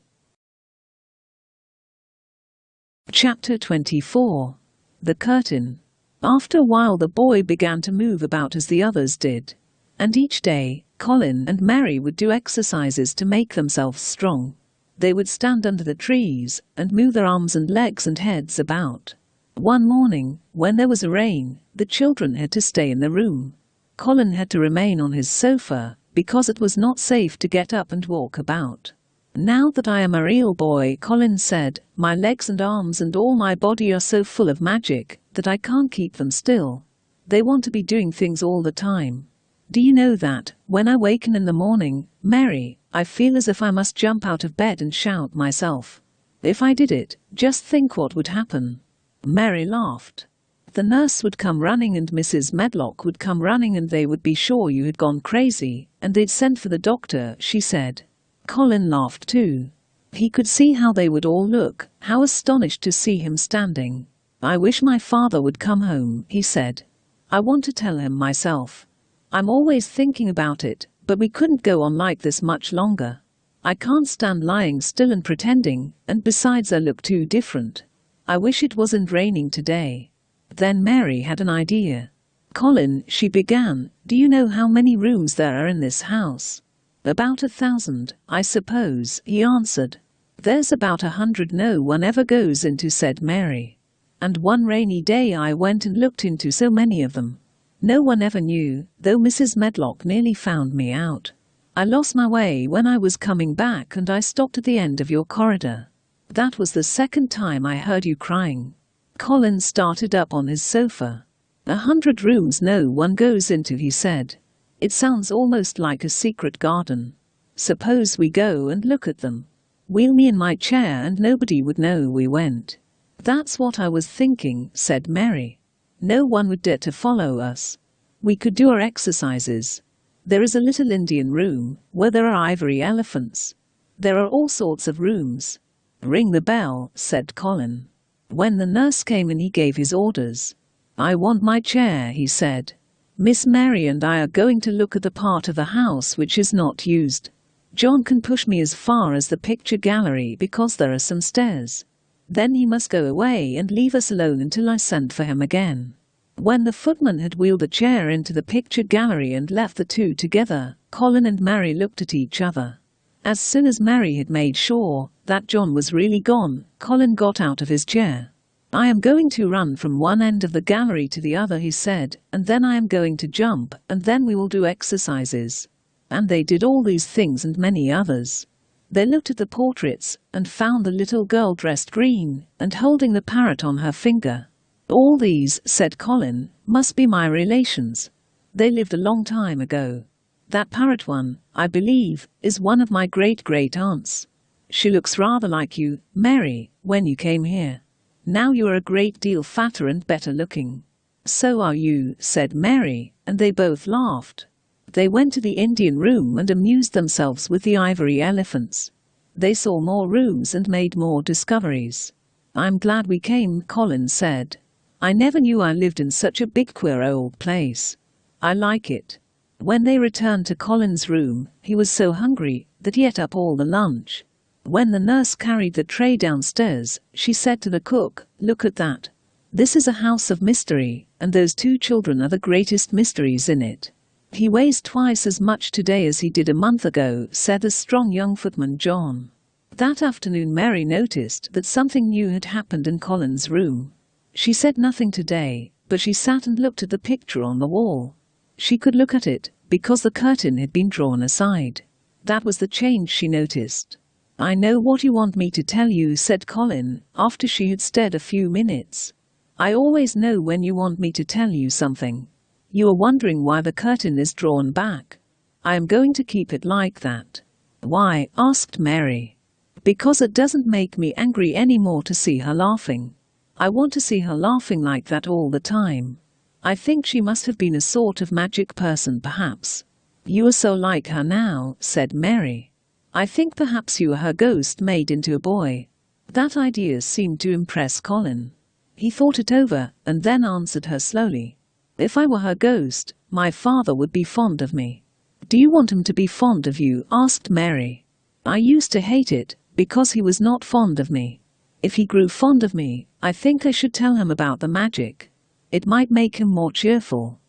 Chapter 24. The Curtain. After a while the boy began to move about as the others did. And each day, Colin and Mary would do exercises to make themselves strong. They would stand under the trees and move their arms and legs and heads about. One morning, when there was a rain, the children had to stay in the room. Colin had to remain on his sofa, because it was not safe to get up and walk about. "Now that I am a real boy," Colin said, "my legs and arms and all my body are so full of magic that I can't keep them still. They want to be doing things all the time. Do you know that, when I waken in the morning, Mary, I feel as if I must jump out of bed and shout myself. If I did it, just think what would happen." Mary laughed. "The nurse would come running and Mrs. Medlock would come running and they would be sure you had gone crazy, and they'd send for the doctor," she said. Colin laughed too. He could see how they would all look, how astonished to see him standing. "I wish my father would come home," he said. "I want to tell him myself. I'm always thinking about it, but we couldn't go on like this much longer. I can't stand lying still and pretending, and besides I look too different. I wish it wasn't raining today." Then Mary had an idea. "Colin," she began, "do you know how many rooms there are in this house?" "About 1,000, I suppose," he answered. "There's about 100 no one ever goes into," said Mary. "And one rainy day I went and looked into so many of them. No one ever knew, though Mrs. Medlock nearly found me out. I lost my way when I was coming back and I stopped at the end of your corridor. That was the second time I heard you crying." Colin started up on his sofa. 100 rooms no one goes into," he said. "It sounds almost like a secret garden. Suppose we go and look at them. Wheel me in my chair and nobody would know we went." "That's what I was thinking," said Mary. "No one would dare to follow us. We could do our exercises. There is a little Indian room, where there are ivory elephants. There are all sorts of rooms." "Ring the bell," said Colin. When the nurse came in he gave his orders. "I want my chair," he said. "Miss Mary and I are going to look at the part of the house which is not used. John can push me as far as the picture gallery because there are some stairs. Then he must go away and leave us alone until I send for him again." When the footman had wheeled a chair into the picture gallery and left the two together, Colin and Mary looked at each other. As soon as Mary had made sure that John was really gone, Colin got out of his chair. "I am going to run from one end of the gallery to the other," he said, "and then I am going to jump, and then we will do exercises." And they did all these things and many others. They looked at the portraits, and found the little girl dressed green, and holding the parrot on her finger. "All these," said Colin, "must be my relations. They lived a long time ago. That parrot one, I believe, is one of my great-great-aunts. She looks rather like you, Mary, when you came here. Now you are a great deal fatter and better looking." "So are you," said Mary, and they both laughed. They went to the Indian room and amused themselves with the ivory elephants. They saw more rooms and made more discoveries. "I'm glad we came," Colin said. "I never knew I lived in such a big queer old place. I like it." When they returned to Colin's room, he was so hungry that he ate up all the lunch. When the nurse carried the tray downstairs, she said to the cook, "Look at that. This is a house of mystery, and those two children are the greatest mysteries in it." "He weighs twice as much today as he did a month ago," said the strong young footman John. That afternoon Mary noticed that something new had happened in Colin's room. She said nothing today, but she sat and looked at the picture on the wall. She could look at it, because the curtain had been drawn aside. That was the change she noticed. "I know what you want me to tell you," said Colin, after she had stared a few minutes. "I always know when you want me to tell you something. You are wondering why the curtain is drawn back. I am going to keep it like that." "Why?" asked Mary. "Because it doesn't make me angry anymore to see her laughing. I want to see her laughing like that all the time. I think she must have been a sort of magic person perhaps." "You are so like her now," said Mary. "I think perhaps you are her ghost made into a boy." That idea seemed to impress Colin. He thought it over, and then answered her slowly. "If I were her ghost, my father would be fond of me." "Do you want him to be fond of you?" asked Mary. "I used to hate it, because he was not fond of me. If he grew fond of me, I think I should tell him about the magic." It might make him more cheerful.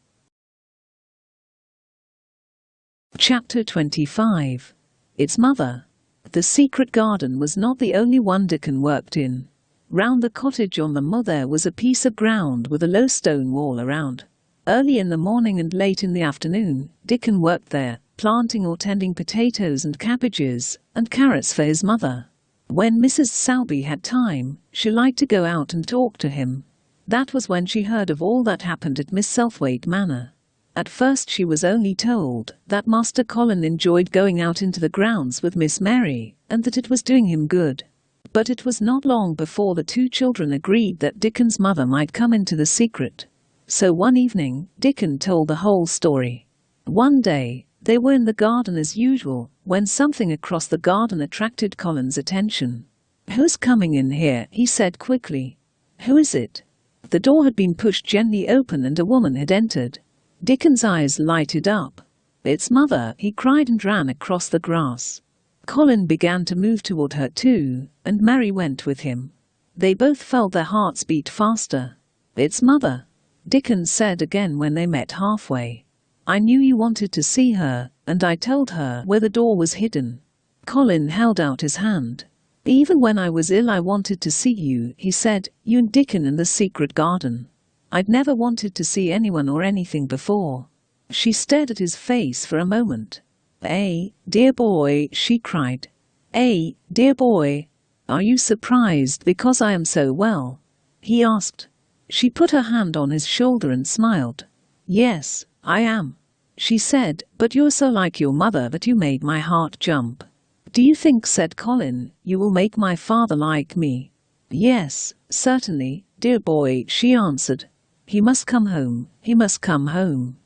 Chapter 25. Its Mother. The secret garden was not the only one Dickon worked in. Round the cottage on the Moor there was a piece of ground with a low stone wall around. Early in the morning and late in the afternoon, Dickon worked there, planting or tending potatoes and cabbages, and carrots for his mother. When Mrs. Sowerby had time, she liked to go out and talk to him. That was when she heard of all that happened at Misselthwaite Manor. At first she was only told that Master Colin enjoyed going out into the grounds with Miss Mary, and that it was doing him good. But it was not long before the two children agreed that Dickon's mother might come into the secret. So one evening, Dickon told the whole story. One day, they were in the garden as usual, when something across the garden attracted Colin's attention. "Who's coming in here?" he said quickly. "Who is it?" The door had been pushed gently open and a woman had entered. Dickon's eyes lighted up. "It's Mother," he cried and ran across the grass. Colin began to move toward her too, and Mary went with him. They both felt their hearts beat faster. "It's Mother," Dickon said again when they met halfway. "I knew you wanted to see her, and I told her where the door was hidden." Colin held out his hand. "Even when I was ill I wanted to see you," he said, "you and Dickon in the secret garden. I'd never wanted to see anyone or anything before." She stared at his face for a moment. Dear boy," she cried. Dear boy. Are you surprised because I am so well?" he asked. She put her hand on his shoulder and smiled. "Yes, I am," she said, "but you're so like your mother that you made my heart jump." "Do you think," said Colin, "you will make my father like me?" "Yes, certainly, dear boy," she answered. "He must come home, he must come home."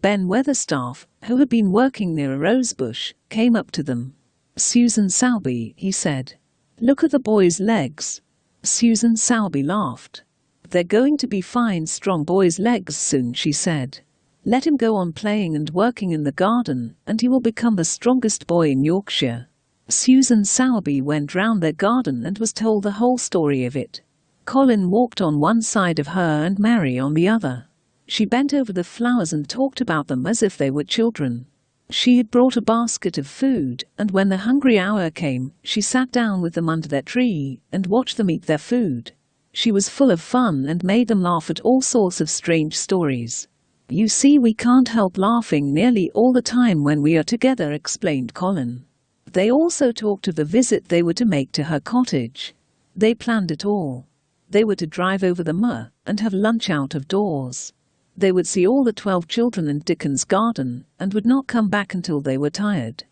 Ben Weatherstaff, who had been working near a rosebush, came up to them. "Susan Sowerby," he said. "Look at the boy's legs." Susan Sowerby laughed. "They're going to be fine strong boy's legs soon," she said. "Let him go on playing and working in the garden, and he will become the strongest boy in Yorkshire." Susan Sowerby went round their garden and was told the whole story of it. Colin walked on one side of her and Mary on the other. She bent over the flowers and talked about them as if they were children. She had brought a basket of food, and when the hungry hour came, she sat down with them under their tree and watched them eat their food. She was full of fun and made them laugh at all sorts of strange stories. "You see, we can't help laughing nearly all the time when we are together," explained Colin. They also talked of the visit they were to make to her cottage. They planned it all. They were to drive over the Moor and have lunch out of doors. They would see all the 12 children in Dickon's garden and would not come back until they were tired.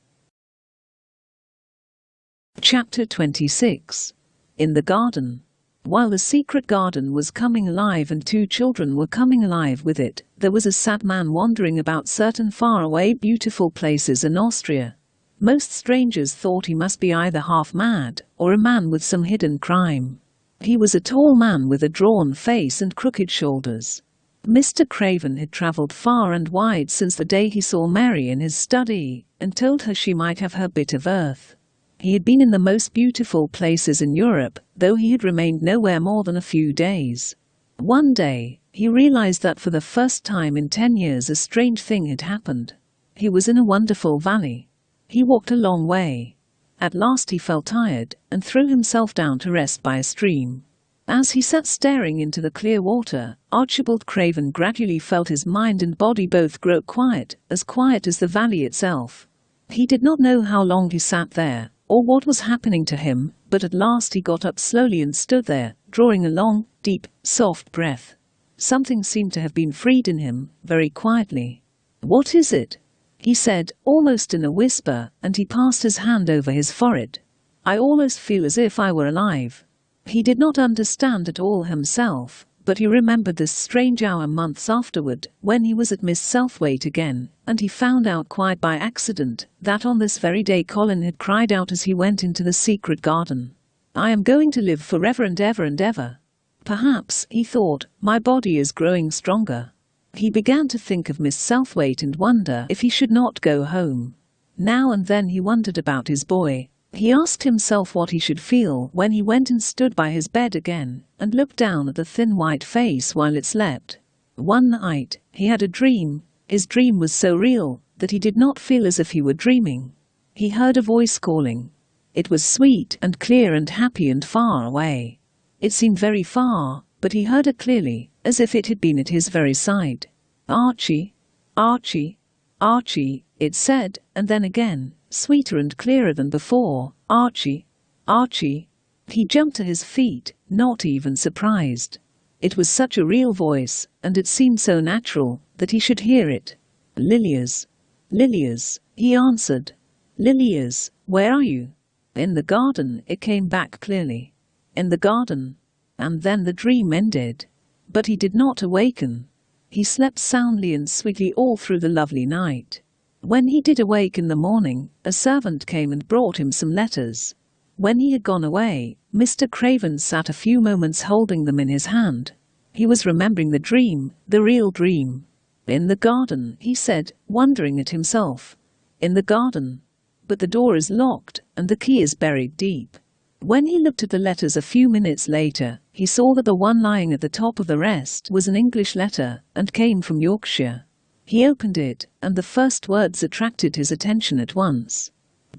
Chapter 26. In the garden. While the secret garden was coming alive and two children were coming alive with it, there was a sad man wandering about certain faraway beautiful places in Austria. Most strangers thought he must be either half mad or a man with some hidden crime. He was a tall man with a drawn face and crooked shoulders. Mr. Craven had travelled far and wide since the day he saw Mary in his study, and told her she might have her bit of earth. He had been in the most beautiful places in Europe, though he had remained nowhere more than a few days. One day, he realized that for the first time in 10 years a strange thing had happened. He was in a wonderful valley. He walked a long way. At last he felt tired, and threw himself down to rest by a stream. As he sat staring into the clear water, Archibald Craven gradually felt his mind and body both grow quiet as the valley itself. He did not know how long he sat there, or what was happening to him, but at last he got up slowly and stood there, drawing a long, deep, soft breath. Something seemed to have been freed in him, very quietly. "What is it?" he said, almost in a whisper, and he passed his hand over his forehead. "I almost feel as if I were alive." He did not understand it all himself, but he remembered this strange hour months afterward, when he was at Misselthwaite again, and he found out quite by accident that on this very day Colin had cried out as he went into the secret garden, "I am going to live forever and ever and ever." Perhaps, he thought, my body is growing stronger. He began to think of Misselthwaite and wonder if he should not go home. Now and then he wondered about his boy. He asked himself what he should feel when he went and stood by his bed again, and looked down at the thin white face while it slept. One night, he had a dream. His dream was so real that he did not feel as if he were dreaming. He heard a voice calling. It was sweet and clear and happy and far away. It seemed very far, but he heard it clearly, as if it had been at his very side. "Archie, Archie, Archie," it said, and then again, sweeter and clearer than before, "Archie, Archie." He jumped to his feet, not even surprised. It was such a real voice, and it seemed so natural that he should hear it. "Lilias, Lilias," he answered. "Lilias, where are you?" "In the garden," it came back clearly. "In the garden." And then the dream ended. But he did not awaken. He slept soundly and sweetly all through the lovely night. When he did awake in the morning, a servant came and brought him some letters. When he had gone away, Mr. Craven sat a few moments holding them in his hand. He was remembering the dream, the real dream. "In the garden," he said, wondering at himself. "In the garden. But the door is locked, and the key is buried deep." When he looked at the letters a few minutes later, he saw that the one lying at the top of the rest was an English letter, and came from Yorkshire. He opened it, and the first words attracted his attention at once.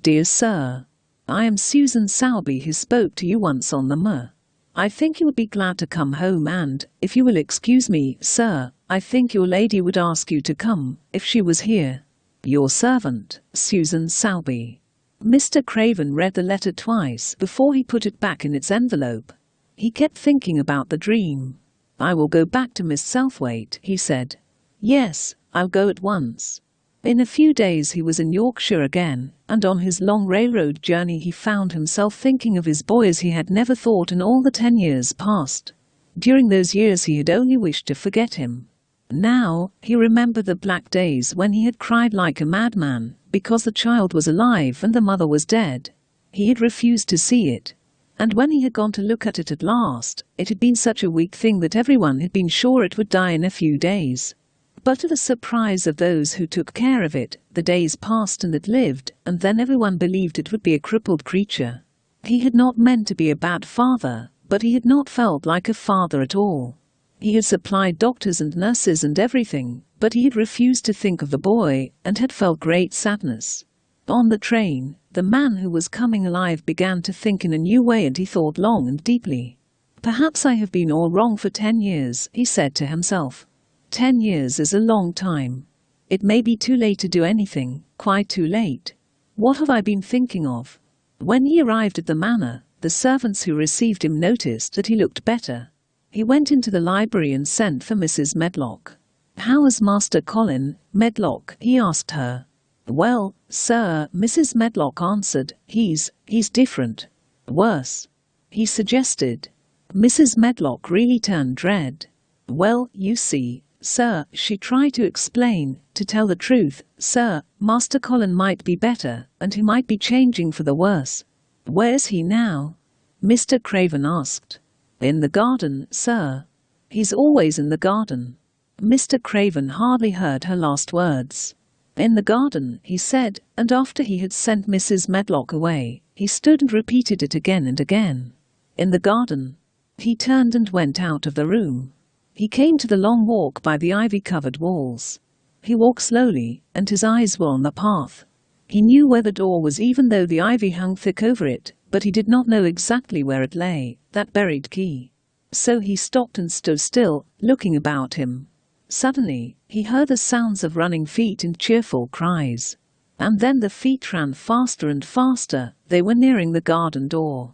"Dear Sir, I am Susan Sowerby who spoke to you once on the Moor. I think you would be glad to come home and, if you will excuse me, sir, I think your lady would ask you to come, if she was here. Your servant, Susan Sowerby." Mr. Craven read the letter twice before he put it back in its envelope. He kept thinking about the dream. "I will go back to Misselthwaite," he said. "Yes, I'll go at once." In a few days he was in Yorkshire again, and on his long railroad journey he found himself thinking of his boy as he had never thought in all the 10 years past. During those years he had only wished to forget him. Now, he remembered the black days when he had cried like a madman, because the child was alive and the mother was dead. He had refused to see it. And when he had gone to look at it at last, it had been such a weak thing that everyone had been sure it would die in a few days. But to the surprise of those who took care of it, the days passed and it lived, and then everyone believed it would be a crippled creature. He had not meant to be a bad father, but he had not felt like a father at all. He had supplied doctors and nurses and everything, but he had refused to think of the boy, and had felt great sadness. On the train, the man who was coming alive began to think in a new way, and he thought long and deeply. "Perhaps I have been all wrong for 10 years, he said to himself. 10 years is a long time. It may be too late to do anything, quite too late. What have I been thinking of?" When he arrived at the manor, the servants who received him noticed that he looked better. He went into the library and sent for Mrs. Medlock. "How is Master Colin, Medlock?" he asked her. "Well, sir," Mrs. Medlock answered, he's different. Worse," he suggested. Mrs. Medlock really turned red. "Well, you see, sir," she tried to explain, "to tell the truth, sir, Master Colin might be better, and he might be changing for the worse." "Where's he now?" Mr. Craven asked. "In the garden, sir." "He's always in the garden." Mr. Craven hardly heard her last words. "In the garden," he said, and after he had sent Mrs. Medlock away, he stood and repeated it again and again. "In the garden." He turned and went out of the room. He came to the long walk by the ivy-covered walls. He walked slowly, and his eyes were on the path. He knew where the door was even though the ivy hung thick over it, but he did not know exactly where it lay, that buried key. So he stopped and stood still, looking about him. Suddenly, he heard the sounds of running feet and cheerful cries. And then the feet ran faster and faster. They were nearing the garden door.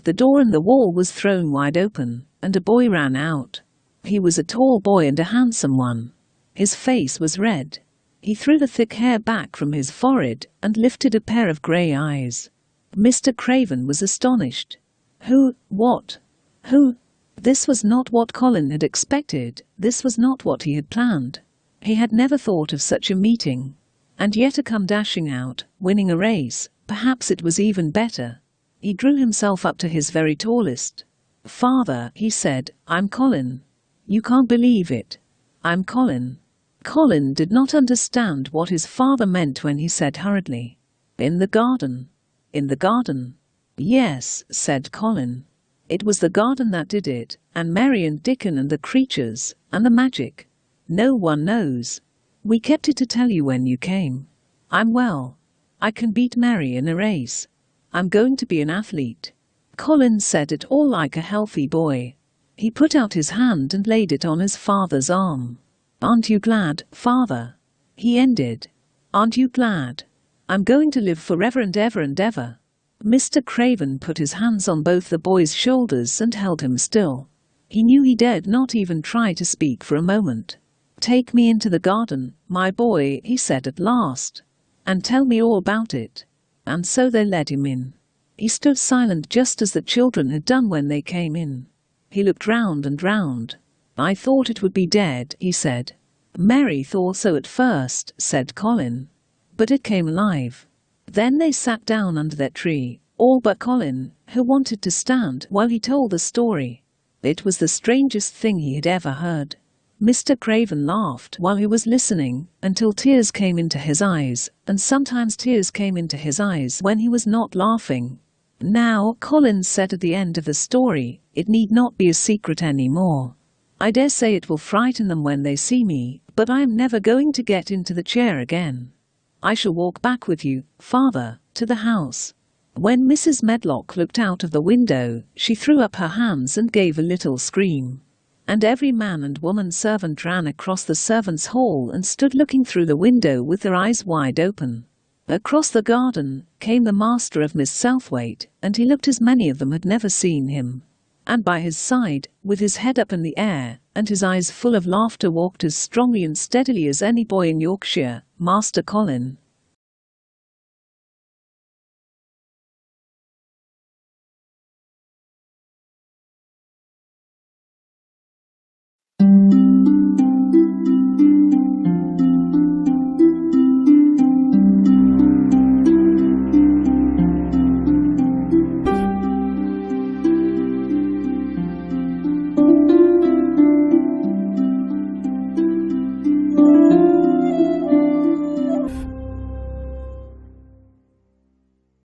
The door in the wall was thrown wide open, and a boy ran out. He was a tall boy and a handsome one. His face was red. He threw the thick hair back from his forehead and lifted a pair of grey eyes. Mr. Craven was astonished. Who? What? Who? This was not what Colin had expected. This was not what he had planned. He had never thought of such a meeting. And yet to come dashing out, winning a race, perhaps it was even better. He drew himself up to his very tallest. "Father," he said, "I'm Colin. You can't believe it. I'm Colin." Colin did not understand what his father meant when he said hurriedly, "In the garden." "In the garden?" "Yes," said Colin. "It was the garden that did it, and Mary and Dickon and the creatures, and the magic. No one knows. We kept it to tell you when you came. I'm well. I can beat Mary in a race. I'm going to be an athlete. Colin said it all like a healthy boy. He put out his hand and laid it on his father's arm. Aren't you glad, father? He ended. Aren't you glad? I'm going to live forever and ever and ever. Mr. Craven put his hands on both the boy's shoulders and held him still. He knew he dared not even try to speak for a moment. Take me into the garden, my boy, he said at last, and tell me all about it. And so they led him in. He stood silent just as the children had done when they came in. He looked round and round. I thought it would be dead, he said. Mary thought so at first, said Colin. But it came alive. Then they sat down under their tree, all but Colin, who wanted to stand while he told the story. It was the strangest thing he had ever heard. Mr. Craven laughed while he was listening, until tears came into his eyes, and sometimes tears came into his eyes when he was not laughing. Now, Colin said at the end of the story, it need not be a secret anymore. I dare say it will frighten them when they see me, but I am never going to get into the chair again. I shall walk back with you, father, to the house. When Mrs. Medlock looked out of the window, she threw up her hands and gave a little scream. And every man and woman servant ran across the servants' hall and stood looking through the window with their eyes wide open. Across the garden came the master of Misselthwaite, and he looked as many of them had never seen him. And by his side, with his head up in the air, and his eyes full of laughter, walked as strongly and steadily as any boy in Yorkshire, Master Colin.